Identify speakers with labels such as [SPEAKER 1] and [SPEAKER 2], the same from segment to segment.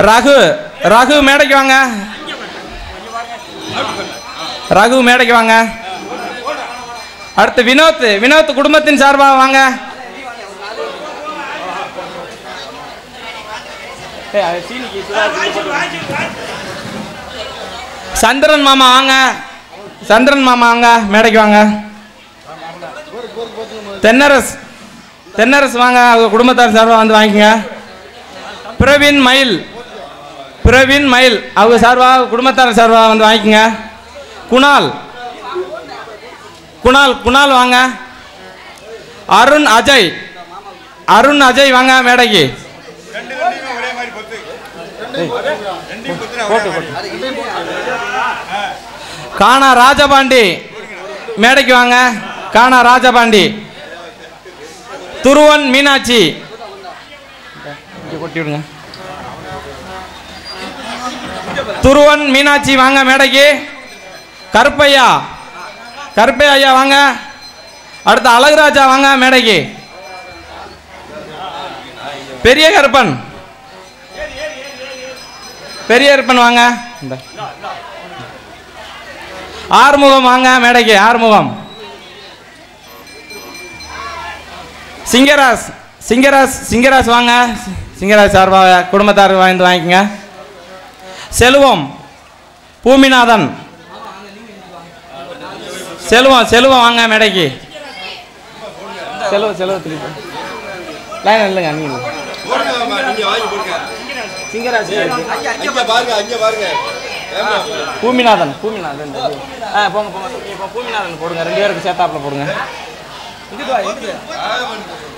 [SPEAKER 1] ரகு ரகு மேடைக்கு வாங்க. ரகு மேடைக்கு வாங்க. அடுத்து வினோத் வினோத் குடும்பத்தின் சார்பாக வாங்க. சந்திரன் மாமா வாங்க. சந்திரன் மாமா வாங்க மேடைக்கு வாங்க. தென்னரஸ் தென்னரசு வாங்க, அவங்க குடும்பத்தார் சார்பாக வந்து வாங்கிக்கோங்க. பிரவீன் மயில் பிரவீன் மயில் அவங்க சார்பாக குடும்பத்தார் சார்பாக வந்து வாங்கிக்கோங்க. குணால் குணால் குணால் வாங்க. அருண் அஜய் அருண் அஜய் வாங்க மேடைக்கு. கானா ராஜபாண்டி மேடைக்கு வாங்க. கானா ராஜபாண்டி. துருவன் மீனாட்சி கொட்டி விடுங்க. துருவன் மீனாட்சி வாங்க மேடைக்கு. கருப்பையா கருப்பையா ஐயா வாங்க. அடுத்து அழகுராஜா வாங்க மேடைக்கு. பெரிய கருப்பன் பெரிய கருப்பன் வாங்க. ஆறுமுகம் வாங்க மேடைக்கு. ஆறுமுகம். சிங்கராஸ் சிங்கராஸ் சிங்கராஸ் வாங்க. சிங்கராஸ் சார்பாக குடும்பத்தார் வாங்கி வாங்கிக்கோங்க. செல்வம் பூமிநாதன் செல்வம் செல்வம் வாங்க மேடைக்கு. செல்வம் செல்வம் லைன் இல்லைங்க. நீங்கள் சிங்கராஸ் பூமிநாதன் பூமிநாதன் போங்க போங்க. இப்போ பூமிநாதன் போடுங்க. 2 பேருக்கு சேர்த்தாப்பில் போடுங்க.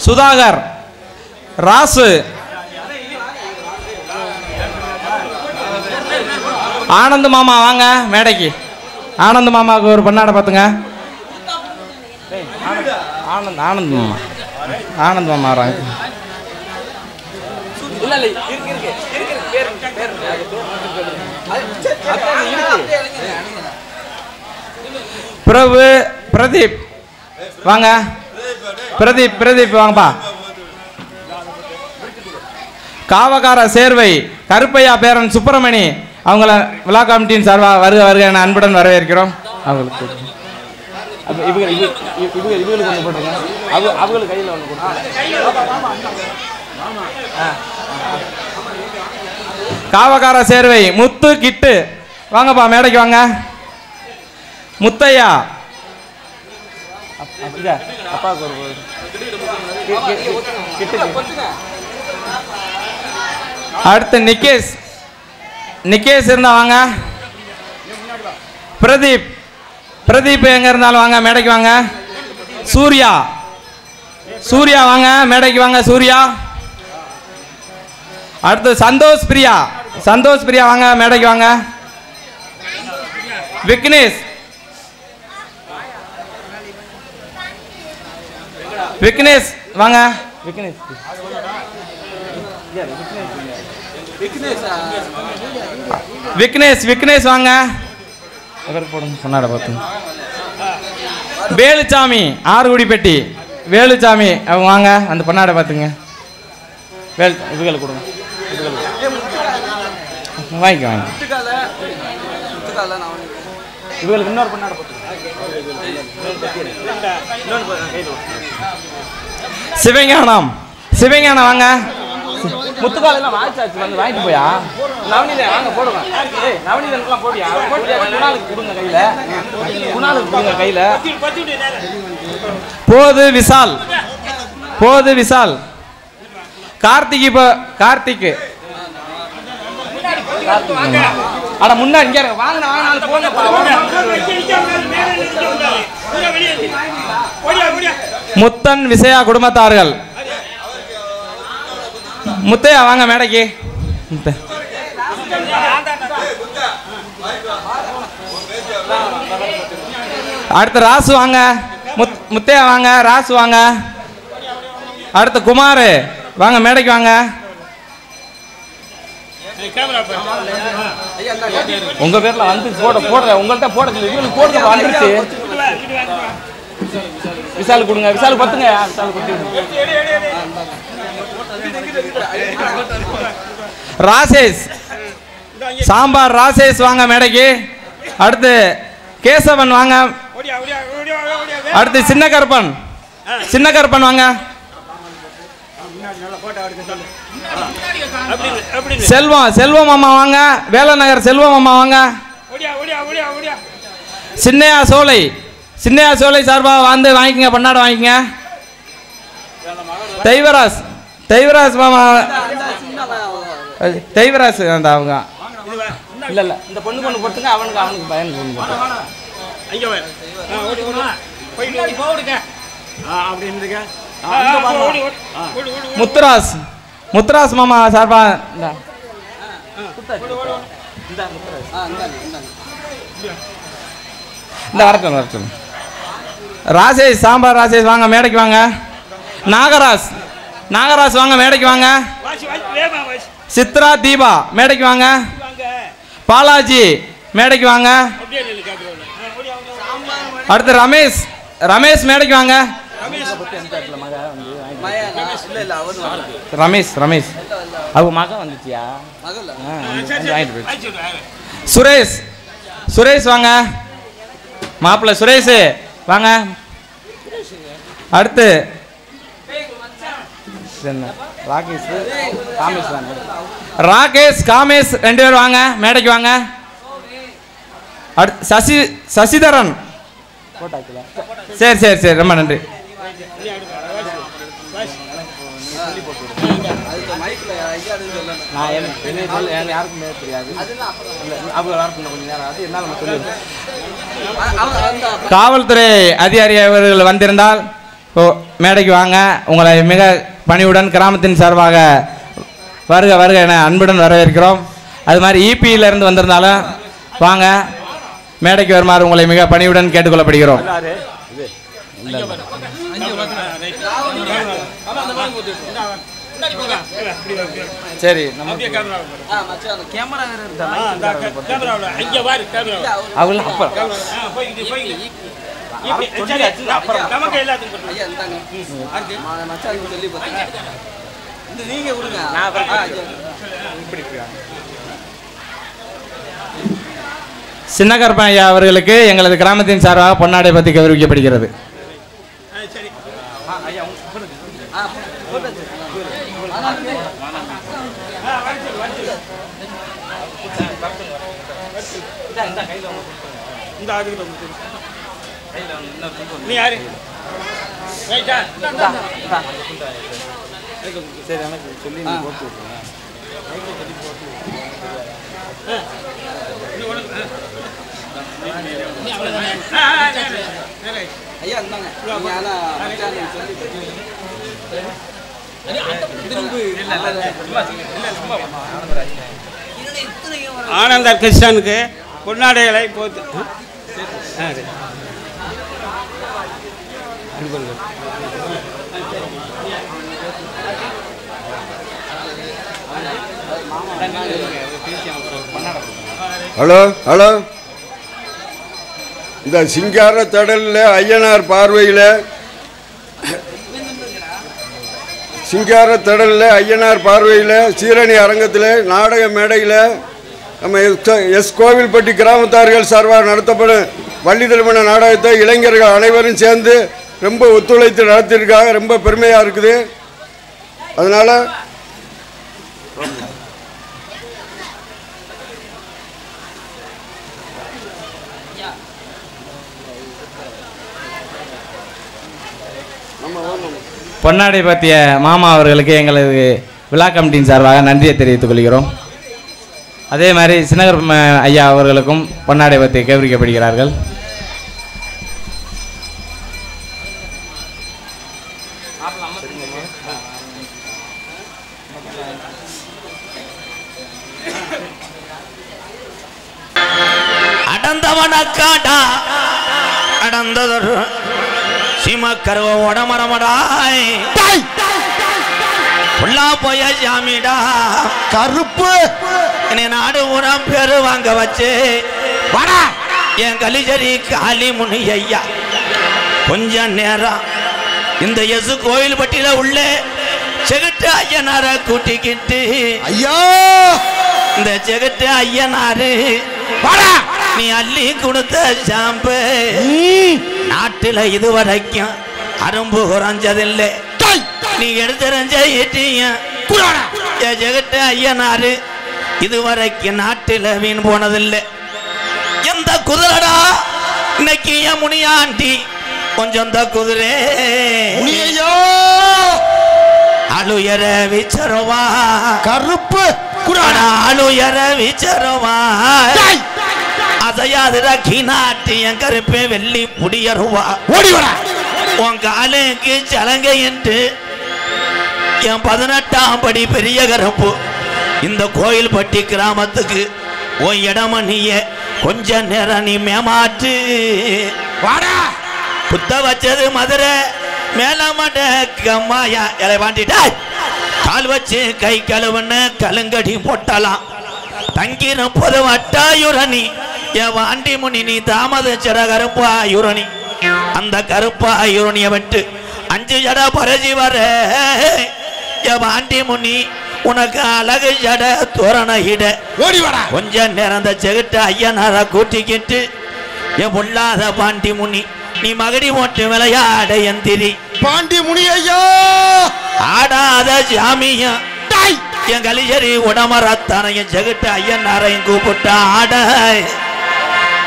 [SPEAKER 1] சுதாகர் ராசு ஆனந்த் மாமா வாங்க மேடைக்கு. ஆனந்த் மாமாவுக்கு ஒரு பொன்னாடை பார்த்துங்க. ஆனந்த் ஆனந்த் மாமா ஆனந்த் மாமா வராங்க. பிரபு பிரதீப் வாங்க. பிரதீப் பிரதீப் வாங்கப்பா. காவக்கார சேர்வை கருப்பையா பேரன் சுப்பிரமணி அவங்கள விழா கமிட்டியின் சார்பாக வருக வருக என அன்புடன் வரவேற்கிறோம். அவங்களுக்கு இவங்களுக்கு ஒன்று போட்டுருங்க. அவங்களுக்கு கையில் ஒன்று போட்டுருங்க. காவக்கார சேர்வை முத்து கிட்டு வாங்கப்பா மேடைக்கு வாங்க. முத்தையா அப்பாவுக்கு ஒரு அடுத்து நிகேஷ் நிகேஷ் இருந்தா வாங்க. பிரதீப் பிரதீப் எங்க இருந்தாலும் வாங்க மேடைக்கு வாங்க. சூர்யா சூர்யா வாங்க மேடைக்கு வாங்க. சூர்யா. அடுத்து சந்தோஷ் பிரியா சந்தோஷ் பிரியா வாங்க மேடைக்கு வாங்க. விக்னேஷ் விக்னேஷ் வாங்க. விக்னேஷ் விக்னேஷ் விக்னேஷ் வாங்க. போடுங்க சொன்னாட பார்த்து. வேலுச்சாமி ஆறுகுடிப்பட்டி வேலுச்சாமி அவங்க வாங்க. அந்த பொண்ணாடை பார்த்துங்க. இவங்களை கொடுங்க. வாங்கிக்க வாங்க. இவங்களுக்கு இன்னொரு பொண்ணாடை பார்த்து. சிவஞானம் சிவஞானம் வாங்க. முத்துக்காலெல்லாம் வாங்கிச்சாச்சு வந்து வாங்கிட்டு போயா. நவனிதன் வாங்க போடுங்க. நவனிதனுக்குலாம் போடியா. குணாலுக்கு கொடுங்க கையில. குணாலுக்கு கொடுங்க கையில. போது விசால் போது விசால். கார்த்திக் இப்போ கார்த்திக் அட முன்னாடி இங்க வாங்க வாங்க போங்க. முத்தன் விசயா குடும்பத்தார்கள். முத்தையா வாங்க மேடைக்கு. அடுத்து ராசு வாங்க. முத்தையா வாங்க. ராசு வாங்க. அடுத்து குமார் வாங்க மேடைக்கு வாங்க. உங்க பேர்ல வந்து போடுற உங்கள்கிட்ட போடுறது வந்துருச்சு. விசால் கொடுங்க. விசால் பத்துங்க. விசால் கொடுத்து ராசேஷ் சாம்பார் ராசேஷ் வாங்க மேடைக்கு. அடுத்து கேசவன் வாங்க. அடுத்து சின்ன கருப்பன் வாங்க. செல்வம் அம்மா வாங்க. வேலநகர் செல்வம் அம்மா வாங்க. சின்னையா சோலை சார்பாக வந்து வாங்கிக்கங்க, பன்னாடு வாங்கிக்கங்க. தெய்வராஜ் மாமா தெய்வராஜ் அந்த அவங்க இல்ல இந்த பொண்ணுக்கு ஒன்று போட்டுங்க, அவனுக்கு பயன் முத்துராஸ் மாமா சார்பா இந்த வரட்டும். ராசேஷ் சாம்பார் ராசேஷ் வாங்க மேடைக்கு வாங்க. நாகராஜ் வாங்க மேடைக்கு வாங்க. சித்ரா தீபா மேடைக்கு வாங்க. பாலாஜி மேடைக்கு வாங்க. அடுத்து ரமேஷ் மேடைக்கு வாங்க. ரமேஷ் அவங்க மகன் வந்துச்சியா? சுரேஷ் வாங்க. மாப்பிள்ள சுரேஷ் வாங்க. அடுத்து ராகேஷ் காமேஷ் 2 பேர் வாங்க மேடைக்கு வாங்க. அடுத்து சசிதரன். சரி ரொம்ப நன்றி. காவல்துறை அதிகாரி அவர்கள் வந்திருந்தால் மேடைக்கு வாங்க. உங்களை மிக பணிவுடன் கிராமத்தின் சார்பாக வருக என அன்புடன் வரவேற்கிறோம். அது மாதிரி இபியில இருந்து வந்திருந்தாலும் வாங்க மேடைக்கு வருமாறு உங்களை மிக பணிவுடன் கேட்டுக்கொள்ளப்படுகிறோம். சரி சின்ன கருப்பன் ஐயா அவர்களுக்கு எங்களது கிராமத்தின் சார்பாக பொன்னாடை பற்றி கௌரவிக்கப்படுகிறது.
[SPEAKER 2] ஆனந்த கிருஷ்ணனுக்கு பொன்னாடைகளை போத்து
[SPEAKER 3] ஹலோ இந்த சிங்கார தடலில் ஐயனார் பார்வையில் சீரணி அரங்கத்தில் நாடக மேடையில் நம்ம எஸ் கோவில்பட்டி கிராமத்தார்கள் சார்பாக நடத்தப்படும் வள்ளி திருமண நாடகத்தை இளைஞர்கள் அனைவரும் சேர்ந்து ரொம்ப ஒத்துழைத்து நடத்தியிருக்காங்க. ரொம்ப பெருமையாக இருக்குது. அதனால்
[SPEAKER 1] பொன்னாடை பற்றிய மாமா அவர்களுக்கு எங்களது விழா கமிட்டியின் சார்பாக நன்றியை தெரிவித்துக் கொள்கிறோம். அதே மாதிரி சின்னகர் ஐயா அவர்களுக்கும் பொன்னாடை பற்றி கௌரவிக்கப்படுகிறார்கள்.
[SPEAKER 4] அடந்தவனக்காடா அடந்ததொரு சிமக்கருவ உடமரமடாய் உள்ளா போய ஜாமிடா கருப்பு என்னை நாடு உரம் பேரு வாங்க வச்சு வாடா என் கலிஜரி காளி முனி ஐயா கொஞ்ச நேரம் இந்த எசு கோயில்பட்டியில உள்ள செகட்டு ஐயனார கூட்டிக்கிட்டு
[SPEAKER 5] ஐயா
[SPEAKER 4] இந்த செகட்டு ஐயனாரு நீ அள்ளி கொடுத்த ஷாம்பு நாட்டுல இதுவரைக்கும் அரும்பு குறைஞ்சதில்லை. நீ எடுத்துறஞ்ச ஜெகட்டு ஐயனாரு இதுவரைக்கும் நாட்டுல வீண் போனதில்லை. எந்த குதிரடா இன்னைக்கு என் முனியாண்டி கொஞ்சம் இந்த குதிரை அழுயர விச்சருவா
[SPEAKER 5] கருப்பு
[SPEAKER 4] அழுயர விச்சருவா அதையாதுடா கீநாட்டு என் கருப்பே வெள்ளி புடியருவா
[SPEAKER 5] ஓடி வர
[SPEAKER 4] உன் காலுக்கு சலங்கை என்று என் 18ஆம் படி பெரிய கருப்பு இந்த கோயில்பட்டி கிராமத்துக்கு உன் இடமணிய கொஞ்ச நேரம் நீ மேமாட்டு
[SPEAKER 5] வாடா
[SPEAKER 4] புத்த வச்சது மதுரை மேலமட கம்மாயா இலை வாண்டிட்டா கால் வச்சு கை கழுவுன கலுங்கடி போட்டலாம் தங்கின பொது வட்டாயுரணி என் வாண்டி முனி நீ தாமதிச்சட கருப்பாயுரணி அந்த கருப்பாயுரணிய விட்டு 5 ஜட பரஜி வர என் வாண்டி முனி உனக்கு அழகு ஜட தோரண இட
[SPEAKER 5] ஓடி வாடா
[SPEAKER 4] கொஞ்ச நேரம் அந்த செகுட்டு ஐயனார கூட்டிக்கிட்டு என் பொல்லாத பாண்டி முனி நீ மகடி போட்டு விளையாட எந்திரி
[SPEAKER 5] பாண்டி முனி ஐயா
[SPEAKER 4] ஆடாத ஜாமியா என் கலிஜரி உடமரத்தான என் செகுட்டு ஐயனாரையும் கூப்பிட்ட ஆட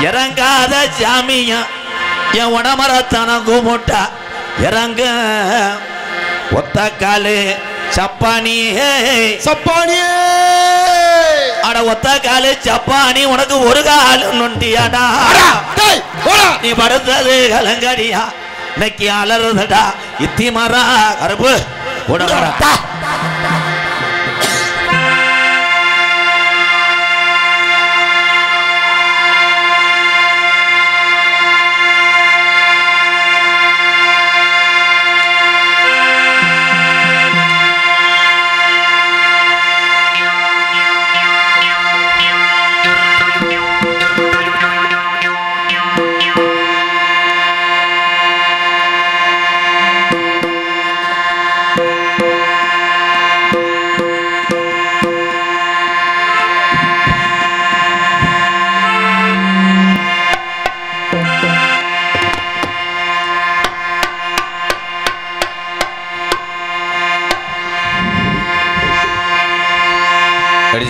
[SPEAKER 4] இறங்காத ஜாமியா என் உடமரத்தான கூப்பிட்டா இறங்க ஒத்த காலு சப்பானியே
[SPEAKER 5] சப்பானியே
[SPEAKER 4] அட ஒத்த காலு சப்பானி உனக்கு ஒரு கால் நொண்டியாடா நீ படுத்தது கலங்கடியா இன்னைக்கு அலறுதடா இத்தி மரா கருப்பு உடம்படா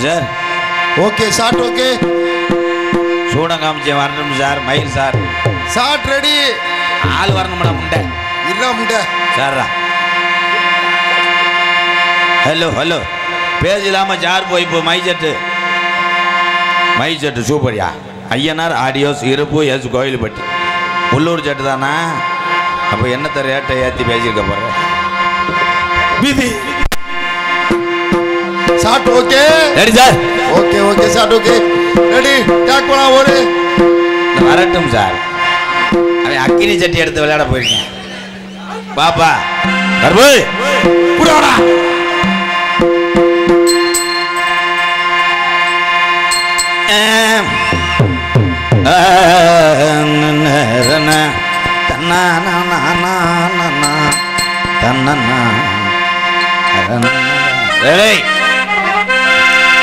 [SPEAKER 4] சார்
[SPEAKER 5] ஓகே ஷாட் ஓகே
[SPEAKER 4] சூடம் காமிச்சே வரணும் சார் மயில் சார்
[SPEAKER 5] ஷாட் ரெடி
[SPEAKER 4] ஆள் வரணும்டா முண்டை
[SPEAKER 5] இல்ல முண்டை
[SPEAKER 4] சார்ரா ஹலோ ஹலோ பேஜ் இல்லாமல் சார் போய் இப்போ மை செட்டு சூப்பர்யா ஐயனார் ஆடியோஸ் இருப்பு எஸ் கோயில்பட்டி உள்ளூர் செட்டு தானா அப்போ என்னத்த ரேட்டை ஏற்றி பேசியிருக்க போகிறேன் விதி
[SPEAKER 5] shot okay
[SPEAKER 4] ready sir
[SPEAKER 5] okay okay shot okay ready take பண்ணா ஓடு
[SPEAKER 4] வரட்டும் சார் அவன் அக்கினி சட்டி எடுத்து விளையாட போயிருக்கேன் பாப்பா கர்பு புடாடா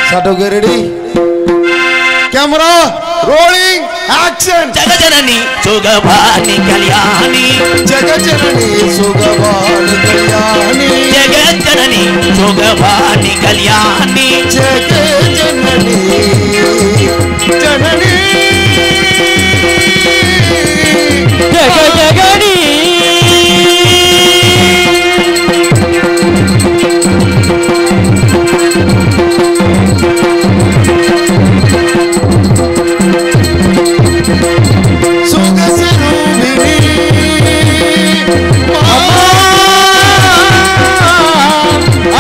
[SPEAKER 5] shot okay ready camera rolling action
[SPEAKER 4] ஜெகஜனனி சுகபானி கல்யாணி
[SPEAKER 5] ஜெகஜனனி சுகபானி கல்யாணி
[SPEAKER 4] ஜெகஜனனி சுகபானி கல்யாணி
[SPEAKER 5] ஜெகஜனனி ஜனனி
[SPEAKER 1] ஜெகஜனனி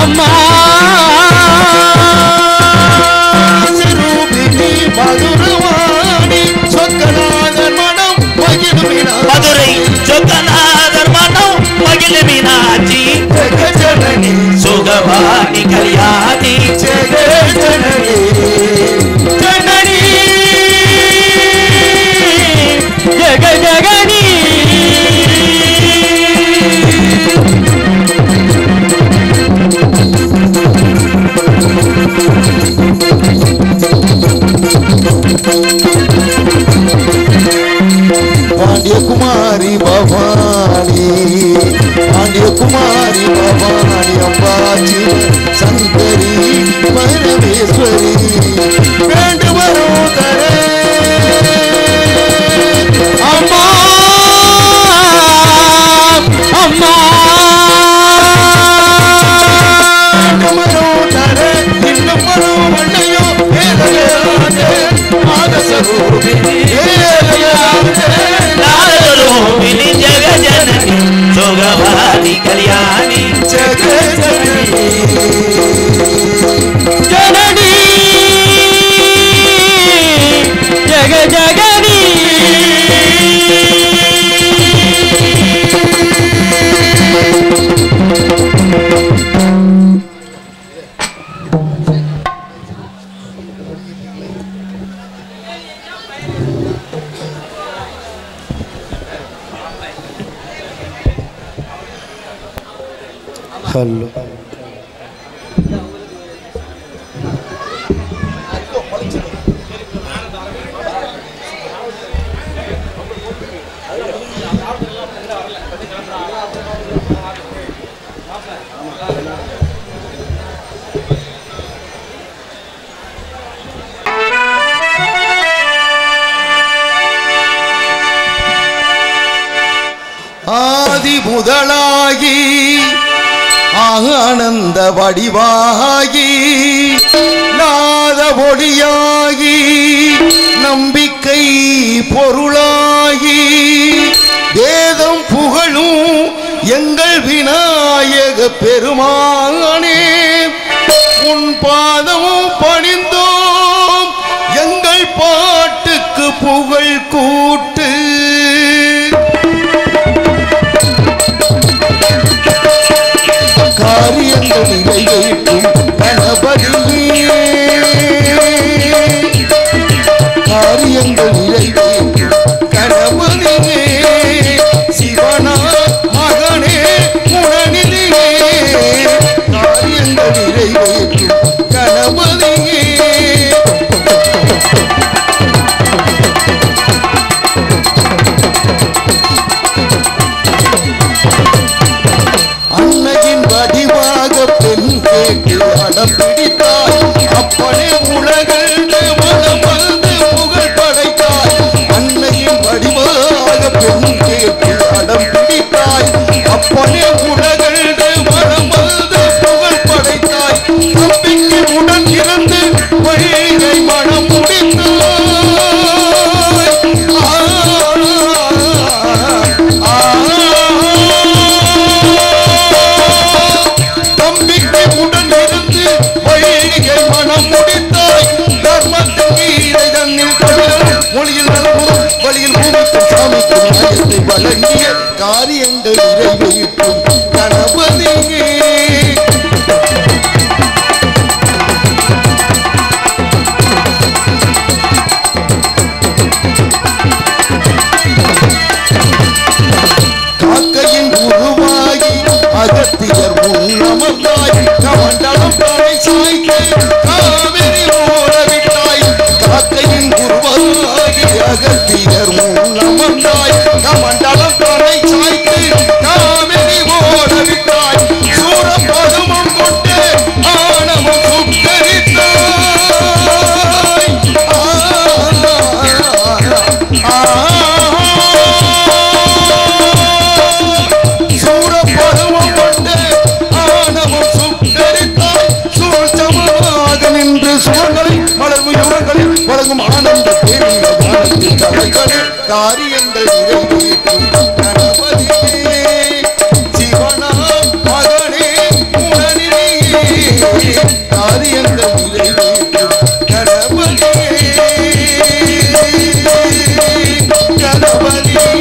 [SPEAKER 5] அம்மா ராஜேஸ்வரி வேண்டு வரும் தரே அம்மா அம்மா வரும் தரே இன்னும் வரும் வண்டையோ ஏழையாதே மாதசரூபிணி
[SPEAKER 4] நாரதரூபிணி ஜெகஜனனி சோகவாதி கல்யாணி
[SPEAKER 5] ஜெகஜனனி
[SPEAKER 1] ஜனனி ஜெக ஜகனி
[SPEAKER 5] ஹலோ ஆதி முதலாகி ஆனந்த வடிவாகி நாத ஒளியாகி நம்பிக்கை பொருளாகி வேதம் புகழும் எங்கள் விநாயக பெருமானே உன் பாதமும் பணிந்தோம் எங்கள் பாட்டுக்கு புகழ் கூட்டு காரியங்கள் நிறைவேற்றும் கணபதியே காரியங்கள் நிறைவேற்றும் கணபதியே சிவனா மகனே குணநிதியே காரியங்கள் நிறைவேற்றும் கணபதியே அன்னையின் வடிவாக பெண் கேட்டு அடம்பிடித்தாய் அப்பனே உலகண்டு மனம் வந்து புகழ் படைத்தாய் அன்னையின் வடிவாக பெண் கேட்டு அடம்பிடித்தாய் அப்பனே உலகண்டு மனம் வந்து புகழ் படைத்தாய் நம்பிக்கை உடன் இருந்து வழியை மனம் முடித்தாய் நம்பிக்கை உடன் இருந்து வழியை மனம் முடித்தாய் தர்மத்தின் கீதை தன்னில் கடல் மொழியில் நலமும் வழியில் பூமிக்கும் சாமிக்கும் நியாயத்தை வழங்கிய காரியங்கள் நிறைவேற்றும் கணபதியே காக்கையின் உருவாகி அகத்தியர் முன்னமர்ந்தாய் கமண்டலம் தலை சாய்த்து காவிரி ஓடவிட்டாய் காக்கையின் உருவாகி அகத்தியர் முன்னமர்ந்தாய் கமண்டலம் தலை சாய்த்து காவிரி ஓடவிட்டாய் சூரம் பதுமம் கொண்டு ஆணவம் சுத்தரித்தாய் சூரப்பருவம் கொண்டு ஆணவம் சுட்டரித்தாய் சூழ்ச்சமமாக நின்று சுவர்களை மலர்வு யுகங்களில் வழங்கும் ஆனந்த பேரின் காலத்தில் தலைகளே காரியங்கள் நிறைவேற்றும் கணபதியே சிவனா மகனே உடனிலேயே காரியங்கள் நிறைவேற்றும் கணபதியே கணபதியே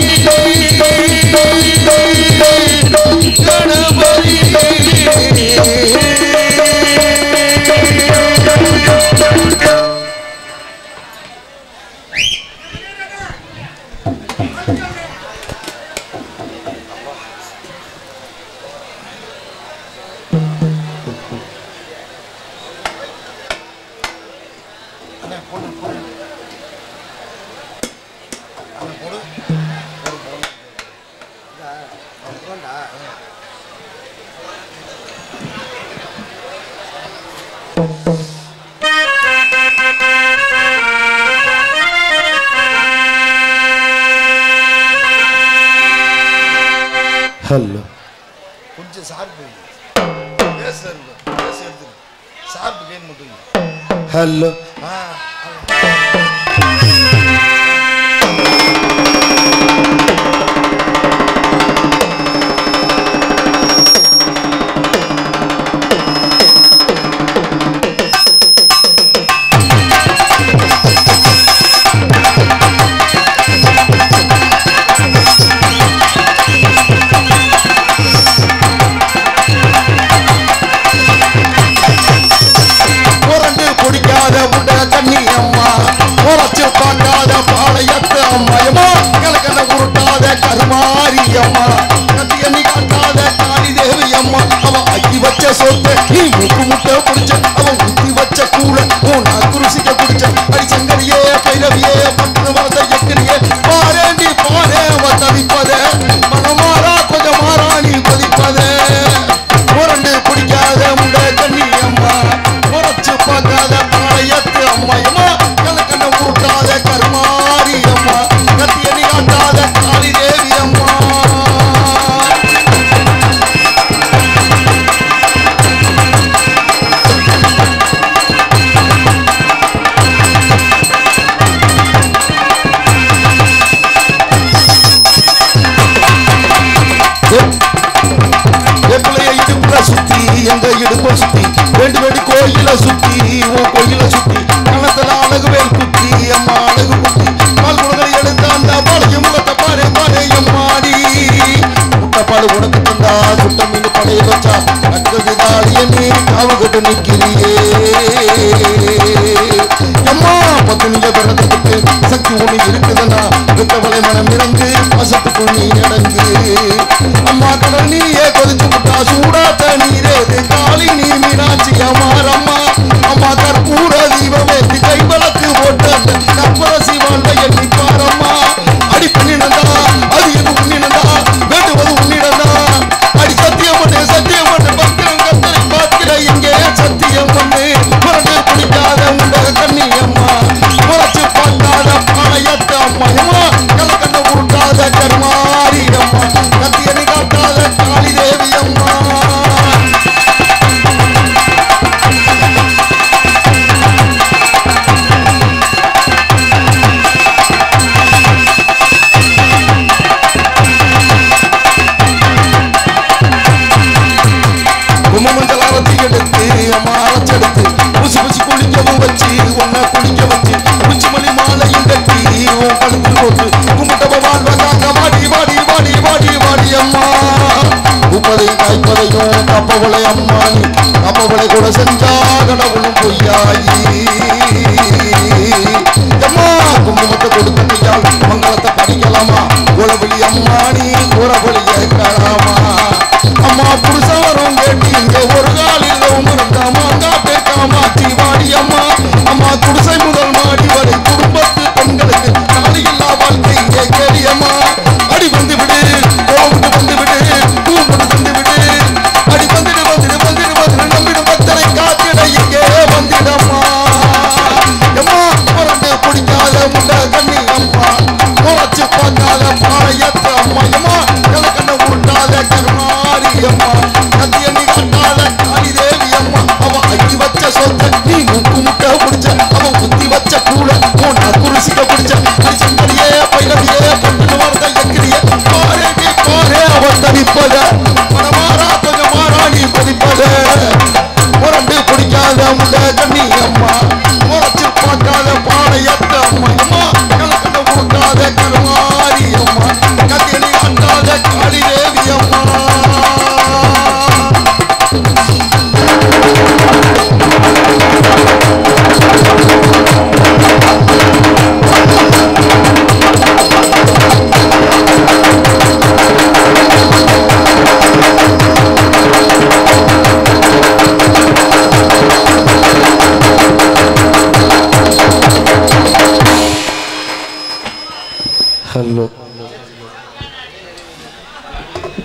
[SPEAKER 5] ஹலோ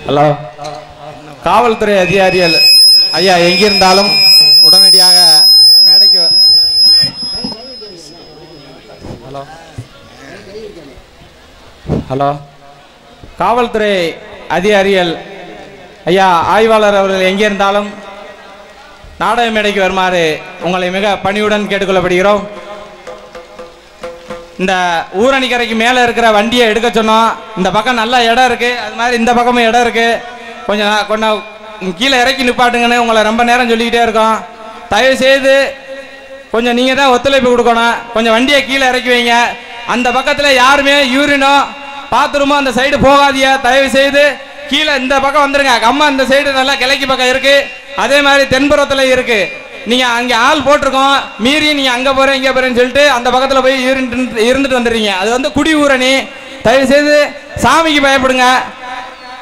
[SPEAKER 1] ஹலோ, காவல்துறை அதிகாரிகள் ஐயா எங்கிருந்தாலும் உடனடியாக மேடைக்கு. ஹலோ ஹலோ, காவல்துறை அதிகாரிகள் ஐயா ஆய்வாளர் அவர்கள் எங்கே இருந்தாலும் நாடக மேடைக்கு வருமாறு உங்களை மிக பணிவுடன் கேட்டுக்கொள்ளப்படுகிறோம். இந்த ஊரணிக்கரைக்கு மேலே இருக்கிற வண்டியை எடுக்க சொன்னோம். இந்த பக்கம் நல்ல இடம் இருக்குது, அது மாதிரி இந்த பக்கமும் இடம் இருக்குது. கொஞ்சம் கீழே இறக்கி நிப்பாட்டுங்கன்னு உங்களை ரொம்ப நேரம் சொல்லிக்கிட்டே இருக்கோம். தயவுசெய்து கொஞ்சம் நீங்கள் தான் ஒத்துழைப்பு கொடுக்கணும். கொஞ்சம் வண்டியை கீழே இறக்கி வைங்க. அந்த பக்கத்தில் யாருமே யூரினோ பாத்ரூமோ அந்த சைடு போகாதியா. தயவுசெய்து கீழே இந்த பக்கம் வந்துருங்க. அம்மா இந்த சைடு நல்லா கிழக்கு பக்கம் இருக்குது, அதே மாதிரி தென்புறத்தில் இருக்குது. நீங்கள் அங்கே ஆள் போட்டிருக்கோம், மீறி நீங்கள் அங்கே போகிறேன் இங்கே போகிறேன்னு சொல்லிட்டு அந்த பக்கத்தில் போய் இருந்துட்டு வந்துடுறீங்க. அது வந்து குடி ஊரணி. தயவுசெய்து சாமிக்கு பயப்படுங்க,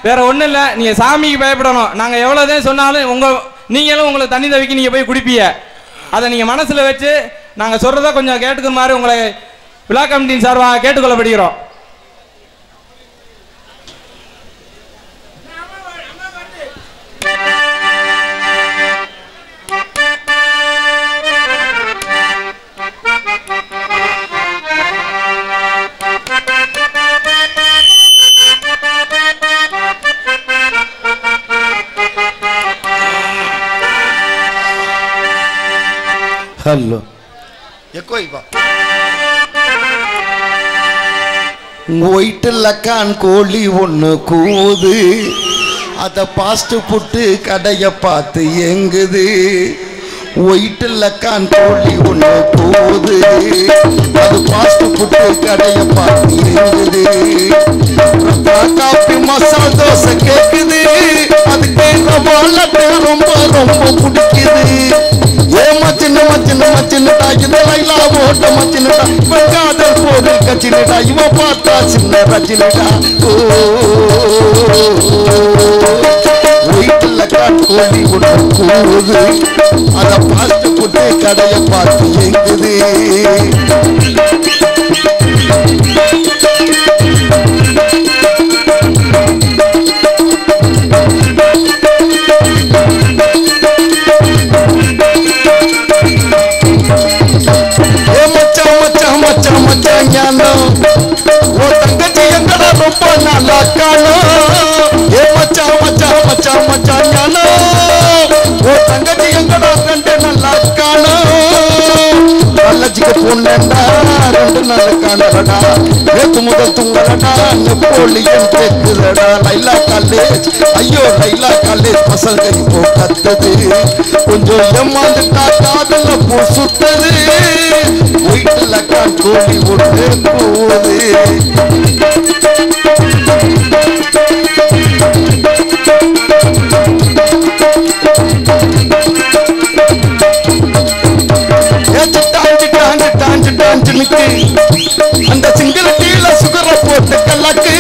[SPEAKER 1] வேற ஒன்றும் இல்லை. நீங்கள் சாமிக்கு பயப்படணும். நாங்கள் எவ்வளோதான் சொன்னாலும் நீங்களும் உங்களுக்கு தண்ணி தவிக்கி நீங்கள் போய் குடிப்பீங்க. அதை நீங்கள் மனசில் வச்சு நாங்கள் சொல்கிறத கொஞ்சம் கேட்டுக்கிற மாதிரி உங்களை விழா கமிட்டியின் சார்பாக கேட்டுக்கொள்ளப்படுகிறோம்.
[SPEAKER 5] హలో ఎక్కువ ஒயிட்டு லக்கான் கோழி ஒன்று கூவுது, அதை பாஸ்ட் புட்டு கடையை பார்த்து எங்குது. ஒயிட்டு லக்கான் கோழி ஒன்று கூவுது, அது பாஸ்ட் புட்டு கடையை பார்த்து எங்குது. காப்பி மசால் தோசை கேட்குது, அதுக்கு ரொம்ப ரொம்ப பிடிக்குது. மச்சின்னுடா இது லைலா ஓட்ட மச்சின்னுடா, இவன் காதல் போடு கச்சினுடா, இவன் பார்த்தா சின்ன ரச்சினுடா. வீட்டுல காட்கோழி ஒன்று கூவுது, அதை பார்த்து புட்டு கடையை பார்த்து எங்குது. பொண்ணா 2 நாள் காணலடா, நேத்து முதல் துங்கலடா, நெப்போலியன் கேக்குதடா. லைலா காலேஜ், ஐயோ லைலா காலேஜ் பசங்க இப்போ கத்துது. கொஞ்சம் ஏமாந்துட்டா காதல போ சுத்தது. வீட்டுல காட்கோழி ஒன்று போகுது. அந்த சிங்கிள் டீல சுகர போட்டு கலக்கு,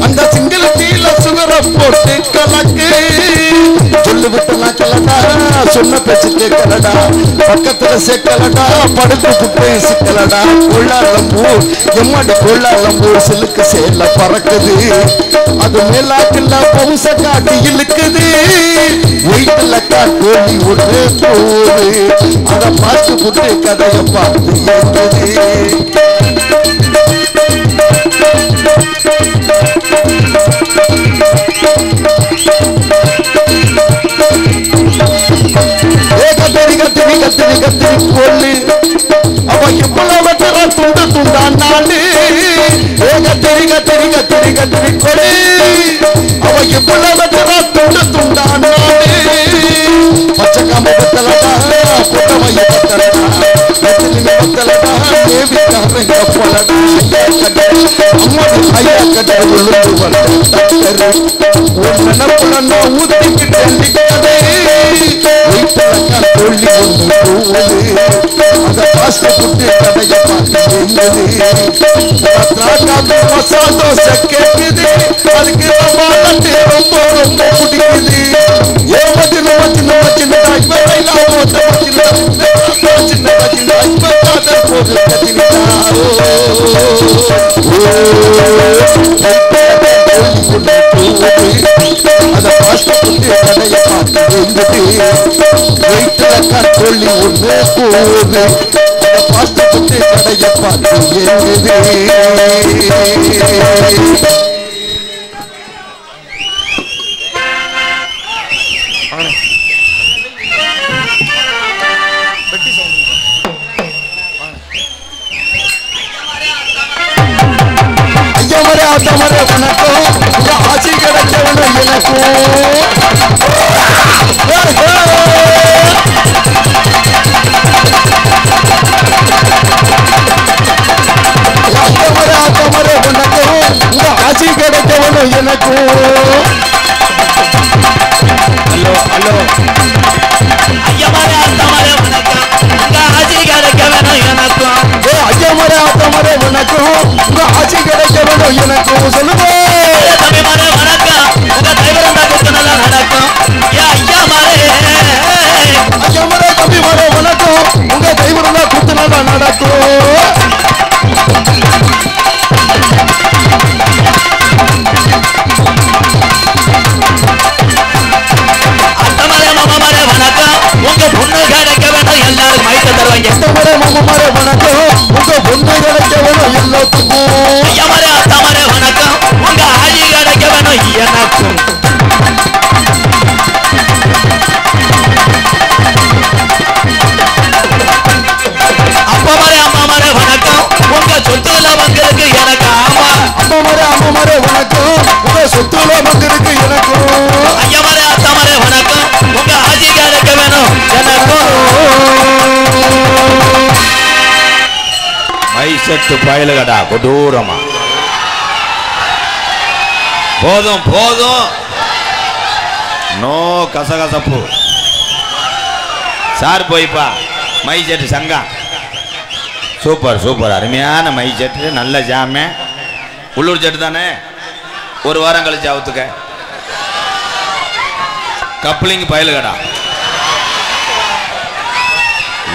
[SPEAKER 5] அந்த சிங்கிள் டீல சுகர போட்டு கலக்கு. சொல்லு விட்டலாம் கலடா, சொன்ன பேச்சு கேட்கலடா, பக்கத்துல சேர்க்கலடா, படுத்து புட்டு சிக்கலடா. கொள்ளாளம்பூர் எம்மாடி கொள்ளாளம்பூர் சிலுக்கு சேல பறக்குது, அது மேலாக்குல பவுச காட்டி இழுக்குது. வீட்டுல காட்கோழி ஒன்று போகுது, அதை பார்த்து புட்டு கதையை பார்த்து ஏங்குது. கத்திரி கொல்லு அவ இவ்வளவு வெட்டுற துண்டு துண்டா நாடு. கத்திரி கொல்லு அவ இவ்வளவு வெட்டுற துண்டு துண்டா நாடு. பச்சை காம பத்தலடா, புட்டமைய பத்தலடா, கத்திரிங்க பத்தலடா, தேவிக்காரங்க போலடா. அம்மாடி ஐயா கட்ட உள்ளுந்து வந்த டாக்டர் ஒரு நினப்புல நான் ஊத்திக்கிட்டேன் நிக்கதே. வீட்டுல காட்கோழி ஒன்று போகுது, அதை பாஸ்ட் புட்டு கடையை பார்த்து எங்குது. காப்பி மசால் தோசை கேட்குது, அதுக்கு ரொம்ப ரொம்ப பிடிக்குது. ஏமாச்சின்னு அதை பாஸ்ட் புட்டு கடையை பார்த்து எங்குது. வீட்டுல காட்கோழி ஒன்று போகுது, அதை பாஸ்ட் புட்டு கடையை பார்த்து எங்குது. ஐயமரே ஆத்தமரே வணக்கம் ஆட்சி கிடைக்கணும் எனக்கும் ஐயமரே ஆத்தமரே வணக்கம் உங்க ஆட்சி கிடைக்கணும் எனக்கும்
[SPEAKER 4] ஹலோ ஹலோ ஐயமரே ஆத்தமரே வணக்கம் உங்க ஆட்சி கிடைக்க வேணும் எனக்கும்
[SPEAKER 5] ஐயமரே ஆத்தமரே வணக்கம் உங்க ஆட்சி கிடைக்க வேணும் எனக்கும் சொல்லுங்க
[SPEAKER 4] தம்பிமாரே வணக்கம் உங்க தைவரம் தான் நல்லா நடக்கும்
[SPEAKER 5] ஐயமரே தம்பிமாரே வணக்கம் உங்க தைவரம் தான் குத்து நல்லா நடக்கும்
[SPEAKER 4] அத்தமரே மாமாரே வணக்கம் உங்க பொண்ணு கிடைக்க வேணும் எல்லாரும் மைத்த தருவாங்க
[SPEAKER 5] அத்தமரே மாமாரே வணக்கம் உங்க பொண்ணு கிடைக்க வேணும் எல்லாத்துக்கும்
[SPEAKER 4] ஐயமரே அத்தமரே வணக்கம் உங்க ஆஜி கிடைக்க வேணும் எனக்கும் அப்பமாரே அம்மாமாரே வணக்கம் உங்க சொத்துல மக்களுக்கு எனக்கு ஆமா
[SPEAKER 5] அம்மாமாரே வணக்கம் உங்க சொத்துல மக்களுக்கு எனக்கும்
[SPEAKER 4] ஐயமரே அத்தமரே வணக்கம் உங்க ஆஜி கிடைக்க வேணும் எனக்கும் மைசெட்டு பயலுகடா கொடூரமா போதும் போதும் நோ கசகசப்பு சார் போய்ப்பா மை செட்டு சங்கம் சூப்பர் சூப்பர் அருமையான மை செட்டு நல்ல ஜாமே உள்ளூர் செட்டு தானே ஒரு வாரம் கழிச்சு அவுத்துக்க கப்ளிங் பயலுகடா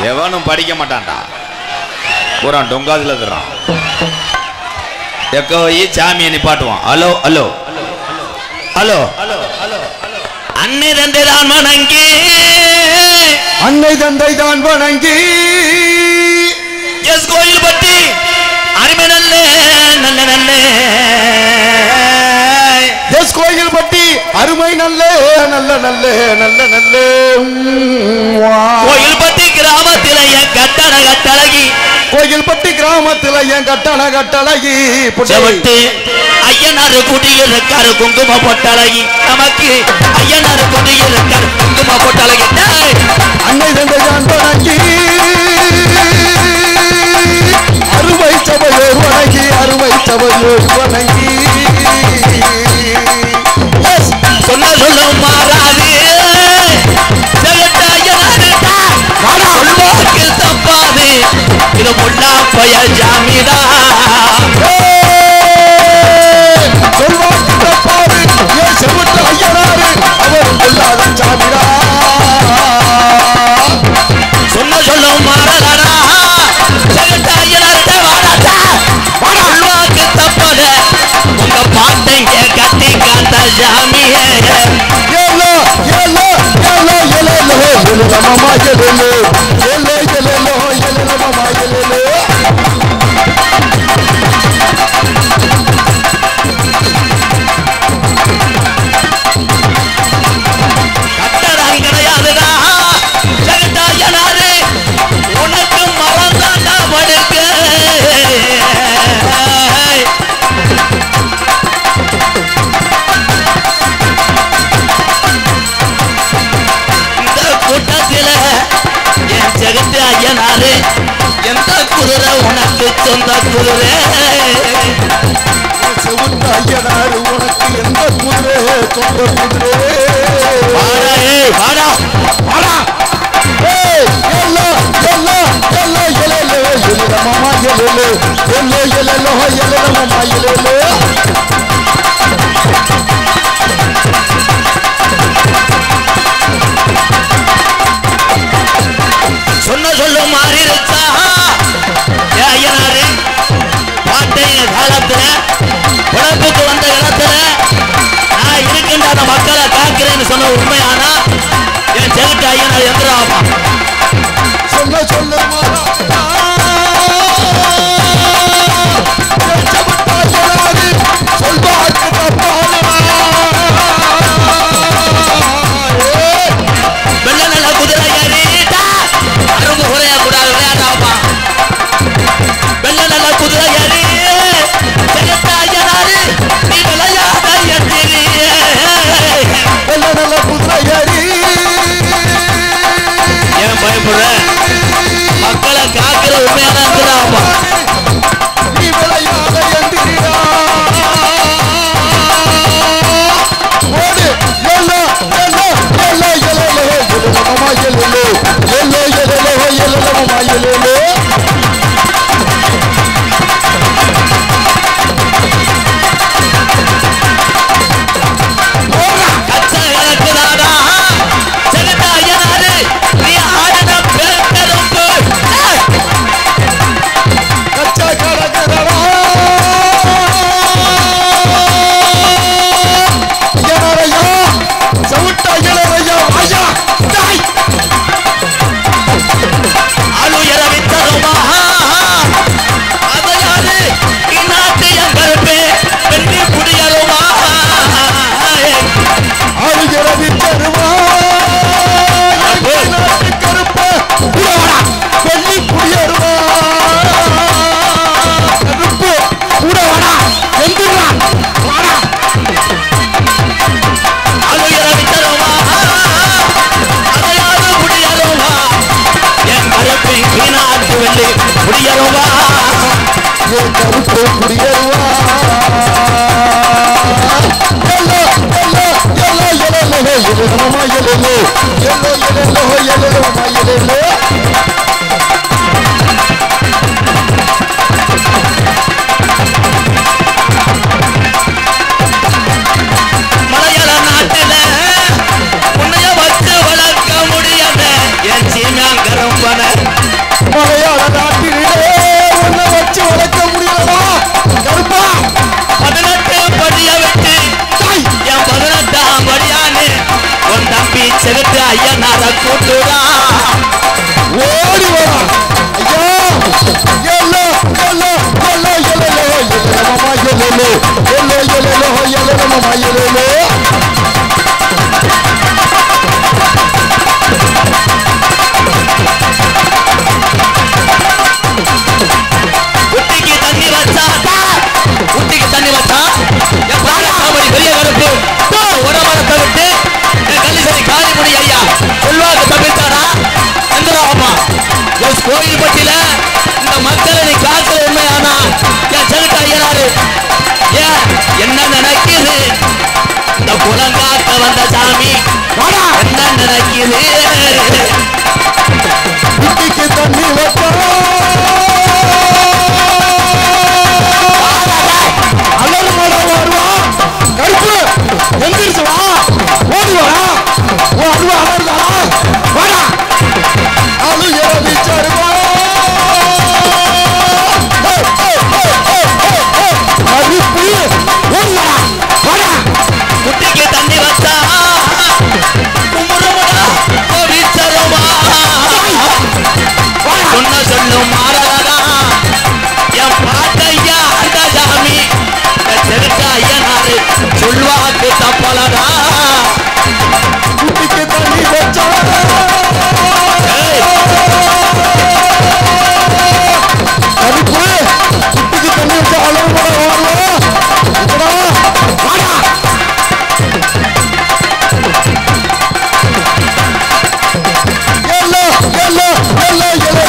[SPEAKER 4] எவனும் படிக்க மாட்டான்டா பூரா டொங்காதுல தர்றான் எக்கோ சாமியை நிப்பாட்டுவான் ஹலோ ஹலோ ஹலோ அன்னை தந்தை தான் வணங்கி
[SPEAKER 5] அன்னை தந்தை தான் வணங்கி
[SPEAKER 4] எஸ் கோயில் பற்றி அருமை நல்ல நல்ல நல்ல
[SPEAKER 5] எஸ் கோயில் பற்றி அருமை நல்ல நல்ல நல்ல நல்ல நல்ல
[SPEAKER 4] கோயில் பற்றி கிராமத்தில் என் கட்டண கட்டழகி
[SPEAKER 5] கோயில்பட்டி கிராமத்தில் என் கட்டண கட்டழகி
[SPEAKER 4] புட்டவட்டு ஐயனாரு குடியிருக்காரு குங்கும பொட்டழகி நமக்கு ஐயனாரு குடியிருக்காரு குங்கும பொட்டழகி
[SPEAKER 5] அன்னை தந்தை தான் வணங்கி அருமை சபையோர் வணங்கி அருமை சபையோர் வணங்கி
[SPEAKER 4] சொல்ல சொல்ல மாறாது தப்பாது இது முல்லா பய ஜாமிதா
[SPEAKER 5] சொல்வாக்கு தப்பாது ஏன் செவிட்டு ஐயனாரு அவர் கொள்ளாத சாமிடா
[SPEAKER 4] சொன்ன சொல்லும் மாறலடா ஜெகத்த ஐயனார்ட்ட வாடாதா சொல்வாக்கு தப்பல உங்க பாட்டைங்க கட்டி காத்த ஜாமியே
[SPEAKER 5] ஏலோ ஏலோ ஏலோ ஏலோ ஏலோ மாமா ஏலோ ஏலோ ஏலோ ஏலோ மாமா ஏலோ
[SPEAKER 4] கட்டடம் கிடையாதுடா ஜெகத்த ஐயனாரு உனக்கு மறந்தாண்டா படுக்க கூட்டத்தில் என் ஜெகத்து ஐயனாரு எந்த குதிரை உனக்கு சொந்த குதிரை
[SPEAKER 5] செவிட்டு ஐயனாரு உனக்கு எந்த குதிரை சொந்த குதிரை
[SPEAKER 4] வாடா வாடா வாடா
[SPEAKER 5] ஏலோ ஏலோ ஏலோ ஏலோ ஏலோ மாமா ஏலோ ஏலோ ஏலோ ஏலோ மாமா ஏலோ
[SPEAKER 4] சொன்ன சொல்லு மாறி இருக்கா ஐயனாரு பாட்டைய காலத்துல உடம்புக்கு வந்த இடத்துல நான் இருக்கின்ற அந்த மக்களை காக்கிறேன்னு சொன்ன உண்மையானா என் ஜெகட்டு ஐயனார் எந்திராமா
[SPEAKER 5] சொல்ல சொல்ல மாறா செவிட்டு ஐயனாரு வந்து குடியேறுவா
[SPEAKER 4] மலையாள நாட்டில உன்னைய வச்சு வளர்க்க முடியாத என் சீமாங்கரம் பன
[SPEAKER 5] மலையாள நாட்டிலே உன்னை வச்சு வளர்க்க முடியலவா கருப்பா
[SPEAKER 4] 18 படிய விட்டு என் 18ஆம் படியானே உன் தம்பி செலுத்து ஐயனார கூட்டுடா
[SPEAKER 5] ஓடி வா ஐயா yellow yellow yellow yellow yellow மாமா எல்லோ எல்லோ எல்லோ எல்லோ மாமா எல்லோ
[SPEAKER 4] குட்டிக்கு தண்ணி வச்சா குட்டிக்கு தண்ணி வச்சா என் பால காமெடி பெரிய கருப்பு உடம்பரத்தை விட்டு என் கல்லிசரி காளிமுடி ஐயா சொல்வாக்கு தப்பித்தாரா எந்திராமா எஸ் கோயில் பட்டியில இந்த மக்களை நீ காக்கிற உண்மையானா என் செலுத்த ஐயனாரு ஏன் என்ன நினைக்குது இந்த குலங்காக்க வந்த சாமி என்ன நினைக்குது
[SPEAKER 5] குட்டிக்கு தண்ணி வச்சா அலர் மரம் வருவா கருப்பு எந்திரிச்சு வா ஓடி வா ஓ அருவா அலர்தா வாடா அலு ஏறி சருவா கருப்பு ஓடிவா வாடா
[SPEAKER 4] குட்டிக்கு தண்ணி வச்சா குமுறமுடா கோவிச்சரமா சொன்ன சொல்லும் மாறலடா என் பாட்டையா அந்த சாமி செலுத்த ஐயனாரு சொல்வாக்கு தப்பலடா
[SPEAKER 5] குட்டிக்கு தண்ணி வச்சா கருப்பு குட்டிக்கு தண்ணி வச்சா அலர் மரம் வருவா இப்படா வாடா yellow yellow yellow yellow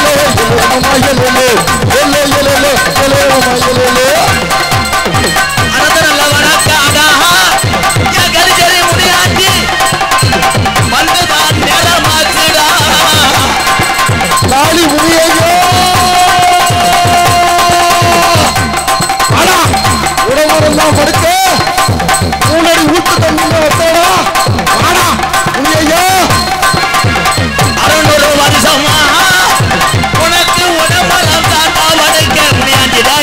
[SPEAKER 5] mama yellow yellow yellow yellow mama yellow
[SPEAKER 4] அனதரல்ல வணக்காடா என் கலிச்சரி முடியாச்சு வந்துதான் நேரமாச்சுடா
[SPEAKER 5] காளி முனியையோ அடா உடம்பெல்லாம் படுக்க மூணடி ஊத்து தண்ணிங்க வச்சோடா வாடா முனியையோ
[SPEAKER 4] 600 வருஷமா உனக்கு உடம்பெல்லாம் தாண்டா வடைக்க முடியாதுடா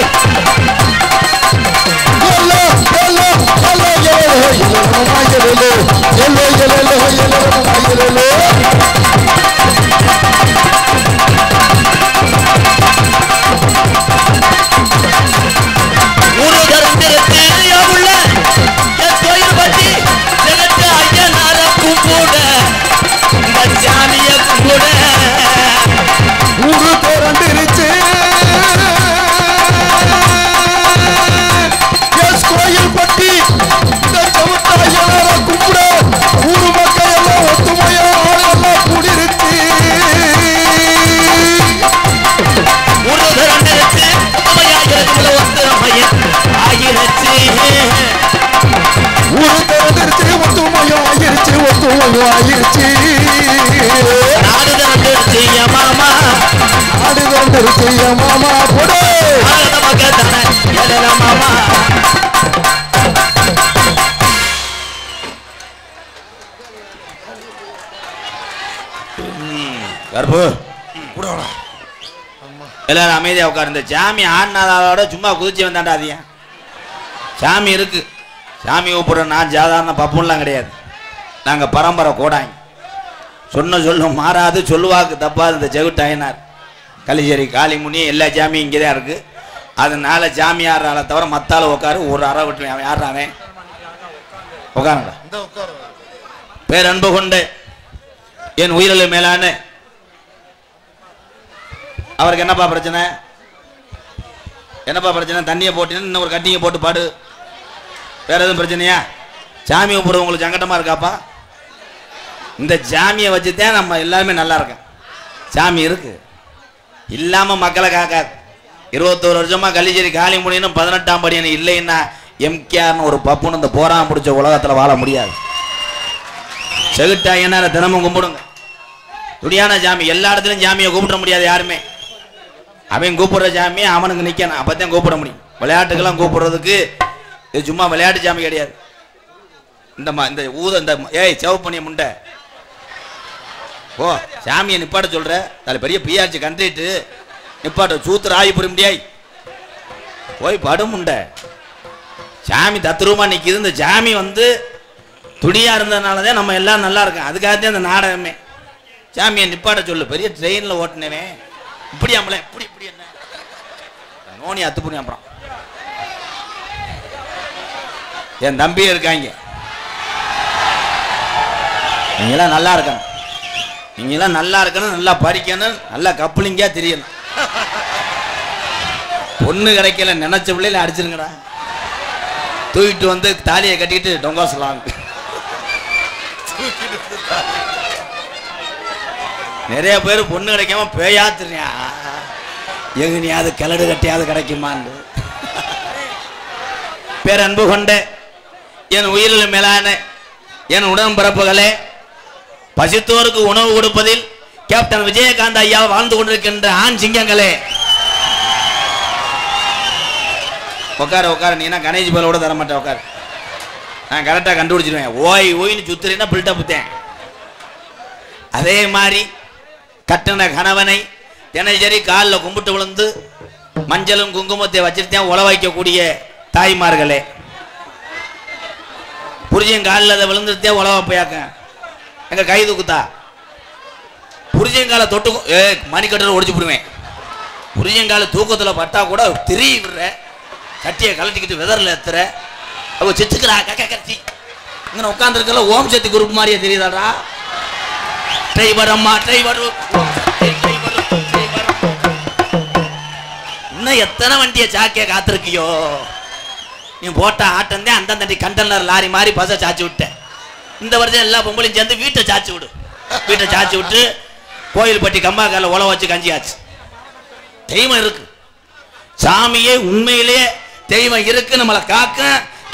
[SPEAKER 5] yellow yellow yellow yellow yellow mama yellow yellow yellow yellow mama yellow
[SPEAKER 4] ஊரு கருந்திருக்கு உள்ள என் கோயில் பட்டி ஜெகத்து ஐயனார கும்பிட இந்த சாமிய கும்பிட
[SPEAKER 5] ஊரு திரண்டிருச்சு எஸ் கோயில் பட்டி இந்த சமுத்தாயனார கும்பிட ஊரு மக்கள் எல்லாம் ஒத்துமையா ஆளெல்லாம் கூடிருச்சு
[SPEAKER 4] ஊரு கருந்திருக்கு உண்மையாகிறதுல ஒத்துமையன் ஆகிருச்சு
[SPEAKER 5] ஊரு திரண்டிருச்சு ஒத்துமையா ஆயிருச்சு ஒத்துமையா ஆயிருச்சு
[SPEAKER 4] நாடு திறந்துருச்சு என் மாமா
[SPEAKER 5] ஆடு திரண்டிருச்சு என் மாமா போடு
[SPEAKER 4] நமக்கு தானே எழல மாமா கருப்பு எல்லாரும் அமைதியா உட்காரு. இந்த சாமி ஆடினாதோட சும்மா குதிச்சு வந்தாண்டா அதிகம் சாமி இருக்கு. சாமி கூப்பிடுற நான் சாதாரண பப்புலாம் கிடையாது. நாங்கள் பரம்பரை கோடாங்க. சொன்ன சொல்லும் மாறாது சொல்லுவாக்கு தப்பாது. இந்த செகுட்டாயினார் கலிச்சேரி காளிமுனி எல்லா சாமியும் இங்கே தான் இருக்குது. அதனால சாமி ஆடுறாளை தவிர மத்தால உட்காரு ஒரு அறை விட்டு அவன் ஆடுறானே உட்காருங்க. பேர் அன்பு கொண்டு என் உயிரில் மேலான அவருக்கு என்னப்பா பிரச்சனை? என்னப்பா பிரச்சனை? தண்ணியை போட்டு இன்னும் ஒரு கட்டியை போட்டு பாடு. வேற எதுவும் பிரச்சனையா? சாமி கும்பிடுறது உங்களுக்கு சங்கடமா இருக்காப்பா? இந்த சாமியை வச்சுதான் நம்ம எல்லாருமே நல்லா இருக்கோம். சாமி இருக்கு இல்லாம மக்களை காக்காது. 21 வருஷமா கள்ளிச்சேரி காலி முடியணும் 18ஆம் படி இல்லைன்னா எம்கேஆர்னு ஒரு பப்புன்னு இந்த போராம பிடிச்ச உலகத்தில் வாழ முடியாது. செகுட்டாயனார தினமும் கும்பிடுங்க. துடியான சாமி எல்லா இடத்துலையும் சாமியை கூப்பிட முடியாது யாருமே. அவன் கூப்பிடுற சாமியை அவனுக்கு நிற்கணும், அப்பதான் கூப்பிட முடியும். விளையாட்டுக்கெல்லாம் கூப்பிடுறதுக்கு இது சும்மா விளையாட்டு சாமி கிடையாது. இந்த ஊத இந்த ஏய் சிவப்பணிய முண்டை ஓ சாமியை நிப்பாட்ட சொல்ற, அதில் பெரிய பிஆர்ச்சி கண்டிட்டு நிப்பாட்ட சூத்திர ஆகி புரிய முடியாய் போய் படுமுண்டை. சாமி தத்ரூபமா நிற்கிது. இந்த சாமி துடியா இருந்ததுனாலதான் நம்ம எல்லாம் நல்லா இருக்கோம். அதுக்காகத்தான் அந்த நாடகமே. சாமியை நிப்பாட்ட சொல்லு. பெரிய ட்ரெயினில் ஓட்டினவே இப்படி ஆம்பளை இப்படி இப்படி என்ன நோனி அத்து புரியும். அப்புறம் என் தம்பியும் இருக்காங்க. நீங்களாம் நல்லா இருக்கணும், நீங்களாம் நல்லா இருக்கணும், நல்லா படிக்கணும், நல்லா கப்ளிங்கா தெரியணும். பொண்ணு கிடைக்கல நினைச்ச பிள்ளைல அடிச்சிருங்கடா. தூக்கிட்டு தாலியை கட்டிக்கிட்டு டொங்கா சொல்லலாம். நிறைய பேர் பொண்ணு கிடைக்காம பேயாத்துறியா எங்கனையாவது கிளடு கட்டியாவது கிடைக்குமான்னு. பேரன்பு கொண்ட என் உயிரில் மேலான என் உடன்பிறப்புகளே, பசித்தோருக்கு உணவு கொடுப்பதில் கேப்டன் விஜயகாந்த் ஐயா வாழ்ந்து கொண்டிருக்கின்ற ஆண் சிங்கங்களே, உட்கார உட்கார. நீனா கணேஷ் பேரோட தர மாட்டேன், உட்கார. நான் கரெக்டாக கண்டுபிடிச்சிருவேன். ஓய் ஓய்னு சுத்துறேன்னா பில்ட்ட புத்தேன். அதே மாதிரி கட்டின கணவனை தினசரி காலில் கும்பிட்டு விழுந்து மஞ்சளும் குங்குமத்தை வச்சிருத்தேன் உழ வைக்கக்கூடிய தாய்மார்களே, புரிஜன் காலில் அதை விழுந்துருத்தேன் உழ வைப்பையாக்க. எங்க கை தூக்குத்தா புரிஜங்கால தொட்டு மணிக்கட்டை ஒடிச்சு விடுவேன். புரிஜங்கால தூக்கத்தில் பட்டா கூட திரி விடுற, கட்டியை கலட்டிக்கிட்டு வெதரில் ஏத்துற, அவ சிச்சுக்கிறா கட்டி இங்கே உட்காந்துருக்கல ஓம் சக்தி குரூப் மாதிரியே தெரியுதாடா. டிரைவர் அம்மா டிரைவர் இன்னும் எத்தனை வண்டியை சாக்கிய காத்திருக்கியோ. நீ போட்ட ஆட்டம் தான் அந்த கண்டெய்னர் லாரி மாதிரி பசை சாச்சி விட்டேன். இந்த வருஷம் எல்லா பொம்பளையும் சேர்ந்து வீட்டை சாச்சி விடு. வீட்டை சாச்சி விட்டு கோயில்பட்டி கம்மாக்கால உழ வச்சு கஞ்சியாச்சு. தெய்வம் இருக்கு, சாமியே உண்மையிலேயே தெய்வம் இருக்கு, நம்மளை காக்க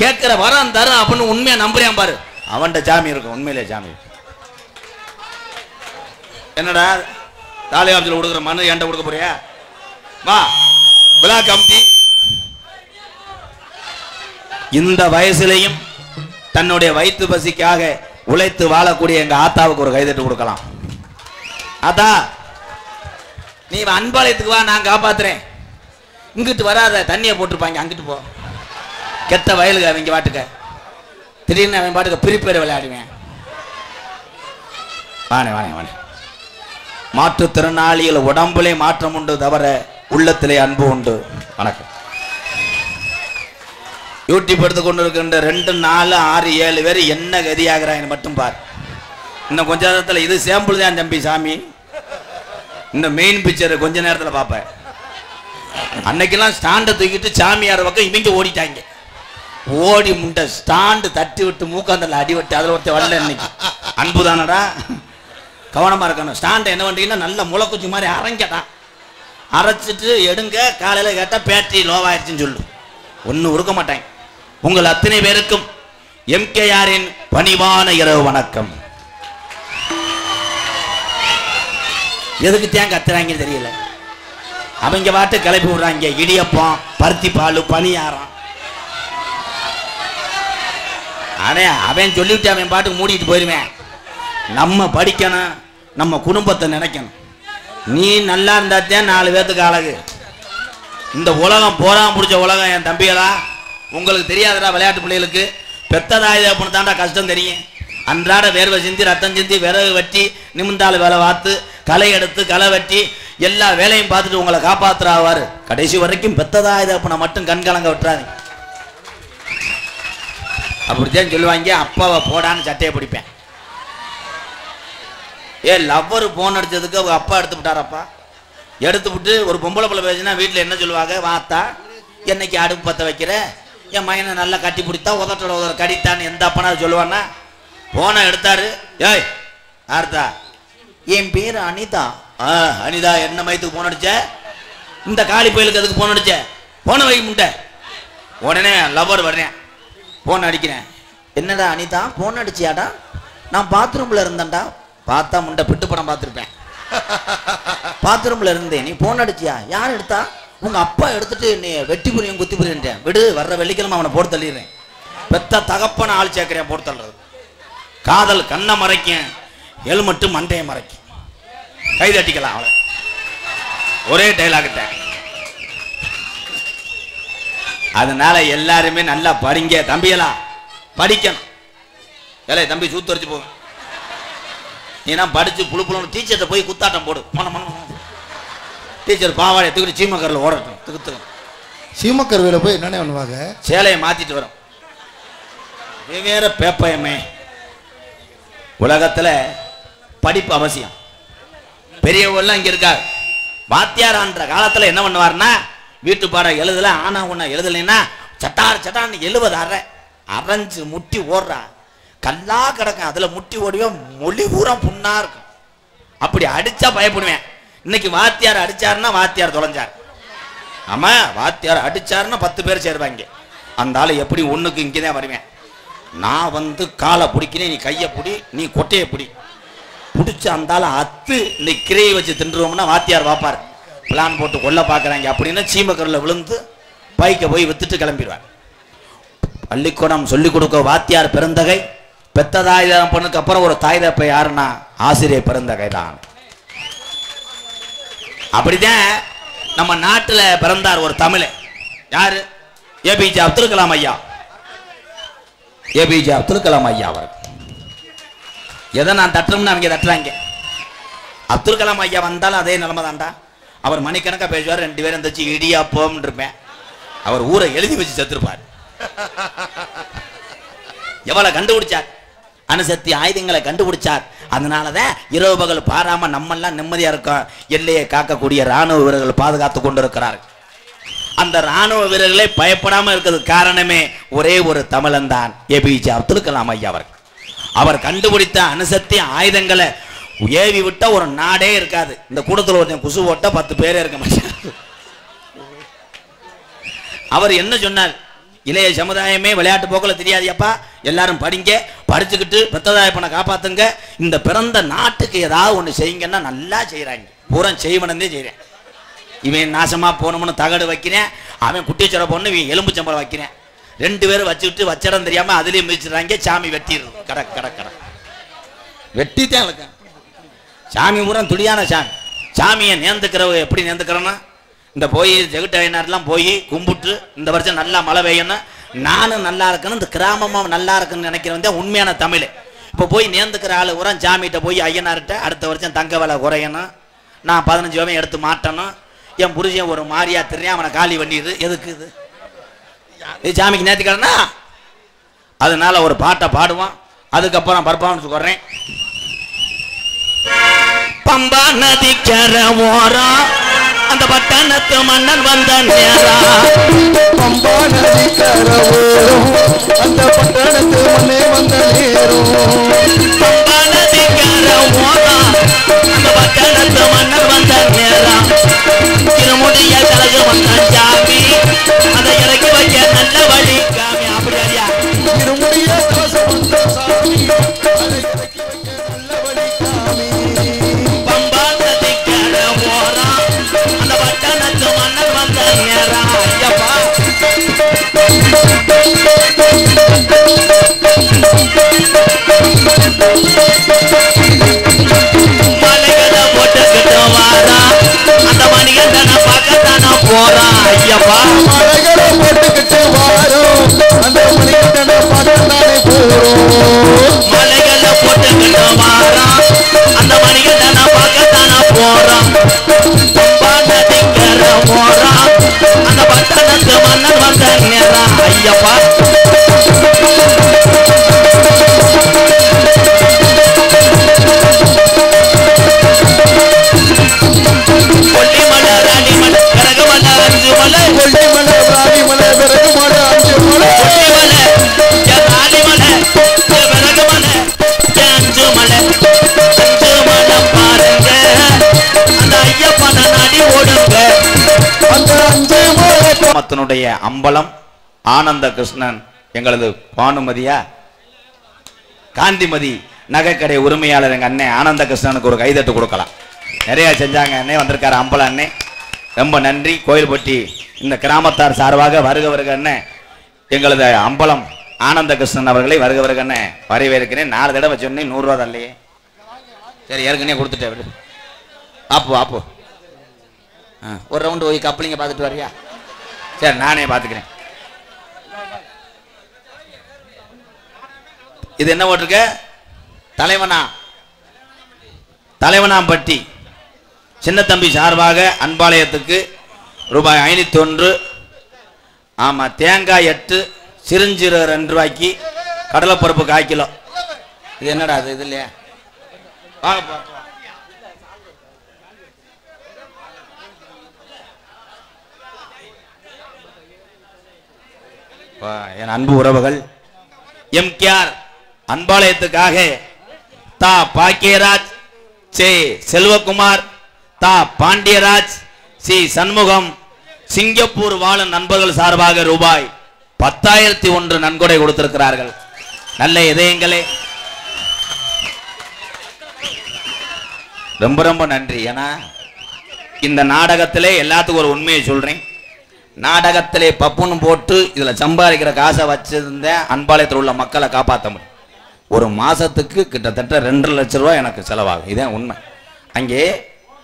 [SPEAKER 4] கேட்கிற வரம் தரும் அப்படின்னு உண்மையா நம்புறியான் பாரு. அவன்கிட்ட சாமி இருக்கும், உண்மையிலே சாமி. என்னடா தாலி ஆபீஸ்ல கொடுக்குற மனு என்கிட்ட கொடுக்க போறியா? வா விழா கமிட்டி. இந்த வயசுலையும் தன்னுடைய வயிற்று பசிக்காக உழைத்து வாழக்கூடிய எங்க ஆத்தாவுக்கு ஒரு கைதட்டு கொடுக்கலாம். ஆத்தா நீ அன்பாலயத்துக்கு வா, நான் காப்பாத்துறேன். இங்கிட்டு வராத, தண்ணியை போட்டிருப்பாங்க, அங்கிட்டு போ. கெட்ட வயலுக்கு அவங்க பாட்டுக்க திடீர்னு அவன் பாட்டுக்க பிரிப்பேர் விளையாடுவேன். வானே வானே வானே. மாற்றுத்திறனாளிகள் உடம்புலே மாற்றம் உண்டு, தவிர உள்ளத்திலே அன்பு உண்டு. வணக்கம். யூடியூப் எடுத்து கொண்டு இருக்கின்ற 2, 4, 6, 7 பேர் என்ன கதியாகிறாங்க மட்டும் பார். இன்னும் கொஞ்ச நேரத்தில் இது சாம்பிள் தான் தம்பி சாமி. இந்த மெயின் பிக்சர் கொஞ்ச நேரத்தில் பார்ப்பேன். அன்னைக்கெல்லாம் ஸ்டாண்டை தூக்கிட்டு சாமியார் பக்கம் இவங்க ஓடிட்டாங்க. ஓடி முண்டை ஸ்டாண்டு தட்டி விட்டு மூக்காந்தல அடி விட்டு அதில் ஒருத்த வரல. இன்னைக்கு அன்பு தானடா, கவனமாக இருக்கணும். ஸ்டாண்டை என்ன பண்ணுறீங்கன்னா நல்ல முளைக்குச்சி மாதிரி அரைங்கட்டான், அரைச்சிட்டு எடுங்க. காலையில் கேட்டால் பேட்டரி லோவாயிடுச்சுன்னு சொல்லு, ஒன்றும் உருக்க மாட்டாங்க. உங்கள் அத்தனை பேருக்கும் எம்கேஆரின் பணிவான இரவு வணக்கம். எதுக்கு தேங்க கத்துறாங்க தெரியல. அவங்க பாட்டு கிளப்பி விடுறாங்க. இடியப்பம், பருத்தி பால், பனியாரம். ஆனே அவன் சொல்லிவிட்டு அவன் பாட்டுக்கு மூடிட்டு போயிருவேன். நம்ம படிக்கணும், நம்ம குடும்பத்தை நினைக்கணும். நீ நல்லா இருந்தாத்தான் 4 பேர்த்துக்கு அழகு. இந்த உலகம் போராம பிடிச்ச உலகம் என் தம்பிகளா. உங்களுக்கு தெரியாதடா, விளையாட்டு பிள்ளைகளுக்கு பெத்ததாயுது அப்படின்னு தாண்டா கஷ்டம் தெரியும். அன்றாட வேர்வை சிந்தி ரத்தம் சிந்தி விறகு வெட்டி நிமிந்தாள் வேலை பார்த்து களை எடுத்து களை வெட்டி எல்லா வேலையும் பார்த்துட்டு உங்களை காப்பாத்துறாவாரு. கடைசி வரைக்கும் பெத்ததாயுது அப்படின்னா மட்டும் கண்கலங்க விட்டுறாங்க. அப்படித்தான் சொல்லுவாங்க. அப்பாவை போடான்னு சட்டையை பிடிப்பேன். லவ்வர் போன் அடிச்சதுக்கு அவங்க அப்பா எடுத்து விட்டாரப்பா. எடுத்து விட்டு ஒரு பொம்பளை பிள்ளை பேசினா வீட்டில் என்ன சொல்லுவாங்க? வாத்தா என்னைக்கு அடுப்பு பற்ற வைக்கிற, என் மகனை நல்லா கட்டி பிடித்தா உதட்டோட உதற கடித்தான்னு எந்த அப்பனா சொல்லுவான்னா. போனை எடுத்தாரு. ஏய் ஆர்த்தா, என் பேர் அனிதா. அனிதா என்ன மயத்துக்கு போன் அடிச்ச? இந்த காளி கோயிலுக்கு அதுக்கு போன் அடிச்ச போன வை முட்டை உடனே லவர் வர்றேன் போன் அடிக்கிறேன். என்னடா அனிதா போன் அடிச்சியாடா? நான் பாத்ரூம்ல இருந்தேன்டா. பார்த்தா முண்டை பிட்டு படம் பார்த்துருப்பேன். பாத்ரூம்ல இருந்தேன், நீ போன் அடிச்சியா? யார் எடுத்தா? உங்க அப்பா எடுத்துட்டு நீ வெட்டி புரியும் குத்தி புரியுன்றேன். விடு, வர்ற வெள்ளிக்கிழமை அவனை போட்டு தள்ளிடுறேன். பெத்த தகப்பன ஆள் சேர்க்கிறேன் போட்டு தள்ளுறது. காதல் கண்ணை மறைக்கும், ஹெல்மெட்டு மண்டையை மறைக்கும். கை தட்டிக்கலாம் அவளை. ஒரே டைலாக். அதனால எல்லாருமே நல்லா படிங்க தம்பியெல்லாம், படிக்கணும். ஏலே தம்பி சூத்து வரைச்சு போங்க. நீனா படிச்சு புழு புழுன்னு டீச்சர்கிட்ட போய் குத்தாட்டம் போடு. டீச்சர் பாவாடை தூக்கிட்டு சீமக்கரில் ஓடட்டும். துக்கு
[SPEAKER 5] சீமக்கருவியில் போய் என்னென்ன பண்ணுவாங்க?
[SPEAKER 4] சேலையை மாத்திட்டு வரும். வெவ்வேறு பேப்பயமே. உலகத்துல படிப்பு அவசியம். பெரியவெல்லாம் இங்க இருக்காரு. வாத்தியாரான்ற காலத்துல என்ன பண்ணுவார்னா, வீட்டு பாடம் எழுதல, ஆனா ஒண்ணு எழுதலைன்னா சட்டார் சட்டான்னு 70 அரைஞ்சு முட்டி ஓடுறா. கல்லா கிடக்கும். அதுல முட்டி ஓடுவேன், மொழி பூரா புண்ணா இருக்கும். அப்படி அடிச்சா பயப்படுவேன். இன்னைக்கு வாத்தியார் அடிச்சாருன்னா வாத்தியார் தொலைஞ்சார். ஆமா, வாத்தியார் அடிச்சாருன்னா 10 பேர் சேருவாங்க. அந்த ஆளு எப்படி ஒண்ணுக்கு இங்கதான் வருவேன். நான் வந்து காலை பிடிக்கிறேன், நீ கையை பிடி, நீ கொட்டையை பிடி. பிடிச்சி அந்த ஆளை அத்து இந்த கிரையை வச்சு தின்றுவோம்னா வாத்தியார் வாப்பார். பிளான் போட்டு கொல்ல பார்க்குறாங்க அப்படின்னா சீமக்கரில் விழுந்து பைக்கை போய் வித்துட்டு கிளம்பிடுவார். பள்ளிக்கூடம் சொல்லிக் கொடுக்க வாத்தியார் பெருந்தகை. பெத்த தாய் பொண்ணுக்கு அப்புறம் ஒரு தாய் தப்பை யாருன்னா ஆசிரியர் பெருந்தகை தான். அப்படிதான் நம்ம நாட்டில் பிறந்தார் ஒரு தமிழ். யாரு? ஏபிஜே அப்துல் கலாம் ஐயா. ஏபிஜே அப்துல் கலாம் ஐயா அவர். எதை நான் தட்டுறோம்னு அவங்க தட்டுறாங்க. அப்துல் கலாம் ஐயா வந்தாலும் அதே நிலைமை தான்டா. அவர் மணிக்கணக்காக பேசுவார். 2 பேரும் இருந்துச்சு இடியாப்போம் இருப்பேன். அவர் ஊரை எழுதி வச்சு செத்துருப்பார். எவ்வளவு கண்டுபிடிச்சார், அணுசக்தி ஆயுதங்களை கண்டுபிடிச்சார். அதனாலதான் இரவு பகல் பாராம நம்மெல்லாம் நிம்மதியா இருக்கோம். எல்லையை காக்கக்கூடிய ராணுவ வீரர்கள் பாதுகாத்து கொண்டிருக்கிறார். அந்த ராணுவ வீரர்களை பயப்படாம இருக்கிறது காரணமே ஒரே ஒரு தமிழன் தான், ஏபிஜே அப்துல் கலாம் ஐயா அவர். அவர் கண்டுபிடித்த அணுசக்தி ஆயுதங்களை ஏவி விட்டா ஒரு நாடே இருக்காது. இந்த கூட்டத்தில் ஒருத்தன் குசு போட்டா 10 பேரே இருக்க மாட்டாங்க. அவர் என்ன சொன்னார்? இளைய சமுதாயமே விளையாட்டு போக்கில் தெரியாதியப்பா, எல்லாரும் படிங்க, படிச்சுக்கிட்டு பெத்ததாய பண்ண காப்பாத்துங்க. இந்த பிறந்த நாட்டுக்கு ஏதாவது ஒன்று செய்யுங்கன்னா நல்லா செய்யறாங்க. பூரா செய்வனே செய்யறேன். இவன் நாசமா போனோம்னு தகடு வைக்கிறேன், அவன் குட்டிச்சோர பொண்ணு இவன் எலும்பு சம்பளம் வைக்கிறேன். 2 பேரும் வச்சுக்கிட்டு வச்சடம் தெரியாம அதுலயும் மிதிச்சிடறாங்க. சாமி வெட்டிடுறது. கடக் கடக் கடக் வெட்டித்தான் இருக்கு. சாமி பூரா துடியான சாமி. சாமியை நேர்ந்துக்கிறவங்க எப்படி நேர்ந்துக்கிறோன்னா, இந்த போய் ஜெகட்டாயினார்லாம் போய் கும்பிட்டு இந்த வருஷம் நல்லா மழை பெய்யணும், நானும் நல்லா இருக்கணும், இந்த கிராமமாக நல்லா இருக்குன்னு நினைக்கிறவன் தான் உண்மையான தமிழ். இப்போ போய் நேர்ந்துக்கிற ஆள் பூரா சாமிகிட்ட போய் ஐயனார்கிட்ட அடுத்த வருஷம் தங்க விலை குறையணும், நான் 15 ரூபாய் எடுத்து மாட்டணும், என் புருஷன் ஒரு மாதிரியா தெரியும், அவனை காலி பண்ணிடுது. எதுக்கு இது? இது சாமிக்கு நேர்த்திக்கிறேன்னா. அதனால ஒரு பாட்டை பாடுவான். அதுக்கப்புறம் பர்ஃபார்மன்ஸ் வர்றேன். பம்பா நதிக்கர ஓரம் அந்த பட்டணத்து மன்னன் வந்த நேரம்.
[SPEAKER 5] பம்பா நதிக்கர ஓரம் அந்த பட்டணத்து மன்னே வந்த நேரம்.
[SPEAKER 4] பம்பா நதிக்கர ஓரம் அந்த பட்டணத்து மன்னன் வந்த நேரம். திருமுடிய கலகு வந்தான் சாமி, அதை இறக்கி வைக்க நல்ல வழி காமி. அப்படியா?
[SPEAKER 5] திருமுடிய கலசு வந்த சாமி, அதை இறக்கி வைக்க நல்ல வழி காமி.
[SPEAKER 4] பம்பா நதிக்கர ஓரம் அந்த பட்டணத்து மன்னன் வந்த நேரம். ஐயப்பா மலைகளை போட்டுக்கிட்டு வாரா, அந்த மணிகண்டனை பார்க்கத்தான போறான். ஐயப்பா
[SPEAKER 5] மலைகளை போட்டுக்கிட்டு வாரோம், அந்த மணிகண்டனை பார்க்கத்தானே போறோம்.
[SPEAKER 4] மலைகளை போட்டுக்கிட்டு வாரா, அந்த மணிகண்டனை பார்க்கத்தான போறான். பம்பா நதிக்கர ஓரம் அந்த பட்டணத்து மன்னன் வந்த நேரம். ஐயப்பா கொல்லிமலை ராணிமலை கரகமலை 5 மலை.
[SPEAKER 5] கொல்லிமலை ராணிமலை விறகுமலை 5 மலை.
[SPEAKER 4] கொல்லிமலை ராணிமலை விறகுமலை 5 மலை. 5 மலை பாருங்க, அந்த ஐயப்பனை நடி ஓடுங்க. நம்முடைய அம்பலம் ஆனந்த கிருஷ்ணன், எங்களது பானுமதியா காந்திமதி நகைக்கடை உரிமையாளர் எங்க அண்ணன் ஆனந்த கிருஷ்ணனுக்கு ஒரு கைதட்டு கொடுக்கலாம். நிறைய செஞ்சாங்க. அண்ணே வந்திருக்காரு அம்பலம் அண்ணே, ரொம்ப நன்றி. கோயில்பட்டி இந்த கிராமத்தார் சார்பாக வருக வருக அண்ணன் எங்களது அம்பலம் ஆனந்த கிருஷ்ணன் அவர்களை வருக வருக அண்ணன் வரவேற்கிறேன். 4 தடவை சொன்னேன், 100 ரூபா தரலையே. சரி ஏற்கனவே கொடுத்துட்டேன். அப்போ ஒரு ரவுண்டு போய் கப்பலிங்க பார்த்துட்டு வரியா? சரி நானே பார்த்துக்கிறேன். இது என்ன போட்டிருக்க? தலைவனாம்பட்டி சின்ன தம்பி சார்பாக அன்பாலயத்துக்கு ரூபாய் 501. ஆமா, தேங்காய் 8, சிறுஞ்சீர 2 ரூபாய்க்கு, கடலைப்பருப்பு 1/4 கிலோ. இது என்னடா அது? இது இல்லையா? வாங்கப்பா. என் அன்பு உறவுகள், எம்கேஆர் அன்பாலயத்துக்காக தா பாக்கியராஜ், சே செல்வகுமார், தா பாண்டியராஜ், சி சண்முகம், சிங்கப்பூர் வாழும் நண்பர்கள் சார்பாக ரூபாய் 10,001 நன்கொடை கொடுத்திருக்கிறார்கள். நல்ல இதயங்களே, ரொம்ப ரொம்ப நன்றி. ஏன்னா இந்த நாடகத்திலே எல்லாத்துக்கும் ஒரு உண்மையை சொல்றேன். நாடகத்திலே பப்புன்னு போட்டு இதுல சம்பாதிக்கிற காசை வச்சிருந்தேன் அன்பாலயத்தில் உள்ள மக்களை காப்பாற்ற முடியும். ஒரு மாசத்துக்கு கிட்டத்தட்ட 2 லட்சம் ரூபாய் எனக்கு செலவாகும். இதான் உண்மை. அங்கே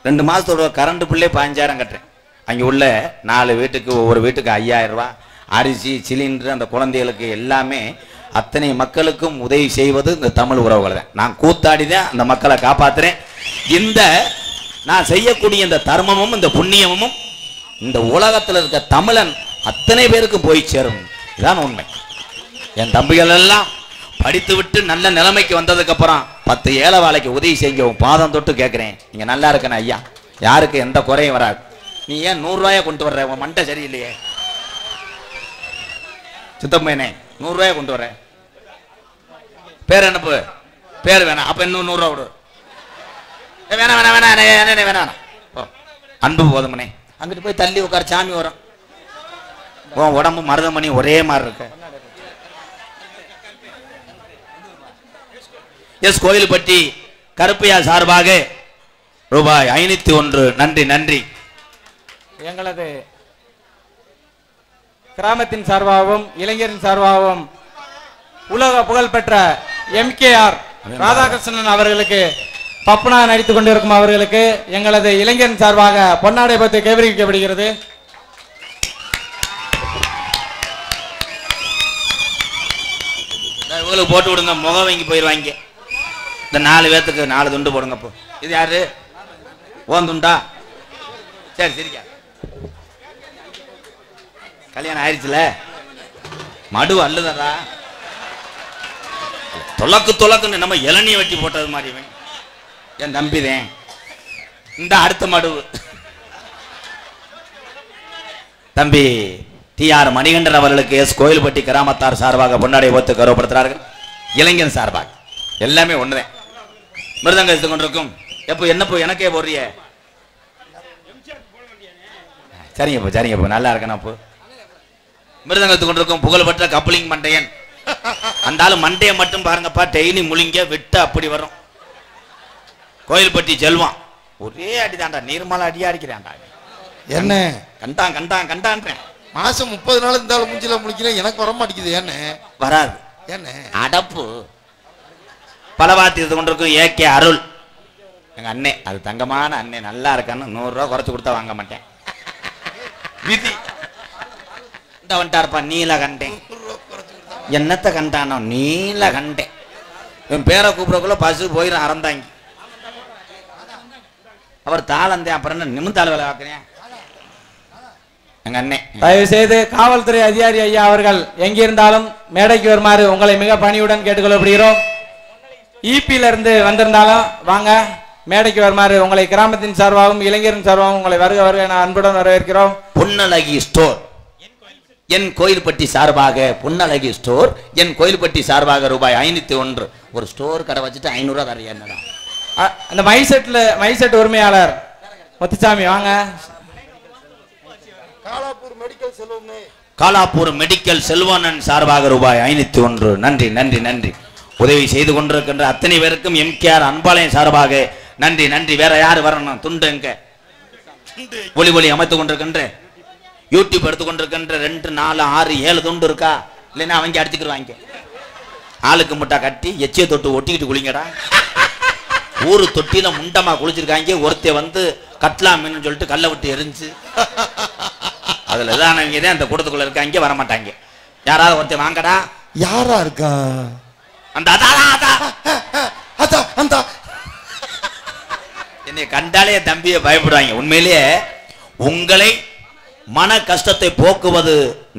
[SPEAKER 4] 2 மாசத்தோட கரண்ட் பில்லே 15,000 கட்டுறேன். அங்கே உள்ள 4 வீட்டுக்கு ஒவ்வொரு வீட்டுக்கு 5,000 ரூபாய், அரிசி, சிலிண்டர், அந்த குழந்தைகளுக்கு எல்லாமே அத்தனை மக்களுக்கும் உதவி செய்வது இந்த தமிழ் உறவுகள் தான். நான் கூத்தாடி தான் அந்த மக்களை காப்பாத்துறேன். இந்த நான் செய்யக்கூடிய இந்த தர்மமும் இந்த புண்ணியமும் இந்த உலகத்தில் இருக்க தமிழன் அத்தனை பேருக்கு போய் சேரும். இதுதான் உண்மை. என் தம்பிகள் எல்லாம் படித்து விட்டு நல்ல நிலைமைக்கு வந்ததுக்கு அப்புறம் 10 ஏழை வேலைக்கு உதவி செய்ய பாதம் தொட்டு கேட்கிறேன். நீங்க நல்லா இருக்கணும் ஐயா, யாருக்கு எந்த குறையும் வராது. நீ ஏன் 100 ரூபாயை கொண்டு வர்ற? உன் மண்டை சரியில்லையே. சித்தப்பையனே 100 ரூபாயை கொண்டு வர்ற, பேர் அனுப்பு. பேர் வேணாம், அப்ப இன்னும் 100 ரூபா விடு. வேணாம் வேணாம் வேணாம் வேணாம். அன்பு போதுமனே, அங்கிட்டு போய் தள்ளி உட்கார, சாமி வரும். உன் உடம்பு மருதமணி ஒரே மாதிரி இருக்கு. எஸ் கோயில்பட்டி கருப்பையா சார்பாக ரூபாய் 501. நன்றி நன்றி.
[SPEAKER 1] எங்களது கிராமத்தின் சார்பாகவும் இளைஞரின் சார்பாகவும் உலக புகழ்பெற்ற எம்கேஆர் ராதாகிருஷ்ணன் அவர்களுக்கு, பப்புனா நடித்துக் கொண்டிருக்கும் அவர்களுக்கு எங்களது இளைஞரின் சார்பாக பொன்னாடை பற்றி கைவிரிக்கப்படுகிறது.
[SPEAKER 4] இவங்களுக்கு போட்டு விடுங்க, முகம் வாங்கி போயிடுவாங்க. இந்த 4 பேத்துக்கு 4 துண்டு போடுங்க. போ. இது யாரு? ஓன் துண்டா? சரி சரிக்கா, கல்யாணம் ஆயிடுச்சுல, மடு அல்லதா தொலக்குன்னு நம்ம இளநிய வெட்டி போட்டது மாதிரி. என் நம்பிதேன் இந்த அடுத்த மடு தம்பி TR மணிகண்டன் அவர்களுக்கு எஸ் கோயில்பட்டி கிராமத்தார் சார்பாக பொன்னாடை போத்து கௌரவப்படுத்துகிறார்கள். இளைஞன் சார்பாக எல்லாமே ஒண்ணுதான். மிருதங்க எடுத்து கொண்டிருக்கும். எப்போ என்னப்போ எனக்கே போடுறிய? சரிங்கப்போ சரிங்கப்போ, நல்லா இருக்கணும். அப்போ மிருதங்க எடுத்து கொண்டிருக்கும் புகழ்பெற்ற கப்ளிங் மண்டையன். அந்த ஆளு மண்டையை மட்டும் பாருங்கப்பா, டெய்லி முழிங்க விட்டு அப்படி வரும். கோயில்பட்டி செல்வான் ஒரே அடிதான்டா, நீர்மலை அடியா அடிக்கிறான்டா.
[SPEAKER 5] என்ன
[SPEAKER 4] கண்டான் கண்டான் கண்டான்றேன்.
[SPEAKER 5] மாசம் 30 நாள் இருந்தாலும் மூஞ்சில முடிக்கிறேன், எனக்கு வர மாட்டேங்குது. என்ன
[SPEAKER 4] வராது?
[SPEAKER 5] என்ன
[SPEAKER 4] அடப்பு. பலவாத்தி கொண்டிருக்கும் ஏகே அருள் எங்க அண்ணே, அது தங்கமான அண்ணே, நல்லா இருக்கான்னு 100 ரூபா குறைச்சு கொடுத்தா வாங்க மாட்டேன். விதி இந்த வந்துட்டாருப்பா நீலகண்டேன். என்னத்தை கண்டானோ? நீலகண்டேன். என் பேரை கூப்பிடக்குள்ள பசு போயிடும் அறந்தாங்க. அவர் தாளந்தேன், அப்புறம் என்ன நிமிந்தாள் வேலை பார்க்குறேன் எங்க அண்ணே.
[SPEAKER 1] தயவு செய்து காவல்துறை அதிகாரி ஐயா அவர்கள் எங்கிருந்தாலும் மேடைக்கு வருமாறு உங்களை மிக பணியுடன் கேட்டுக்கொள்ளப்படுகிறோம். ஈபியில இருந்து வந்திருந்தாலும் வாங்க, மேடைக்கு வருமாறு உங்களை கிராமத்தின் சார்பாகவும் இளைஞரின் சார்பாகவும் உங்களை வருக வருக நான் அன்புடன் வரவேற்கிறோம்.
[SPEAKER 4] பொன்னழகி ஸ்டோர் என் கோயில்பட்டி சார்பாக, பொன்னழகி ஸ்டோர் என் கோயில்பட்டி சார்பாக ரூபாய் 501. ஒரு ஸ்டோர் கடை வச்சுட்டு 500 ரூபா தரையா? என்னடா
[SPEAKER 1] அந்த மைசெட் உரிமையாளர் முத்துசாமி வாங்க.
[SPEAKER 5] காலாப்பூர் மெடிக்கல் செல்வமே
[SPEAKER 4] காலாப்பூர் மெடிக்கல் செல்வனன் சார்பாக ரூபாய் 501. நன்றி நன்றி நன்றி. உதவி செய்து கொண்டிருக்கின்ற அத்தனை பேருக்கும் எம்கேஆர் அன்பாலயம் சார்பாக நன்றி நன்றி. வேற யாரு வரணும்? துண்டு எங்க ஒளி ஒளி அமைத்துக் கொண்டிருக்கின்ற யூடியூப் எடுத்துக் கொண்டிருக்கின்ற 2 4 6 7 துண்டு இருக்கா? இல்லைன்னா அவங்க அடிச்சுக்கிடுவாங்க. ஆளுக்கு முட்டா கட்டி எச்சிய தொட்டு ஒட்டிக்கிட்டு குளிங்கடா. ஊரு தொட்டியில முண்டமா குளிச்சிருக்காங்க. ஒருத்த வந்து கட்டலாமின்னு சொல்லிட்டு கல்லை விட்டு எரிஞ்சு அதுல தான் அந்த கூட்டத்துக்குள்ள இருக்காங்க, வர மாட்டாங்க. யாராவது ஒருத்தர் வாங்கடா.
[SPEAKER 5] யாரா இருக்கா?
[SPEAKER 4] அந்த என்னை கண்டாலே தம்பியை பயப்படுவாங்க. உண்மையிலேயே உங்களை மன கஷ்டத்தை போக்குவது